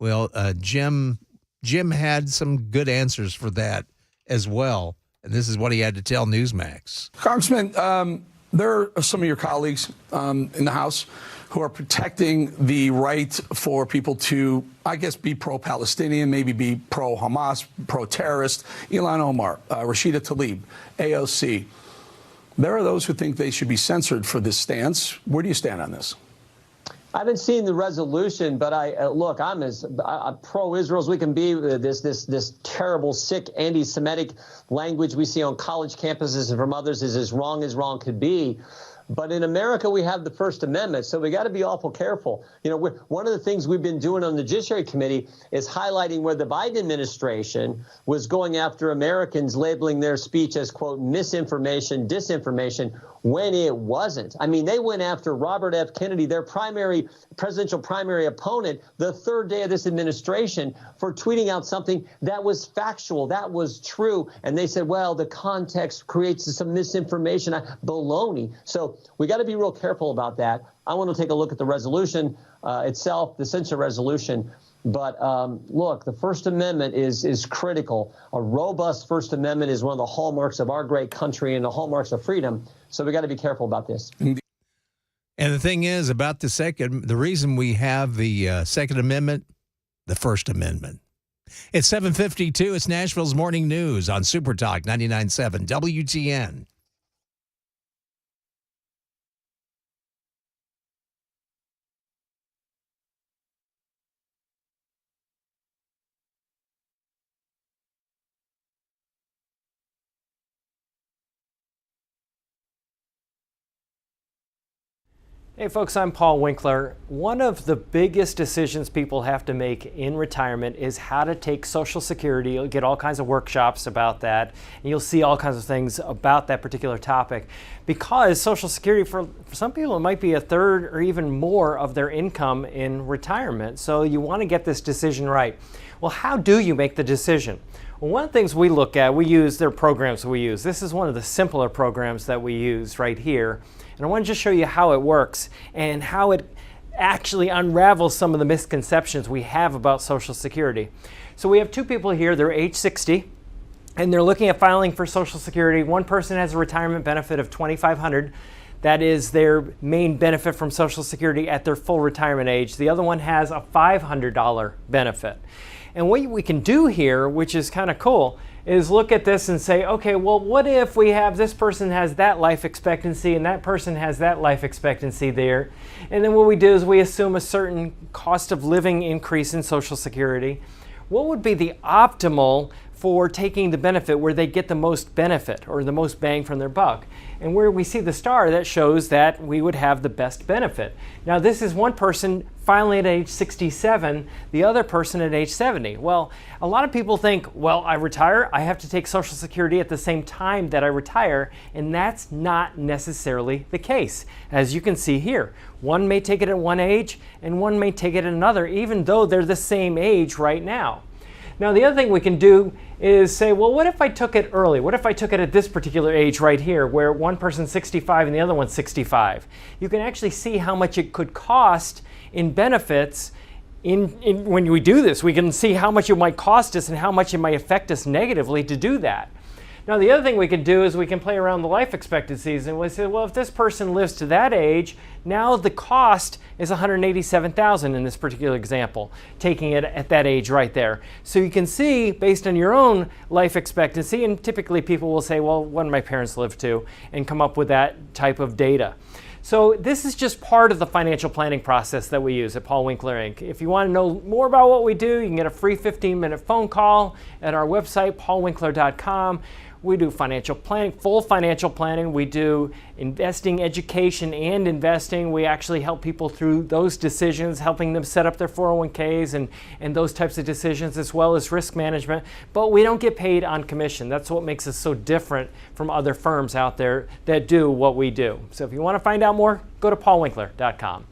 well, Jim had some good answers for that as well. And this is what he had to tell Newsmax. Congressman, there are some of your colleagues in the House who are protecting the right for people to, I guess, be pro-Palestinian, maybe be pro-Hamas, pro-terrorist. Ilhan Omar, Rashida Tlaib, AOC. There are those who think they should be censored for this stance. Where do you stand on this? I haven't seen the resolution, but I'm as pro-Israel as we can be. This terrible, sick, anti-Semitic language we see on college campuses and from others is as wrong could be. But in America, we have the First Amendment, so we got to be awful careful. You know, one of the things we've been doing on the Judiciary Committee is highlighting where the Biden administration was going after Americans, labeling their speech as, quote, misinformation, disinformation, when it wasn't. I mean, they went after Robert F. Kennedy, their presidential primary opponent, the third day of this administration for tweeting out something that was factual, that was true. And they said, well, the context creates some misinformation. Baloney. So we got to be real careful about that. I want to take a look at the resolution itself, the censure resolution. But look, the First Amendment is critical. A robust First Amendment is one of the hallmarks of our great country and the hallmarks of freedom. So we got to be careful about this. And the thing is about the reason we have the Second Amendment, the First Amendment. It's 7:52. It's Nashville's Morning News on Super Talk 99.7 WTN. Hey folks, I'm Paul Winkler. One of the biggest decisions people have to make in retirement is how to take Social Security. You'll get all kinds of workshops about that, and you'll see all kinds of things about that particular topic. Because Social Security, for some people, it might be a third or even more of their income in retirement. So you want to get this decision right. Well, how do you make the decision? Well, one of the things we look at, there are programs we use. This is one of the simpler programs that we use right here. And I want to just show you how it works and how it actually unravels some of the misconceptions we have about Social Security. So we have two people here, they're age 60, and they're looking at filing for Social Security. One person has a retirement benefit of $2,500. That is their main benefit from Social Security at their full retirement age. The other one has a $500 benefit. And what we can do here, which is kind of cool, is look at this and say, okay, well, what if we have this person has that life expectancy and that person has that life expectancy there? And then what we do is we assume a certain cost of living increase in Social Security. What would be the optimal for taking the benefit where they get the most benefit or the most bang from their buck? And where we see the star, that shows that we would have the best benefit. Now, this is one person filing at age 67, the other person at age 70. Well, a lot of people think, well, I retire, I have to take Social Security at the same time that I retire, and that's not necessarily the case. As you can see here, one may take it at one age and one may take it at another, even though they're the same age right now. Now, the other thing we can do is say, well, what if I took it early? What if I took it at this particular age right here, where one person's 65 and the other one's 65? You can actually see how much it could cost in benefits when we do this, we can see how much it might cost us and how much it might affect us negatively to do that. Now, the other thing we can do is we can play around the life expectancies, and we say, well, if this person lives to that age, now the cost is $187,000 in this particular example, taking it at that age right there. So you can see, based on your own life expectancy, and typically people will say, well, what did my parents live to, and come up with that type of data. So this is just part of the financial planning process that we use at Paul Winkler Inc. If you want to know more about what we do, you can get a free 15-minute phone call at our website, paulwinkler.com. We do financial planning, full financial planning. We do investing education and investing. We actually help people through those decisions, helping them set up their 401ks and those types of decisions, as well as risk management. But we don't get paid on commission. That's what makes us so different from other firms out there that do what we do. So if you want to find out more, go to paulwinkler.com.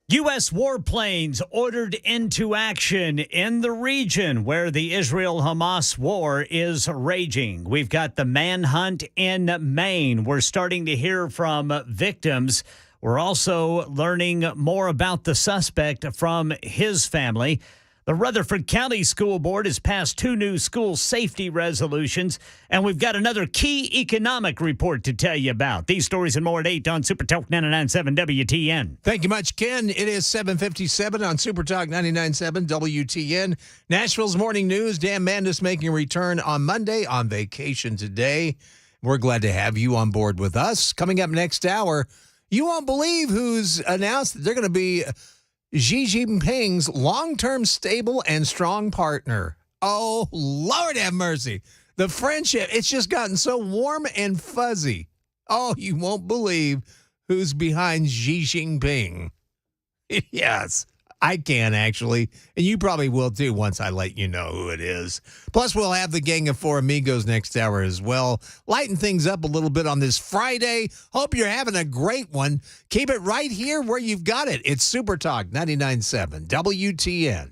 U.S. warplanes ordered into action in the region where the Israel-Hamas war is raging. We've got the manhunt in Maine. We're starting to hear from victims. We're also learning more about the suspect from his family. The Rutherford County School Board has passed 2 new school safety resolutions, and we've got another key economic report to tell you about. These stories and more at 8 on Super Talk 99.7 WTN. Thank you much, Ken. It is 7:57 on Super Talk 99.7 WTN. Nashville's Morning News. Dan Mandis making a return on Monday, on vacation today. We're glad to have you on board with us. Coming up next hour, you won't believe who's announced that they're going to be Xi Jinping's long-term stable and strong partner. Oh, Lord have mercy. The friendship, it's just gotten so warm and fuzzy. Oh, you won't believe who's behind Xi Jinping. Yes, I can actually. And you probably will too once I let you know who it is. Plus, we'll have the Gang of Four Amigos next hour as well. Lighten things up a little bit on this Friday. Hope you're having a great one. Keep it right here where you've got it. It's Super Talk 99.7 WTN.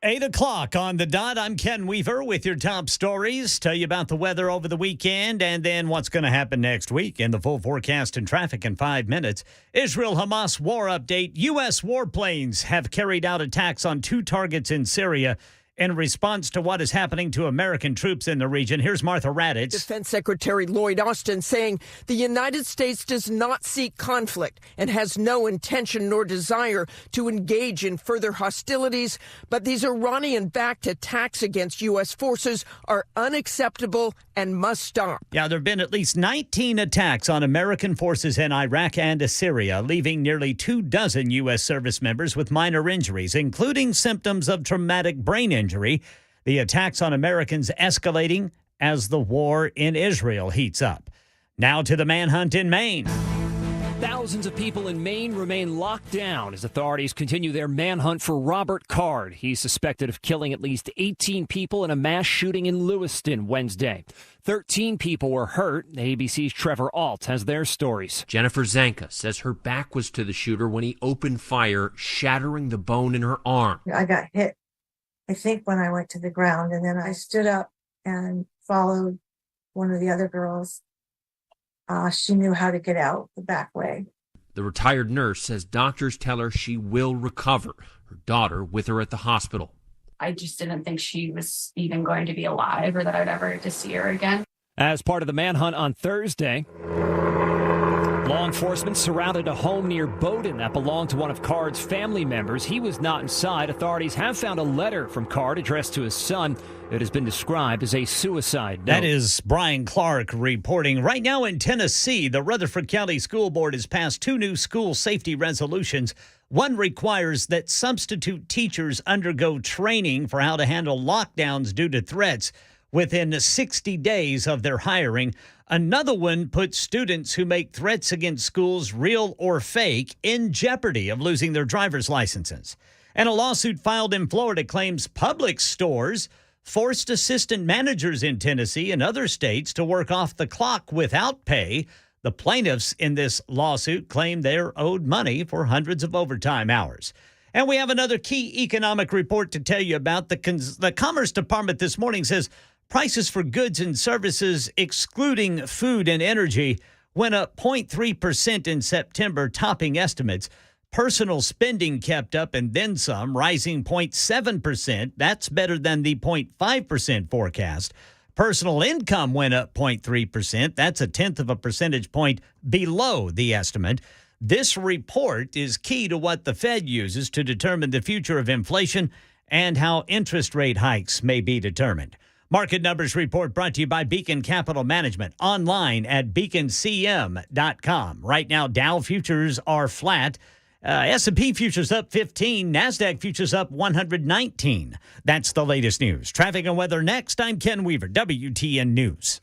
8 o'clock on the dot. I'm Ken Weaver with your top stories. Tell you about the weather over the weekend and then what's going to happen next week in the full forecast and traffic in 5 minutes. Israel-Hamas war update. U.S. warplanes have carried out attacks on 2 targets in Syria in response to what is happening to American troops in the region. Here's Martha Raddatz. Defense Secretary Lloyd Austin saying the United States does not seek conflict and has no intention nor desire to engage in further hostilities. But these Iranian-backed attacks against U.S. forces are unacceptable and must stop. Yeah, there have been at least 19 attacks on American forces in Iraq and Syria, leaving nearly 24 U.S. service members with minor injuries, including symptoms of traumatic brain injury. The attacks on Americans escalating as the war in Israel heats up. Now to the manhunt in Maine. Thousands of people in Maine remain locked down as authorities continue their manhunt for Robert Card. He's suspected of killing at least 18 people in a mass shooting in Lewiston Wednesday. 13 people were hurt. ABC's Trevor Alt has their stories. Jennifer Zanka says her back was to the shooter when he opened fire, shattering the bone in her arm. I got hit, I think, when I went to the ground, and then I stood up and followed one of the other girls. She knew how to get out the back way. The retired nurse says doctors tell her she will recover. Her daughter with her at the hospital. I just didn't think she was even going to be alive or that I'd ever get to see her again. As part of the manhunt on Thursday, law enforcement surrounded a home near Bowdoin that belonged to one of Card's family members. He was not inside. Authorities have found a letter from Card addressed to his son. It has been described as a suicide note. That is Brian Clark reporting. Right now in Tennessee, the Rutherford County School Board has passed 2 new school safety resolutions. One requires that substitute teachers undergo training for how to handle lockdowns due to threats within 60 days of their hiring. Another one puts students who make threats against schools, real or fake, in jeopardy of losing their driver's licenses. And a lawsuit filed in Florida claims public stores forced assistant managers in Tennessee and other states to work off the clock without pay. The plaintiffs in this lawsuit claim they're owed money for hundreds of overtime hours. And we have another key economic report to tell you about. The Commerce Department this morning says prices for goods and services, excluding food and energy, went up 0.3% in September, topping estimates. Personal spending kept up and then some, rising 0.7%. That's better than the 0.5% forecast. Personal income went up 0.3%. That's a tenth of a percentage point below the estimate. This report is key to what the Fed uses to determine the future of inflation and how interest rate hikes may be determined. Market Numbers Report brought to you by Beacon Capital Management, online at beaconcm.com. Right now, Dow futures are flat. S&P futures up 15, NASDAQ futures up 119. That's the latest news. Traffic and weather next. I'm Ken Weaver, WTN News.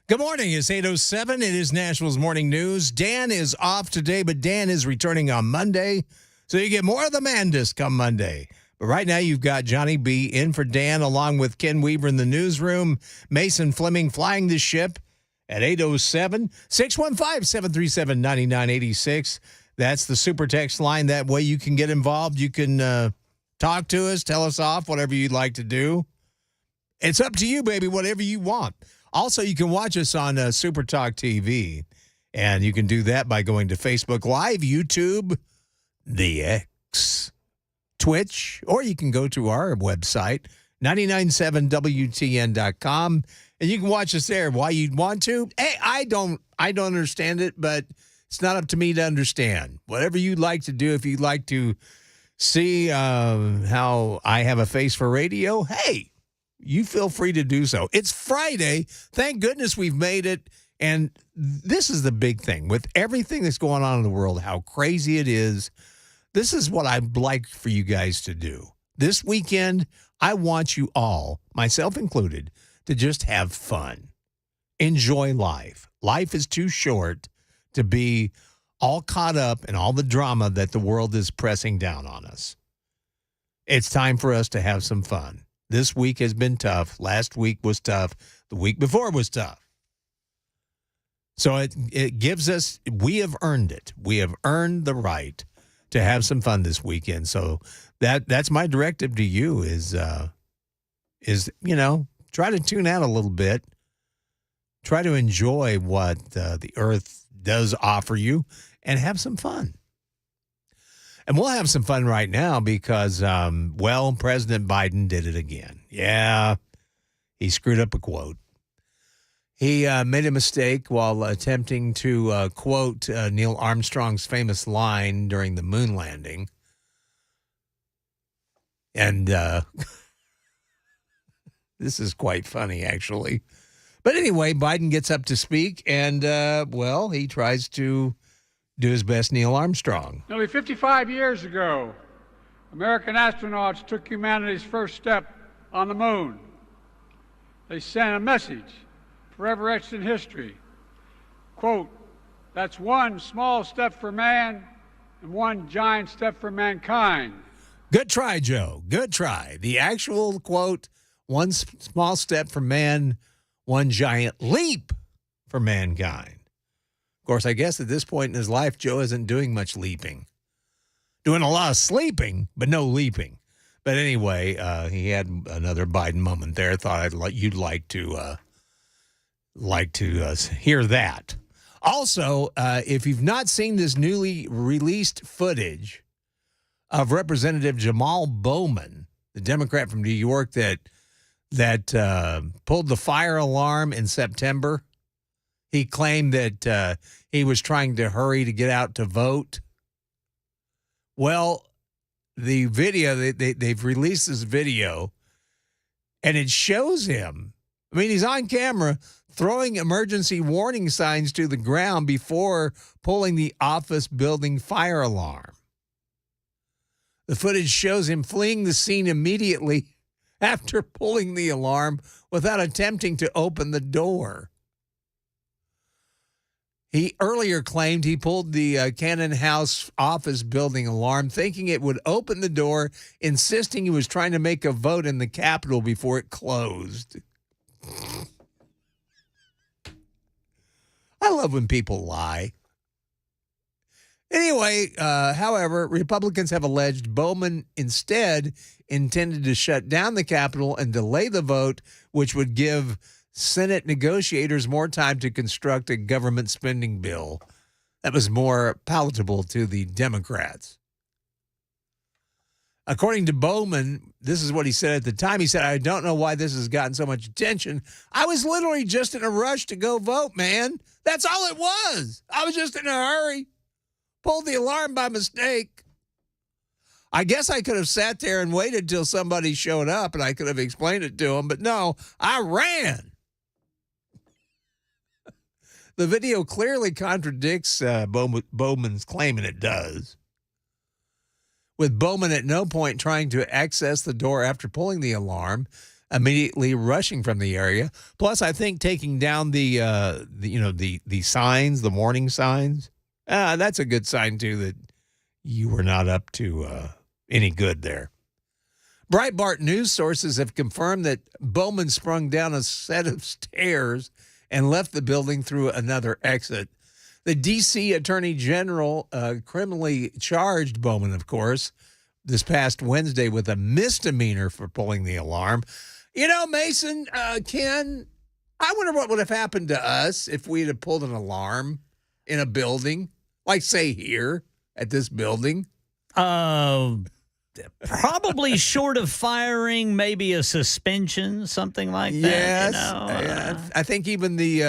Good morning. It's 8:07. It is Nashville's Morning News. Dan is off today, but Dan is returning on Monday. So you get more of the Mandis come Monday. But right now you've got Johnny B in for Dan along with Ken Weaver in the newsroom. Mason Fleming flying the ship at 8:07. 615-737-9986. That's the super text line. That way you can get involved. You can talk to us, tell us off, whatever you'd like to do. It's up to you, baby, whatever you want. Also, you can watch us on Super Talk TV, and you can do that by going to Facebook Live, YouTube, the X, Twitch, or you can go to our website, 997wtn.com, and you can watch us there. Why you'd want to? Hey, I don't understand it, but it's not up to me to understand. Whatever you'd like to do, if you'd like to see how I have a face for radio, hey, you feel free to do so. It's Friday. Thank goodness we've made it. And this is the big thing. With everything that's going on in the world, how crazy it is, this is what I'd like for you guys to do. This weekend, I want you all, myself included, to just have fun. Enjoy life. Life is too short to be all caught up in all the drama that the world is pressing down on us. It's time for us to have some fun. This week has been tough. Last week was tough. The week before was tough. So it gives us, we have earned it. We have earned the right to have some fun this weekend. So that's my directive to you is try to tune out a little bit. Try to enjoy what the earth does offer you and have some fun. And we'll have some fun right now because, President Biden did it again. Yeah, he screwed up a quote. He made a mistake while attempting to quote Neil Armstrong's famous line during the moon landing. And this is quite funny, actually. But anyway, Biden gets up to speak, and, he tries to do his best Neil Armstrong. Nearly 55 years ago, American astronauts took humanity's first step on the moon. They sent a message forever etched in history. Quote, "That's one small step for man and one giant step for mankind." Good try, Joe. Good try. The actual quote, one small step for man, one giant leap for mankind. Of course, I guess at this point in his life, Joe isn't doing much leaping. Doing a lot of sleeping, but no leaping. But anyway, he had another Biden moment there. Thought you'd like to hear that. Also, if you've not seen this newly released footage of Representative Jamal Bowman, the Democrat from New York that pulled the fire alarm in September, he claimed that he was trying to hurry to get out to vote. Well, the video, they've released this video, and it shows him. I mean, he's on camera throwing emergency warning signs to the ground before pulling the office building fire alarm. The footage shows him fleeing the scene immediately after pulling the alarm without attempting to open the door. He earlier claimed he pulled the Cannon House office building alarm, thinking it would open the door, insisting he was trying to make a vote in the Capitol before it closed. I love when people lie. Anyway, however, Republicans have alleged Bowman instead intended to shut down the Capitol and delay the vote, which would give Senate negotiators more time to construct a government spending bill that was more palatable to the Democrats. According to Bowman, this is what he said at the time. He said, "I don't know why this has gotten so much attention. I was literally just in a rush to go vote, man. That's all it was. I was just in a hurry. Pulled the alarm by mistake. I guess I could have sat there and waited till somebody showed up and I could have explained it to him, but no, I ran." The video clearly contradicts Bowman's claim, and it does. With Bowman at no point trying to access the door after pulling the alarm, immediately rushing from the area. Plus, I think taking down the signs, the warning signs, that's a good sign, too, that you were not up to any good there. Breitbart news sources have confirmed that Bowman sprung down a set of stairs and left the building through another exit. The D.C. Attorney General criminally charged Bowman, of course, this past Wednesday with a misdemeanor for pulling the alarm. You know, Mason, Ken, I wonder what would have happened to us if we had pulled an alarm in a building, like, say, here at this building. Probably short of firing, maybe a suspension, something like that. Yes. You know? I think even the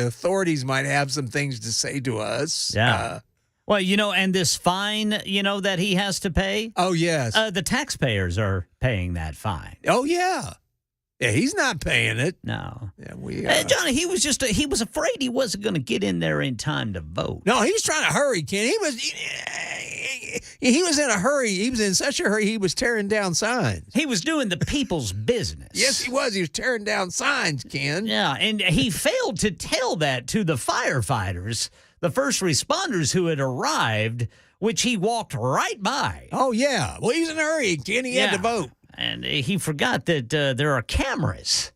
authorities might have some things to say to us. Yeah. Well, and this fine, that he has to pay. Oh, yes. The taxpayers are paying that fine. Oh, yeah. Yeah, he's not paying it. No. Yeah, Johnny, he was afraid he wasn't going to get in there in time to vote. No, he was trying to hurry, Ken. He was in a hurry. He was in such a hurry, he was tearing down signs. He was doing the people's business. Yes, he was. He was tearing down signs, Ken. Yeah, and he failed to tell that to the firefighters, the first responders who had arrived, which he walked right by. Oh, yeah. Well, he was in a hurry, Ken. He had to vote. And he forgot that there are cameras.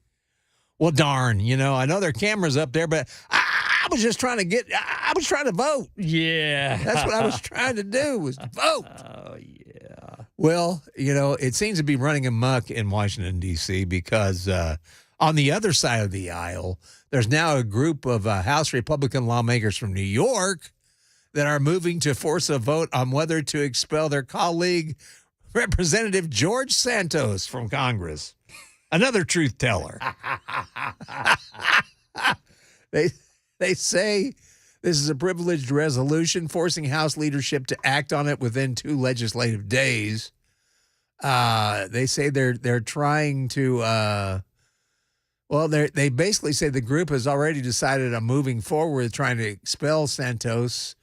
Well, darn, I know there are cameras up there, but I was just trying to I was trying to vote. Yeah. That's what I was trying to do, was to vote. Oh, yeah. Well, it seems to be running amok in Washington, D.C., because on the other side of the aisle, there's now a group of House Republican lawmakers from New York that are moving to force a vote on whether to expel their colleague, Representative George Santos, from Congress. Another truth teller. They say this is a privileged resolution forcing House leadership to act on it within 2 legislative days. They say they're trying to they basically say the group has already decided on moving forward trying to expel Santos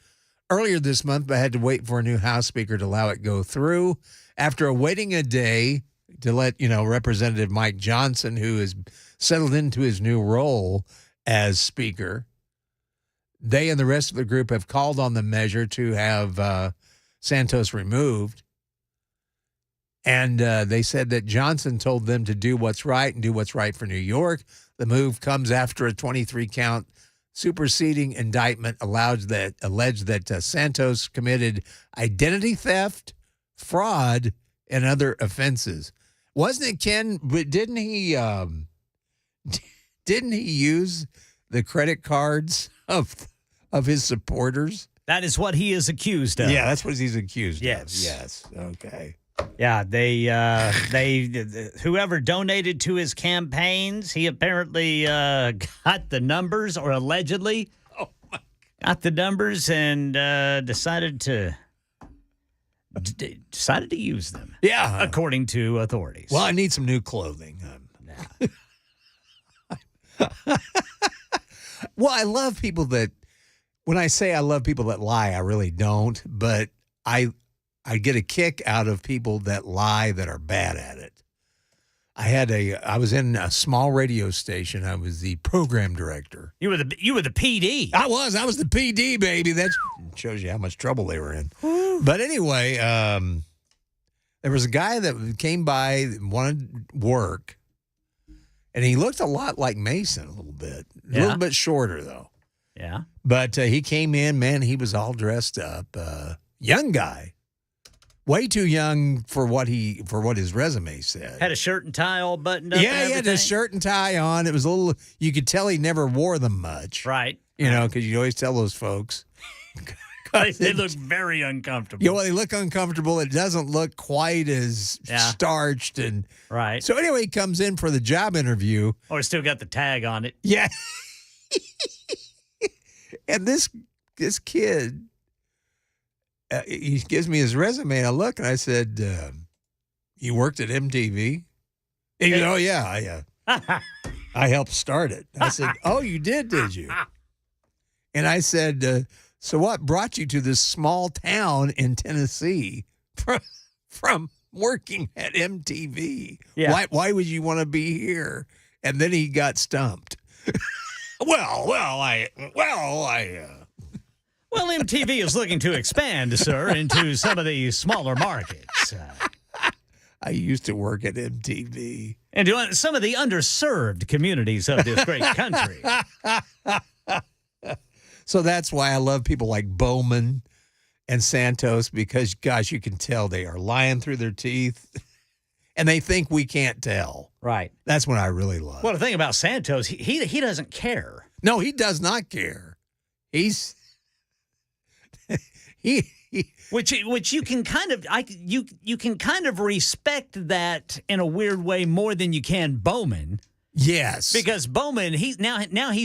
earlier this month, but had to wait for a new House Speaker to allow it go through. After waiting a day to let, Representative Mike Johnson, who has settled into his new role as Speaker, they and the rest of the group have called on the measure to have Santos removed. And they said that Johnson told them to do what's right and do what's right for New York. The move comes after a 23-count superseding indictment alleged that Santos committed identity theft, fraud, and other offenses. Wasn't it, Ken? But didn't he use the credit cards of his supporters? That is what he is accused of. Yeah, that's what he's accused of. Yes. Yes. Okay. Yeah, they whoever donated to his campaigns, he apparently got the numbers, or allegedly got the numbers, and decided to use them. Yeah, according to authorities. Well, I need some new clothing. Well, I love people that. When I say I love people that lie, I really don't. But I get a kick out of people that lie that are bad at it. I was in a small radio station. I was the program director. You were the PD. I was the PD, baby. That shows you how much trouble they were in. But anyway, there was a guy that came by, wanted work, and he looked a lot like Mason a little bit. A little bit shorter, though. Yeah. But he came in, man, he was all dressed up. Young guy. Way too young for what his resume said. Had a shirt and tie all buttoned up. Yeah, he had a shirt and tie on. It was a little, you could tell he never wore them much. Right. Because you always tell those folks. They look very uncomfortable. Yeah, well, they look uncomfortable. It doesn't look quite as starched. And right. So anyway, he comes in for the job interview. Or still got the tag on it. Yeah. And this kid, he gives me his resume, and I look, and I said, you worked at MTV? He goes, oh, yeah, I helped start it. I said, oh, you did you? And I said, so what brought you to this small town in Tennessee from working at MTV. Yeah. Why would you want to be here? And then he got stumped. Well, MTV is looking to expand, sir, into some of the smaller markets. I used to work at MTV. And to some of the underserved communities of this great country. So that's why I love people like Bowman and Santos, because, gosh, you can tell they are lying through their teeth, and they think we can't tell. Right. That's what I really love. Well, the thing about Santos, he doesn't care. No, he does not care. He's which you can kind of you can kind of respect that in a weird way more than you can Bowman. Yes, because Bowman he's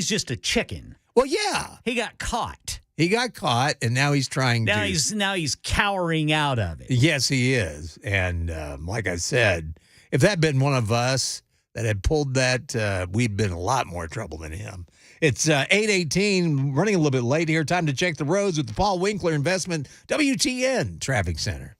just a chicken. Well, yeah, he got caught. He got caught, and now he's trying now to. Now he's cowering out of it. Yes, he is, and like I said, if that had been one of us that had pulled that, we'd been in a lot more trouble than him. It's 8:18, running a little bit late here. Time to check the roads with the Paul Winkler Investment WTN Traffic Center.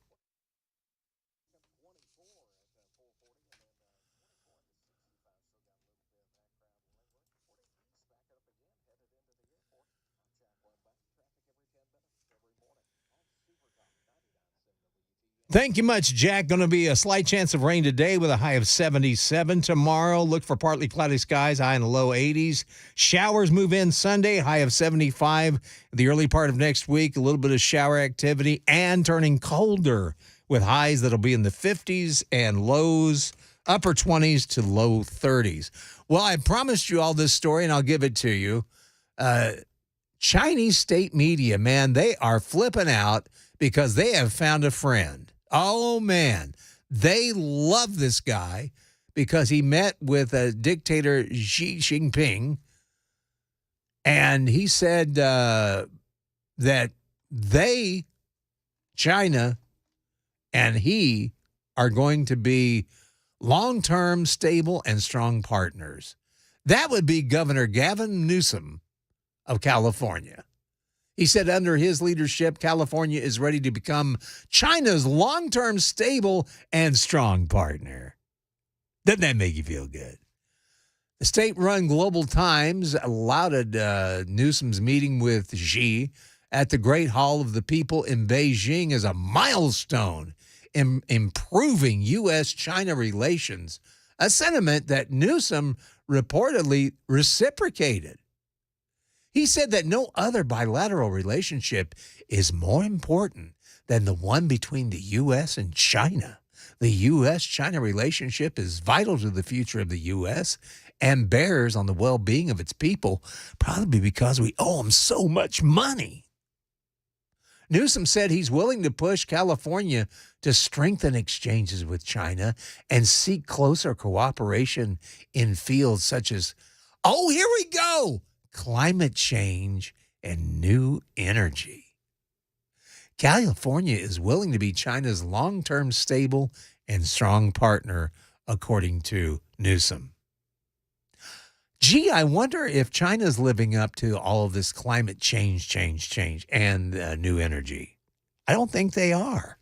Thank you much, Jack. Going to be a slight chance of rain today with a high of 77. Tomorrow, look for partly cloudy skies, high in the low 80s. Showers move in Sunday, high of 75. The early part of next week, a little bit of shower activity and turning colder with highs that'll be in the 50s and lows, upper 20s to low 30s. Well, I promised you all this story, and I'll give it to you. Chinese state media, man, they are flipping out because they have found a friend. Oh, man, they love this guy because he met with dictator Xi Jinping, and he said that China and he are going to be long-term, stable, and strong partners. That would be Governor Gavin Newsom of California. He said under his leadership, California is ready to become China's long-term, stable, and strong partner. Doesn't that make you feel good? The state-run Global Times lauded Newsom's meeting with Xi at the Great Hall of the People in Beijing as a milestone in improving U.S.-China relations, a sentiment that Newsom reportedly reciprocated. He said that no other bilateral relationship is more important than the one between the U.S. and China. The U.S.-China relationship is vital to the future of the U.S. and bears on the well-being of its people, probably because we owe them so much money. Newsom said he's willing to push California to strengthen exchanges with China and seek closer cooperation in fields such as, oh, here we go, climate change and new energy. California is willing to be China's long-term stable and strong partner, according to Newsom. Gee, I wonder if China's living up to all of this climate change, and new energy. I don't think they are.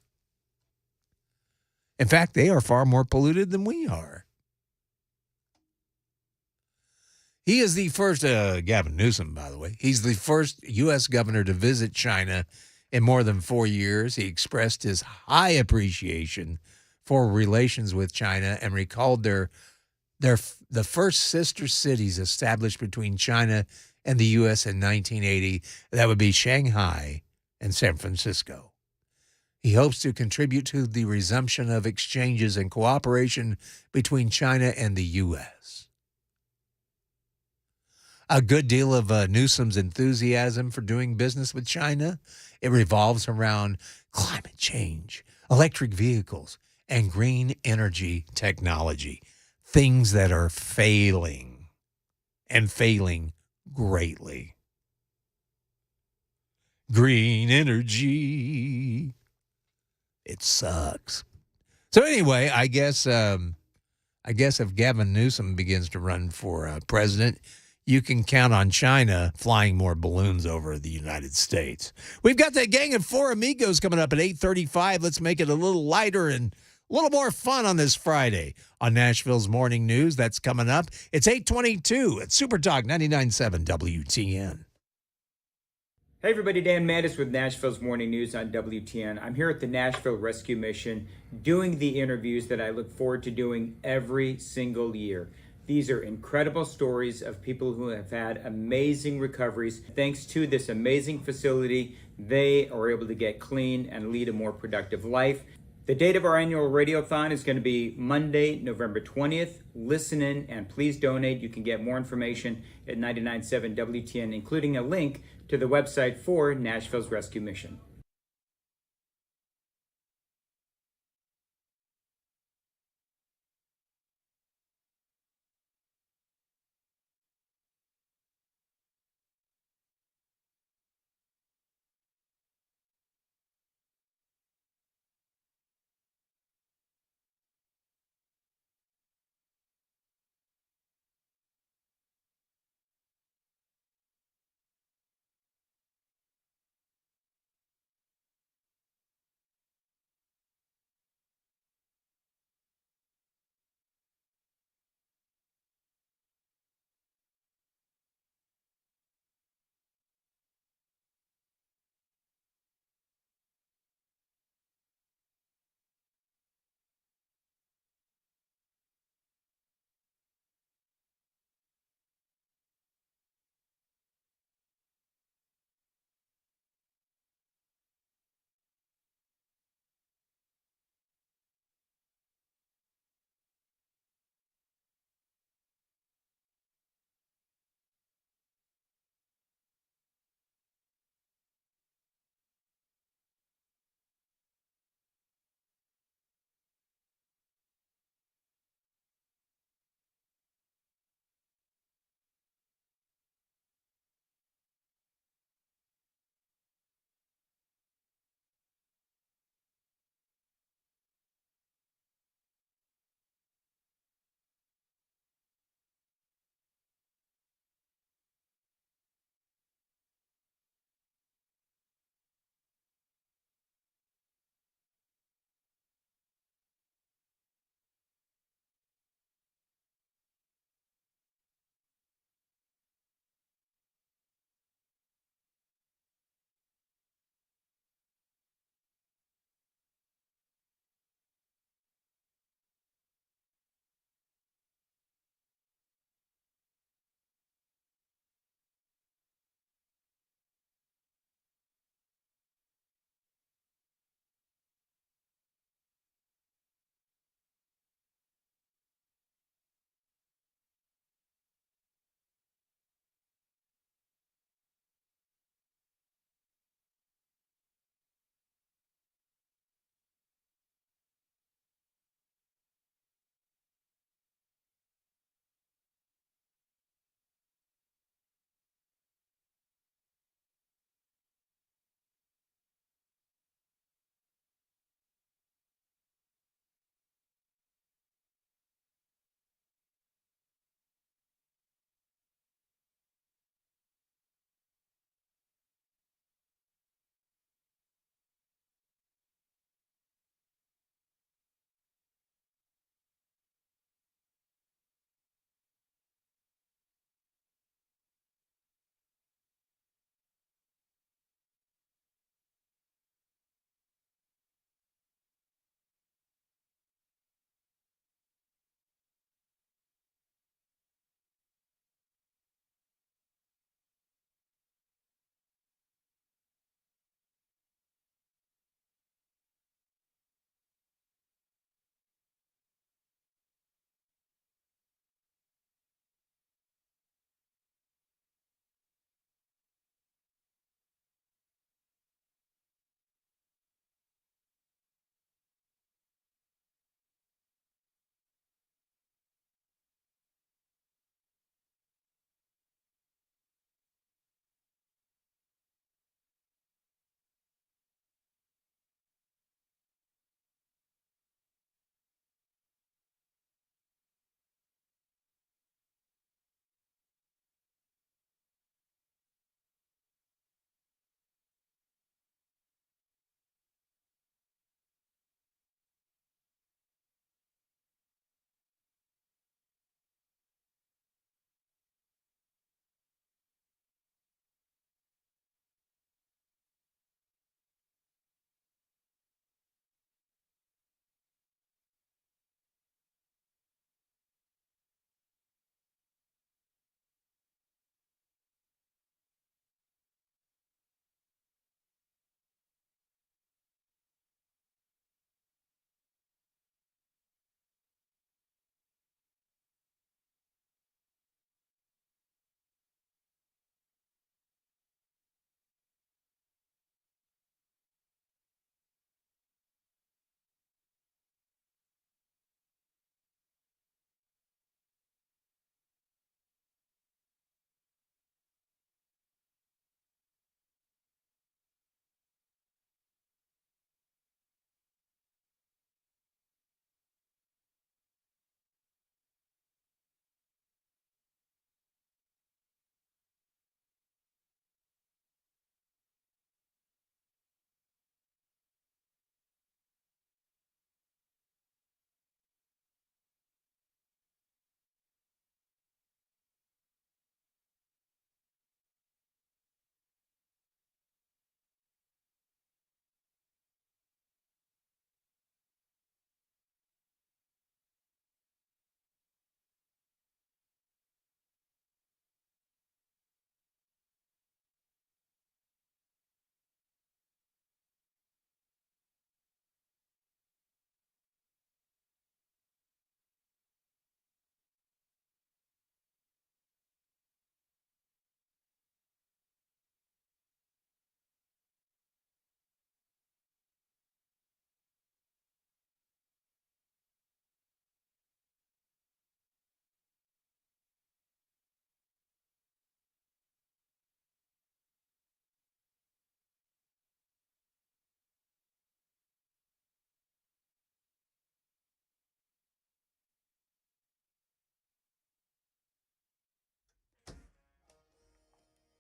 In fact, they are far more polluted than we are. He is the first, Gavin Newsom, by the way, he's the first U.S. governor to visit China in more than 4 years. He expressed his high appreciation for relations with China and recalled the first sister cities established between China and the U.S. in 1980. That would be Shanghai and San Francisco. He hopes to contribute to the resumption of exchanges and cooperation between China and the U.S. A good deal of Newsom's enthusiasm for doing business with China, it revolves around climate change, electric vehicles, and green energy technology, things that are failing and failing greatly. Green energy, it sucks. So anyway, I guess if Gavin Newsom begins to run for president, you can count on China flying more balloons over the United States. We've got that gang of Four Amigos coming up at 8:35. Let's make it a little lighter and A little more fun on this Friday on Nashville's Morning News. That's coming up. It's 8:22 at Super Talk 99.7 WTN. Hey everybody, Dan Mattis with Nashville's Morning News on WTN. I'm here at the Nashville Rescue Mission doing the interviews that I look forward to doing every single year. These are incredible stories of people who have had amazing recoveries. Thanks to this amazing facility, they are able to get clean and lead a more productive life. The date of our annual radiothon is going to be Monday, November 20th. Listen in and please donate. You can get more information at 99.7 WTN, including a link to the website for Nashville's Rescue Mission.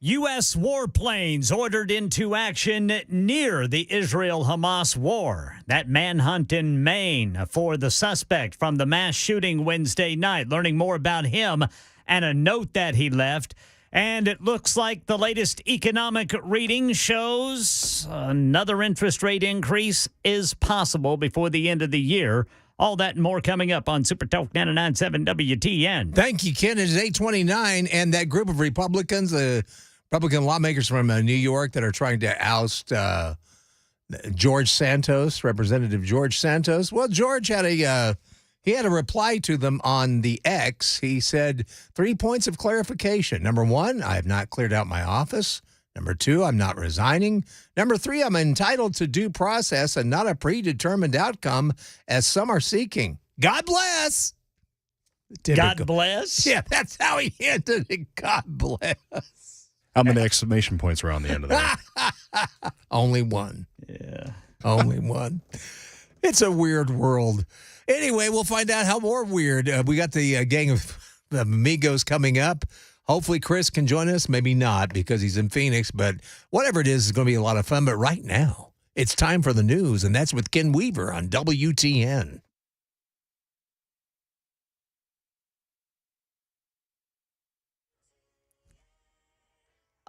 U.S. warplanes ordered into action near the Israel-Hamas war. That manhunt in Maine for the suspect from the mass shooting Wednesday night. Learning more about him and a note that he left. And it looks like the latest economic reading shows another interest rate increase is possible before the end of the year. All that and more coming up on Super Talk 99.7 WTN. Thank you, Ken. It is 8:29, and that group of Republicans, Republican lawmakers from New York that are trying to oust George Santos, Representative George Santos. Well, George had a reply to them on the X. He said 3 points of clarification. Number one, I have not cleared out my office. Number two, I'm not resigning. Number three, I'm entitled to due process and not a predetermined outcome as some are seeking. God bless. Typical. God bless? Yeah, that's how he ended it. God bless. How many exclamation points were on the end of that? Only one. Yeah. Only one. It's a weird world. Anyway, we'll find out how more weird. We got the gang of amigos coming up. Hopefully Chris can join us. Maybe not because he's in Phoenix. But whatever it is, it's going to be a lot of fun. But right now, it's time for the news, and that's with Ken Weaver on WTN.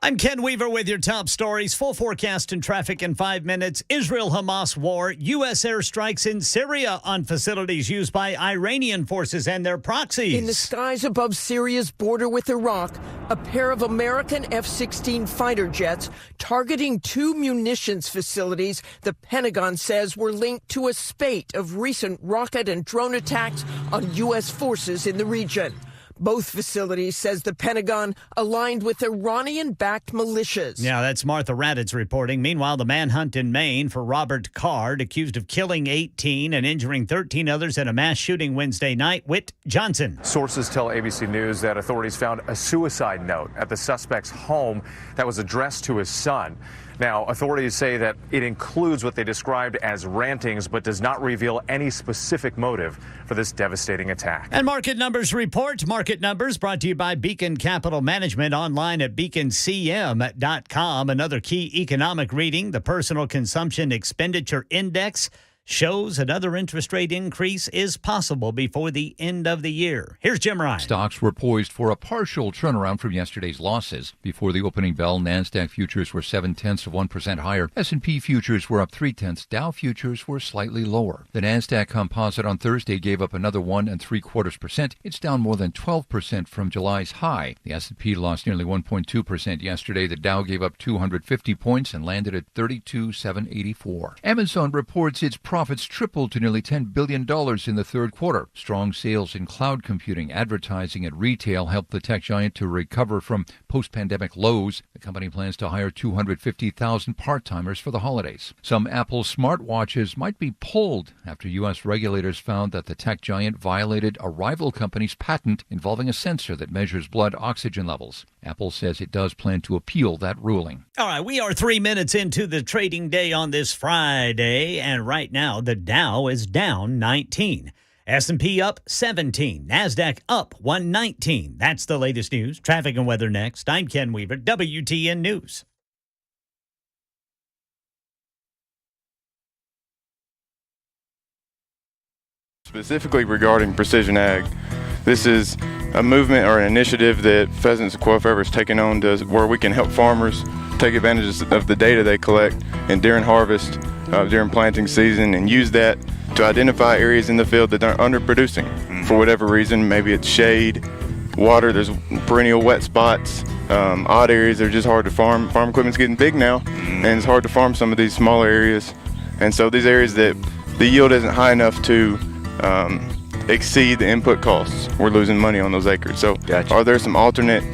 I'm Ken Weaver with your top stories. Full forecast and traffic in 5 minutes. Israel-Hamas war. U.S. airstrikes in Syria on facilities used by Iranian forces and their proxies. In the skies above Syria's border with Iraq, a pair of American F-16 fighter jets targeting two munitions facilities the Pentagon says were linked to a spate of recent rocket and drone attacks on U.S. forces in the region. Both facilities, says the Pentagon, aligned with Iranian-backed militias. Yeah, that's Martha Raddatz reporting. Meanwhile, the manhunt in Maine for Robert Card, accused of killing 18 and injuring 13 others in a mass shooting Wednesday night. Whit Johnson. Sources tell ABC News that authorities found a suicide note at the suspect's home that was addressed to his son. Now, authorities say that it includes what they described as rantings, but does not reveal any specific motive for this devastating attack. And market numbers report. Market numbers brought to you by Beacon Capital Management, online at beaconcm.com. Another key economic reading, the Personal Consumption Expenditure Index, shows another interest rate increase is possible before the end of the year. Here's Jim Ryan. Stocks were poised for a partial turnaround from yesterday's losses. Before the opening bell, NASDAQ futures were 0.7% higher. S&P futures were up 0.3. Dow futures were slightly lower. The NASDAQ composite on Thursday gave up another 1.75%. It's down more than 12% from July's high. The S&P lost nearly 1.2% yesterday. The Dow gave up 250 points and landed at 32,784. Amazon reports its profits tripled to nearly $10 billion in the third quarter. Strong sales in cloud computing, advertising, and retail helped the tech giant to recover from post-pandemic lows. The company plans to hire 250,000 part-timers for the holidays. Some Apple smartwatches might be pulled after U.S. regulators found that the tech giant violated a rival company's patent involving a sensor that measures blood oxygen levels. Apple says it does plan to appeal that ruling. All right, we are 3 minutes into the trading day on this Friday, and right now the Dow is down 19. S&P up 17. NASDAQ up 119. That's the latest news. Traffic and weather next. I'm Ken Weaver, WTN News. Specifically regarding precision ag, this is a movement or an initiative that Pheasants and Quail Feathers taken on where we can help farmers take advantage of the data they collect and during harvest, during planting season, and use that to identify areas in the field that are underproducing for whatever reason. Maybe it's shade, water, there's perennial wet spots, odd areas that are just hard to farm. Farm equipment's getting big now, and it's hard to farm some of these smaller areas. And so these areas that the yield isn't high enough to exceed the input costs, we're losing money on those acres. So Are there some alternate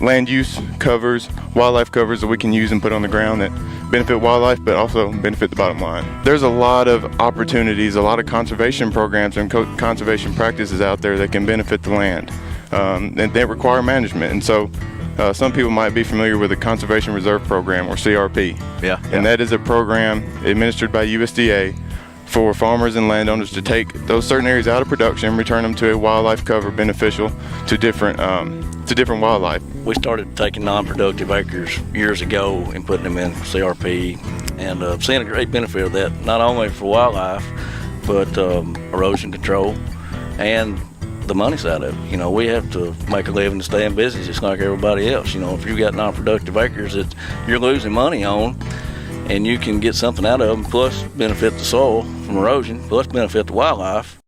land use covers, wildlife covers that we can use and put on the ground that benefit wildlife but also benefit the bottom line? There's a lot of opportunities, a lot of conservation programs and conservation practices out there that can benefit the land, and they require management. And so some people might be familiar with the Conservation Reserve Program, or CRP. And that is a program administered by USDA for farmers and landowners to take those certain areas out of production and return them to a wildlife cover beneficial to different It's a different wildlife. We started taking non-productive acres years ago and putting them in CRP, and seeing a great benefit of that, not only for wildlife, but erosion control and the money side of it. You know, we have to make a living to stay in business just like everybody else. You know, if you've got non-productive acres that you're losing money on, and you can get something out of them, plus benefit the soil from erosion, plus benefit the wildlife.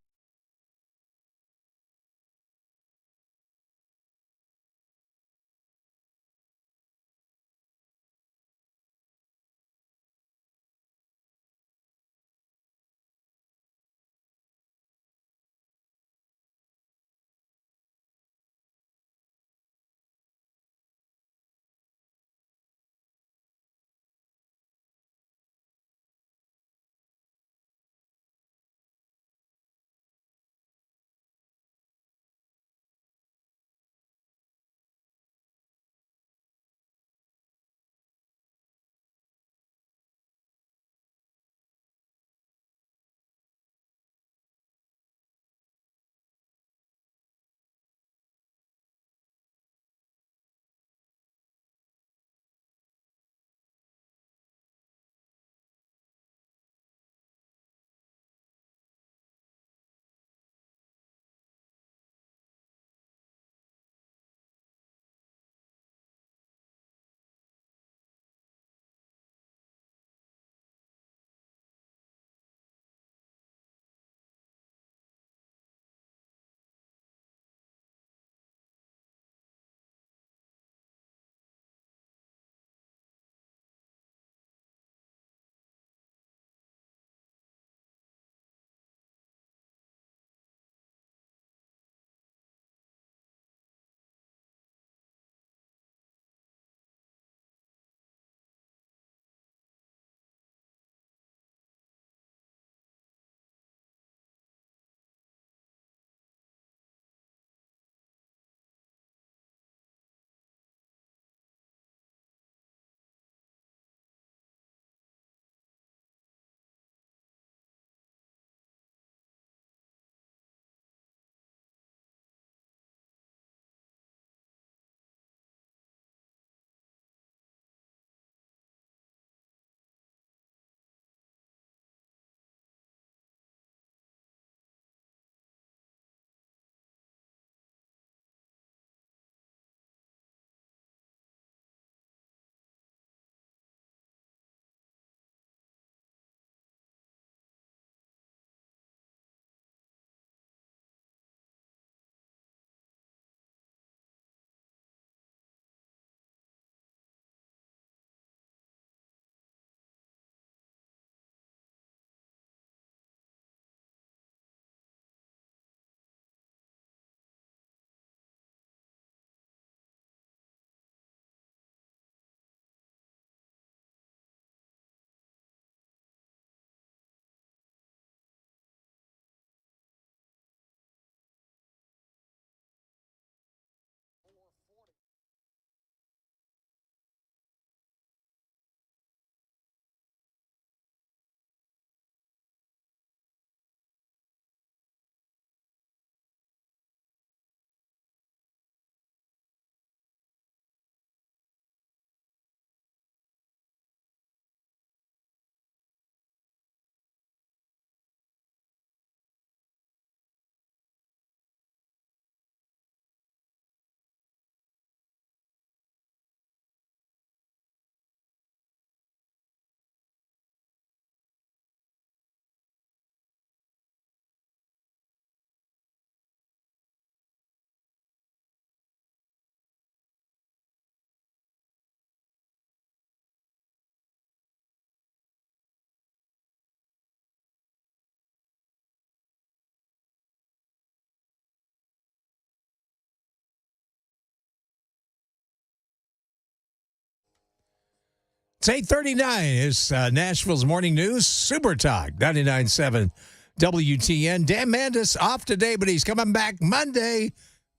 It's 8:39. It's Nashville's Morning News, Super Talk, 99.7 WTN. Dan Mandis off today, but he's coming back Monday,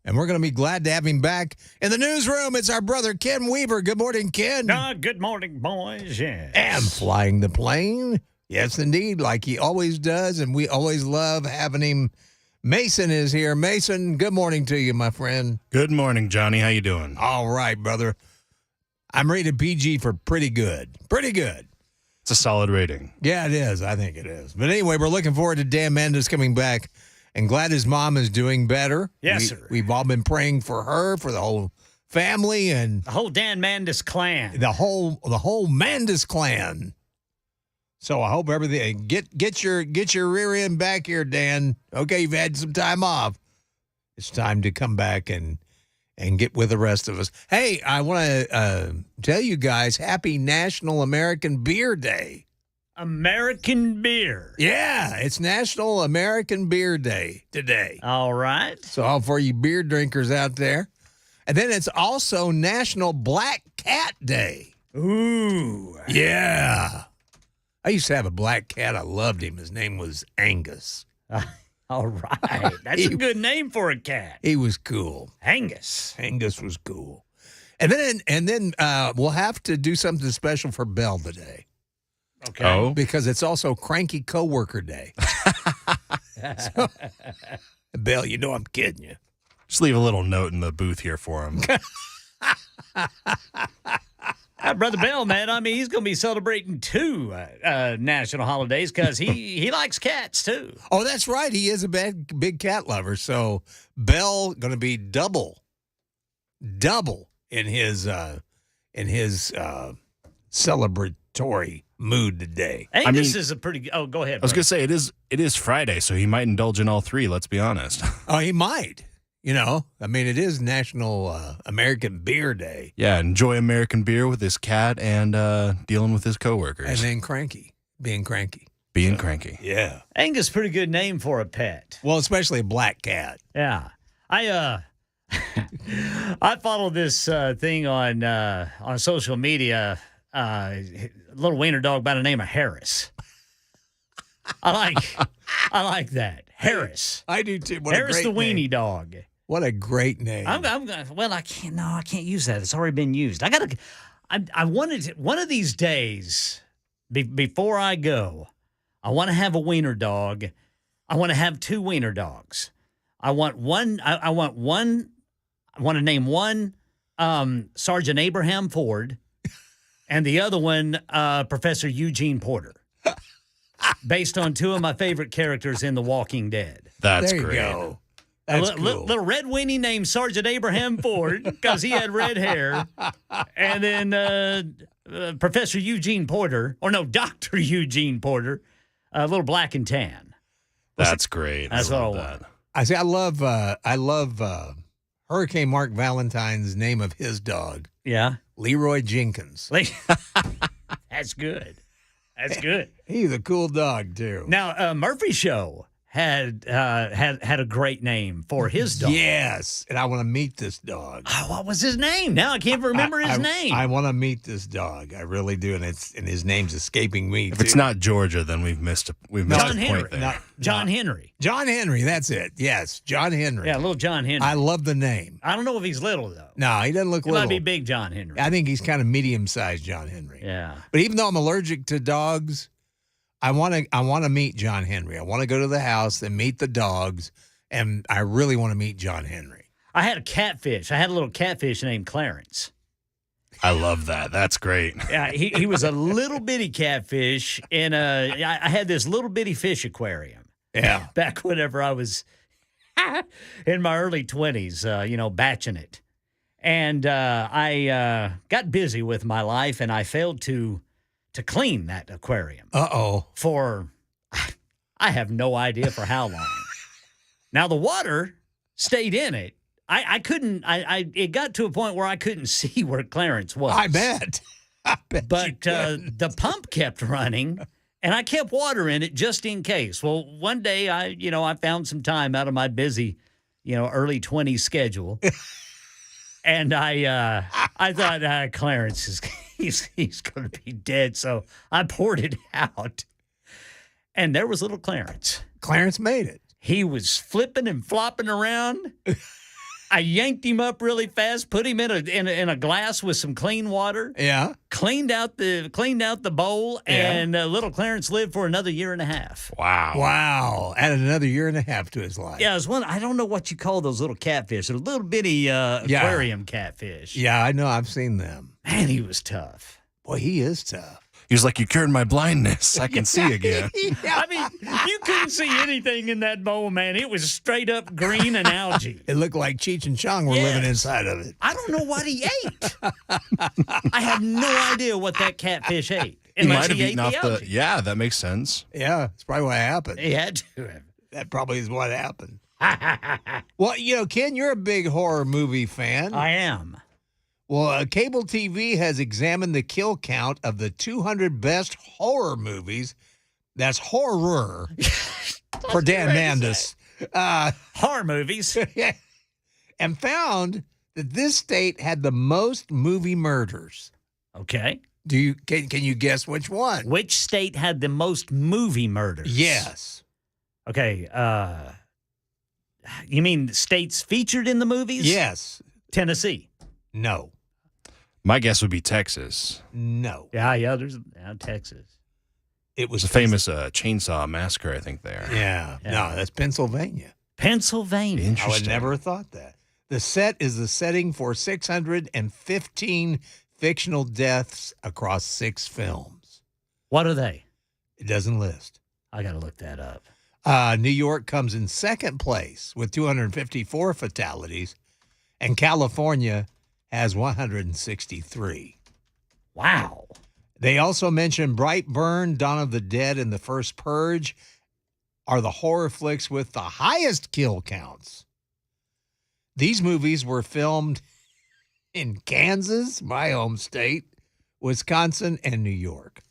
and we're going to be glad to have him back in the newsroom. It's our brother, Ken Weaver. Good morning, Ken. Good morning, boys. Yes. And flying the plane. Yes, indeed, like he always does, and we always love having him Mason is here. Mason, good morning to you, my friend. Good morning, Johnny. How you doing? All right, brother. I'm rated PG for pretty good. Pretty good. It's a solid rating. Yeah, it is. I think it is. But anyway, we're looking forward to Dan Mendes coming back and glad his mom is doing better. Yes, sir. We've all been praying for her, for the whole family, and the whole Dan Mendes clan. The whole Mendes clan. So I hope everything get your rear end back here, Dan. Okay, you've had some time off. It's time to come back and get with the rest of us. Hey, I want to tell you guys, happy National American Beer Day. American beer. Yeah, it's National American Beer Day today. All right. So all for you beer drinkers out there. And then it's also National Black Cat Day. Ooh. Yeah. I used to have a black cat. I loved him. His name was Angus. All right. That's a good name for a cat. He was cool. Angus. Angus was cool. And then we'll have to do something special for Belle today. Okay. Oh. Because it's also Cranky Coworker Day. So, Belle, you know I'm kidding you. Just leave a little note in the booth here for him. Brother Bell, man, I mean, he's going to be celebrating 2 national holidays because he likes cats, too. Oh, that's right. He is a big cat lover. So Bell going to be double in his celebratory mood today. Angus is a pretty. Oh, go ahead. I was going to say it is Friday, so he might indulge in all 3. Let's be honest. Oh, he might. You know, I mean, it is National American Beer Day. Yeah, enjoy American beer with his cat and dealing with his coworkers. And then being cranky. Cranky. Yeah. Angus, pretty good name for a pet. Well, especially a black cat. Yeah. I follow this thing on social media. A little wiener dog by the name of Harris. I like that. Harris. I do too. Harris the weenie dog. What a great name. I can't use that. It's already been used. I wanted to, one of these days before I go, I want to have a wiener dog. I want to have 2 wiener dogs. I want to name one Sergeant Abraham Ford and the other one Professor Eugene Porter. Based on 2 of my favorite characters in The Walking Dead. That's there great. You go. That's cool. Little red weenie named Sergeant Abraham Ford because he had red hair. And then Professor Eugene Porter, or no, Dr. Eugene Porter, a little black and tan. That's great. That's what I want. I say I love Hurricane Mark Valentine's name of his dog. Yeah. Leroy Jenkins. That's good. That's good. He's a cool dog, too. Now, Murphy Show had a great name for his dog. Yes, and I want to meet this dog. Oh, what was his name? Now I can't remember his name. I want to meet this dog. I really do, and his name's escaping me. If it's not Georgia, then we've missed a point there. John Henry. John Henry, that's it. Yes, John Henry. Yeah, little John Henry. I love the name. I don't know if he's little, though. No, he doesn't look He little. might be big John Henry. I think he's kind of medium-sized John Henry. Yeah. But even though I'm allergic to dogs, I want to meet John Henry. I want to go to the house and meet the dogs, and I really want to meet John Henry. I had a catfish. I had a little catfish named Clarence. I love that. That's great. Yeah, he was a little bitty catfish in I had this little bitty fish aquarium. Yeah. Back whenever I was in my early 20s, batching it. And I got busy with my life, and I failed to clean that aquarium. Uh-oh. For, I have no idea for how long. Now, the water stayed in it. I couldn't, it got to a point where I couldn't see where Clarence was. I bet. But the pump kept running, and I kept water in it just in case. Well, one day I found some time out of my busy, early 20s schedule. And I thought Clarence is he's going to be dead, so I poured it out, and there was little Clarence. Clarence made it. He was flipping and flopping around, I yanked him up really fast, put him in a glass with some clean water. Yeah. Cleaned out the bowl, and little Clarence lived for another year and a half. Wow. Added another year and a half to his life. Yeah, it was one. I don't know what you call those little catfish. They're little bitty aquarium catfish. Yeah, I know. I've seen them. Man, he was tough. Boy, he is tough. He was like, "You cured my blindness. I can see again." I mean, you couldn't see anything in that bowl, man. It was straight up green and algae. It looked like Cheech and Chong were living inside of it. I don't know what he ate. I have no idea what that catfish ate. He Unless might have he ate eaten off algae. Yeah, that makes sense. Yeah, that's probably what happened. He had to have. That probably is what happened. Well, Ken, you're a big horror movie fan. I am. Well, cable TV has examined the kill count of the 200 best horror movies. That's horror for Dan Mandis. Horror movies. And found that this state had the most movie murders. Okay. Can you guess which one? Which state had the most movie murders? Yes. Okay. You mean states featured in the movies? Yes. Tennessee. No. My guess would be Texas. No. Yeah, there's Texas. It was a famous chainsaw massacre, I think, there. Yeah. No, that's Pennsylvania. Pennsylvania. I would never have thought that. The set is the setting for 615 fictional deaths across 6 films. What are they? It doesn't list. I got to look that up. New York comes in second place with 254 fatalities, and California has 163. Wow. They also mentioned Brightburn, Dawn of the Dead, and The First Purge are the horror flicks with the highest kill counts. These movies were filmed in Kansas, my home state, Wisconsin, and New York.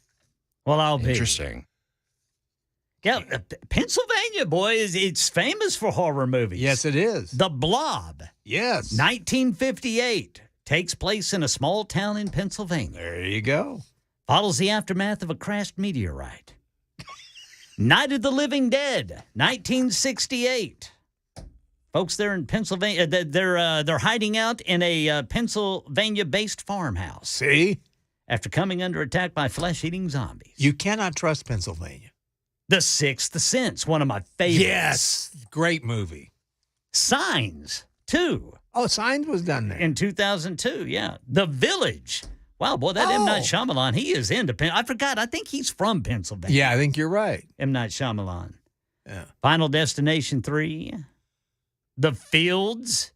Well, I'll be. Interesting. Yeah, Pennsylvania, boy, it's famous for horror movies. Yes, it is. The Blob. Yes. 1958. Takes place in a small town in Pennsylvania. There you go. Follows the aftermath of a crashed meteorite. Night of the Living Dead, 1968. Folks, they're in Pennsylvania. They're hiding out in a Pennsylvania-based farmhouse. See? After coming under attack by flesh-eating zombies. You cannot trust Pennsylvania. The Sixth Sense, one of my favorites. Yes. Great movie. Signs, 2. Oh, Signs was done there. In 2002, yeah. The Village. Wow, boy, that M. Night Shyamalan, he is independent. I forgot. I think he's from Pennsylvania. Yeah, I think you're right. M. Night Shyamalan. Yeah. Final Destination 3. The Fields.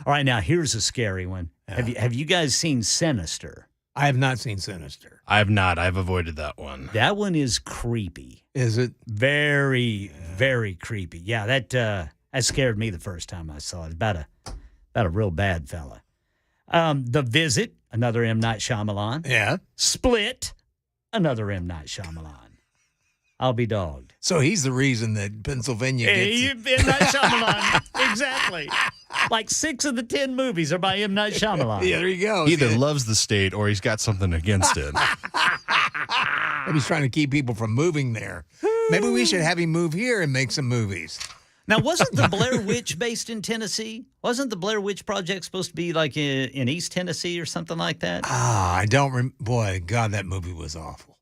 All right, now here's a scary one. Yeah. Have you guys seen Sinister? I have not seen Sinister. I have not. I've avoided that one. That one is creepy. Is it? Very, very creepy. Yeah, that scared me the first time I saw it. About a real bad fella. The Visit, another M. Night Shyamalan. Yeah. Split, another M. Night Shyamalan. I'll be dogged. So he's the reason that Pennsylvania gets M. Night Shyamalan. Exactly. Like 6 of the 10 movies are by M. Night Shyamalan. Yeah, there you go. He either loves the state or he's got something against it. Maybe he's trying to keep people from moving there. Maybe we should have him move here and make some movies. Now, wasn't the Blair Witch based in Tennessee? Wasn't the Blair Witch Project supposed to be like in East Tennessee or something like that? I don't Boy, God, that movie was awful.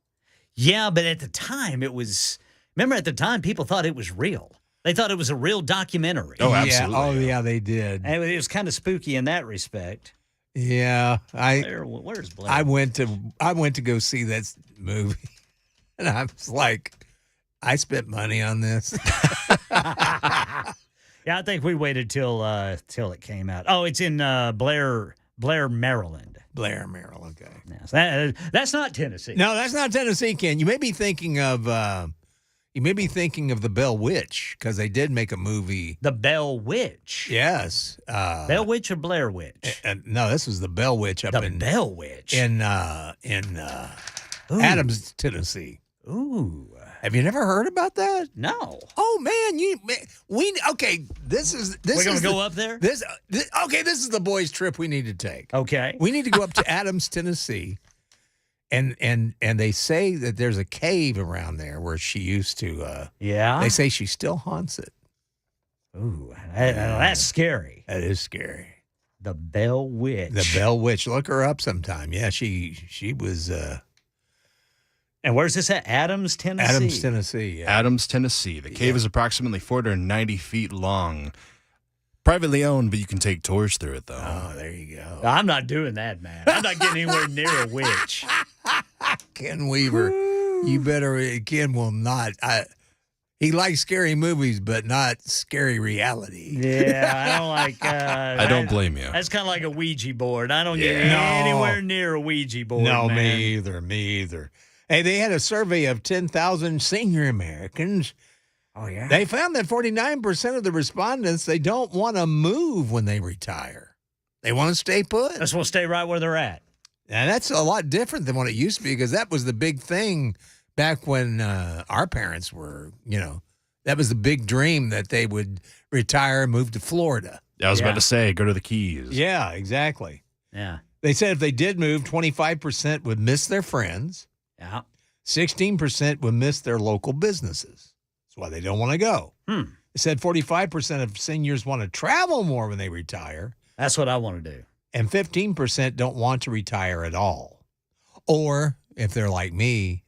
Yeah, but at the time it was. Remember, at the time people thought it was real. They thought it was a real documentary. Oh, absolutely. Yeah. Oh, yeah, they did. And it was kind of spooky in that respect. Yeah, where's Blair? I went to go see that movie, and I was like, I spent money on this. Yeah, I think we waited till it came out. Oh, it's in Blair, Maryland. Blair, Maryland. Okay. Yeah, so that's not Tennessee. No, that's not Tennessee, Ken. You may be thinking of the Bell Witch, because they did make a movie. The Bell Witch. Yes. Bell Witch or Blair Witch? No, this was the Bell Witch Bell Witch in Adams, Tennessee. Ooh. Have you never heard about that? No. Oh man, okay. This is we're gonna go up there. This is the boys' trip we need to take. Okay, we need to go up to Adams, Tennessee, and they say that there's a cave around there where she used to. Yeah. They say she still haunts it. Ooh, that's scary. That is scary. The Bell Witch. The Bell Witch. Look her up sometime. Yeah, she was. And where's this at? Adams, Tennessee. Adams, Tennessee. Yeah. Adams, Tennessee. The cave is approximately 490 feet long. Privately owned, but you can take tours through it, though. Oh, there you go. I'm not doing that, man. I'm not getting anywhere near a witch. Ken Weaver, you better. Ken will not. He likes scary movies, but not scary reality. Yeah, I don't like. I don't blame you. That's kind of like a Ouija board. I don't get anywhere near a Ouija board. No, man. me either. Hey, they had a survey of 10,000 senior Americans. Oh, yeah. They found that 49% of the respondents, they don't want to move when they retire. They want to stay put. They just want to stay right where they're at. And that's a lot different than what it used to be, because that was the big thing back when our parents were, that was the big dream, that they would retire and move to Florida. I was about to say, go to the Keys. Yeah, exactly. Yeah. They said if they did move, 25% would miss their friends. Yeah. 16% would miss their local businesses. That's why they don't want to go. They said 45% of seniors want to travel more when they retire. That's what I want to do. And 15% don't want to retire at all. Or, if they're like me,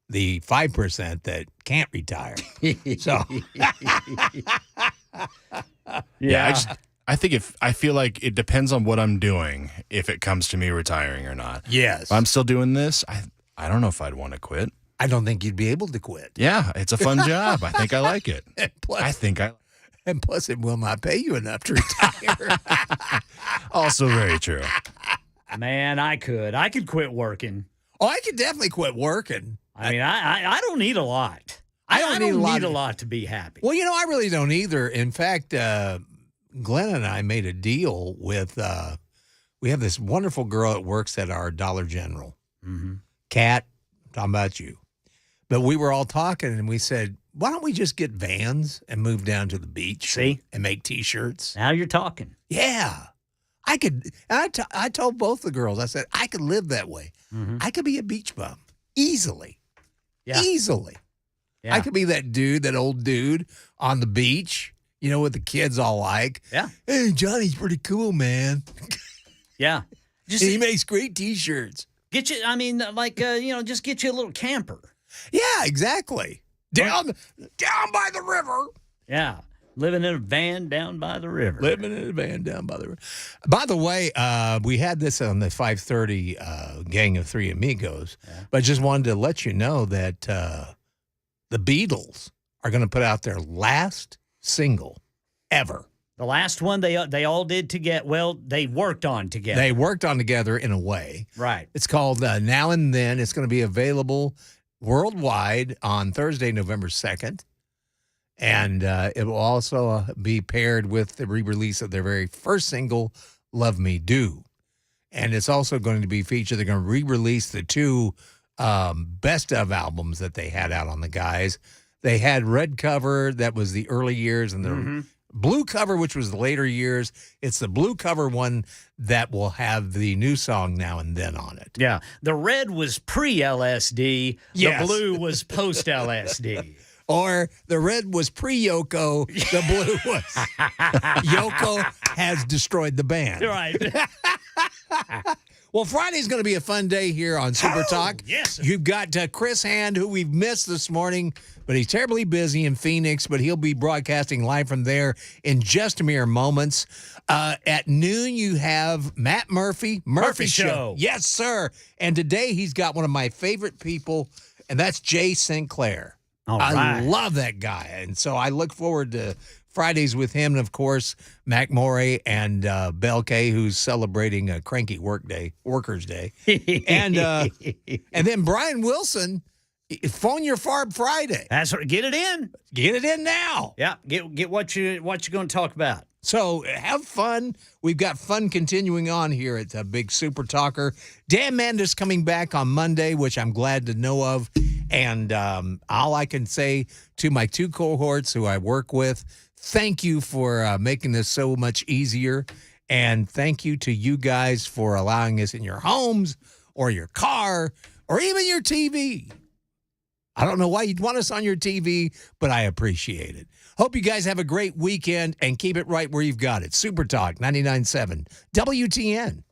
the 5% that can't retire. So, I think I feel like it depends on what I'm doing if it comes to me retiring or not. Yes. If I'm still doing this, I don't know if I'd want to quit. I don't think you'd be able to quit. Yeah, it's a fun job. I think I like it. And plus, it will not pay you enough to retire. Also very true. Man, I could quit working. Oh, I could definitely quit working. I mean, I don't need a lot. I don't need a lot to be happy. Well, I really don't either. In fact, Glenn and I made a deal with, we have this wonderful girl that works at our Dollar General. Mm-hmm. Kat, I'm talking about you. But we were all talking, and we said, why don't we just get vans and move down to the beach? See? And make T-shirts. Now you're talking. Yeah. I could. I told both the girls, I said, I could live that way. Mm-hmm. I could be a beach bum easily. Yeah. Easily. Yeah. I could be that old dude on the beach, what the kids all like. Yeah. Hey, Johnny's pretty cool, man. Yeah. He makes great T-shirts. Get you, just get you a little camper. Yeah, exactly. Down by the river. Yeah. Living in a van down by the river. By the way, we had this on the 5:30 Gang of Three Amigos, but I just wanted to let you know that the Beatles are going to put out their last single ever. The last one they all did together. Well, they worked on together. They worked on together in a way. Right. It's called Now and Then. It's going to be available worldwide on Thursday, November 2nd. And it will also be paired with the re-release of their very first single, Love Me Do. And it's also going to be featured. They're going to re-release the two best of albums that they had out on the guys. They had red cover, that was the early years, and the blue cover, which was the later years. It's the blue cover one that will have the new song Now and Then on it. Yeah. The red was pre-LSD. Yes. The blue was post-LSD. Or the red was pre-Yoko, the blue was Yoko has destroyed the band. Right. Well, Friday's going to be a fun day here on Super Talk. Yes. You've got Chris Hand, who we've missed this morning, but he's terribly busy in Phoenix, but he'll be broadcasting live from there in just a mere moments. At noon, you have Matt Murphy Show. Yes, sir. And today he's got one of my favorite people, and that's Jay Sinclair. All I right. love that guy. And so I look forward to Fridays with him. And, of course, Mac Morey and Bel K, who's celebrating a cranky Workers' Day. And then Brian Wilson, Phone Your Farb Friday. That's right. Get it in. Get it in now. Yeah. Get what you're going to talk about. So have fun. We've got fun continuing on here at the Big Super Talker. Dan Mandis coming back on Monday, which I'm glad to know of. And all I can say to my two cohorts who I work with, thank you for making this so much easier. And thank you to you guys for allowing us in your homes or your car or even your TV. I don't know why you'd want us on your TV, but I appreciate it. Hope you guys have a great weekend and keep it right where you've got it. Super Talk 99.7 WTN.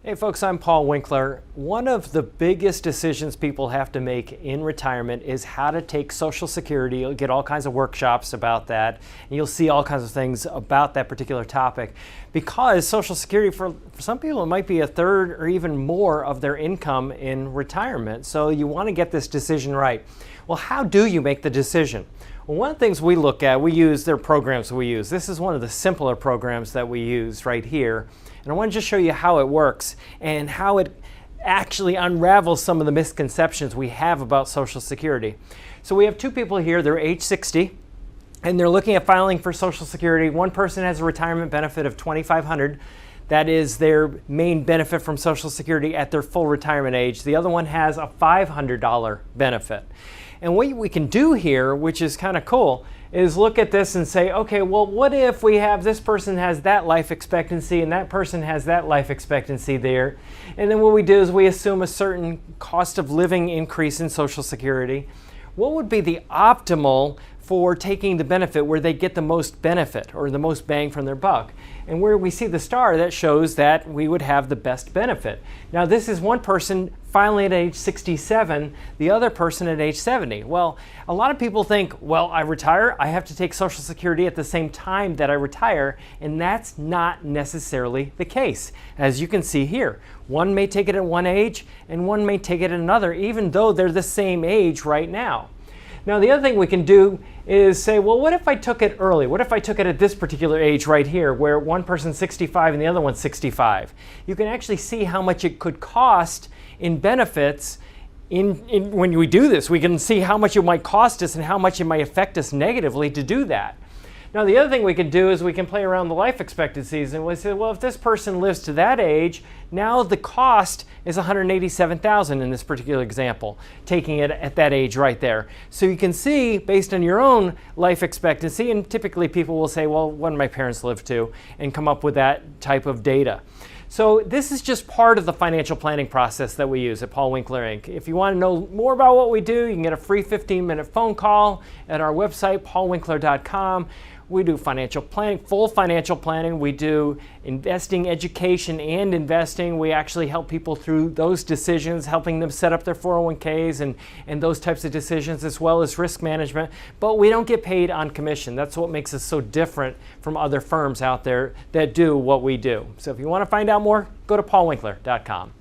Hey folks, I'm Paul Winkler. One of the biggest decisions people have to make in retirement is how to take Social Security. You'll get all kinds of workshops about that, and you'll see all kinds of things about that particular topic. Because Social Security, for some people, it might be a third or even more of their income in retirement. So you want to get this decision right. Well, how do you make the decision? Well, one of the things we look at, there are programs we use. This is one of the simpler programs that we use right here. And I want to just show you how it works and how it actually unravels some of the misconceptions we have about Social Security. So we have two people here, they're age 60, and they're looking at filing for Social Security. One person has a retirement benefit of $2,500. That is their main benefit from Social Security at their full retirement age. The other one has a $500 benefit. And what we can do here, which is kind of cool, is look at this and say, okay, well, what if we have this person has that life expectancy and that person has that life expectancy there? And then what we do is we assume a certain cost of living increase in Social Security. What would be the optimal for taking the benefit where they get the most benefit or the most bang from their buck? And where we see the star, that shows that we would have the best benefit. Now, this is one person filing at age 67, the other person at age 70. Well, a lot of people think, well, I retire, I have to take Social Security at the same time that I retire, and that's not necessarily the case. As you can see here, one may take it at one age and one may take it at another, even though they're the same age right now. Now, the other thing we can do is say, well, what if I took it early? What if I took it at this particular age right here, where one person's 65 and the other one's 65? You can actually see how much it could cost in benefits. When we do this, we can see how much it might cost us and how much it might affect us negatively to do that. Now, the other thing we can do is we can play around the life expectancies, and we say, well, if this person lives to that age, now the cost is $187,000 in this particular example, taking it at that age right there. So you can see, based on your own life expectancy, and typically people will say, well, what did my parents live to, and come up with that type of data. So this is just part of the financial planning process that we use at Paul Winkler Inc. If you want to know more about what we do, you can get a free 15-minute phone call at our website, paulwinkler.com. We do financial planning, full financial planning. We do investing, education, and investing. We actually help people through those decisions, helping them set up their 401ks and those types of decisions, as well as risk management. But we don't get paid on commission. That's what makes us so different from other firms out there that do what we do. So if you want to find out more, go to paulwinkler.com.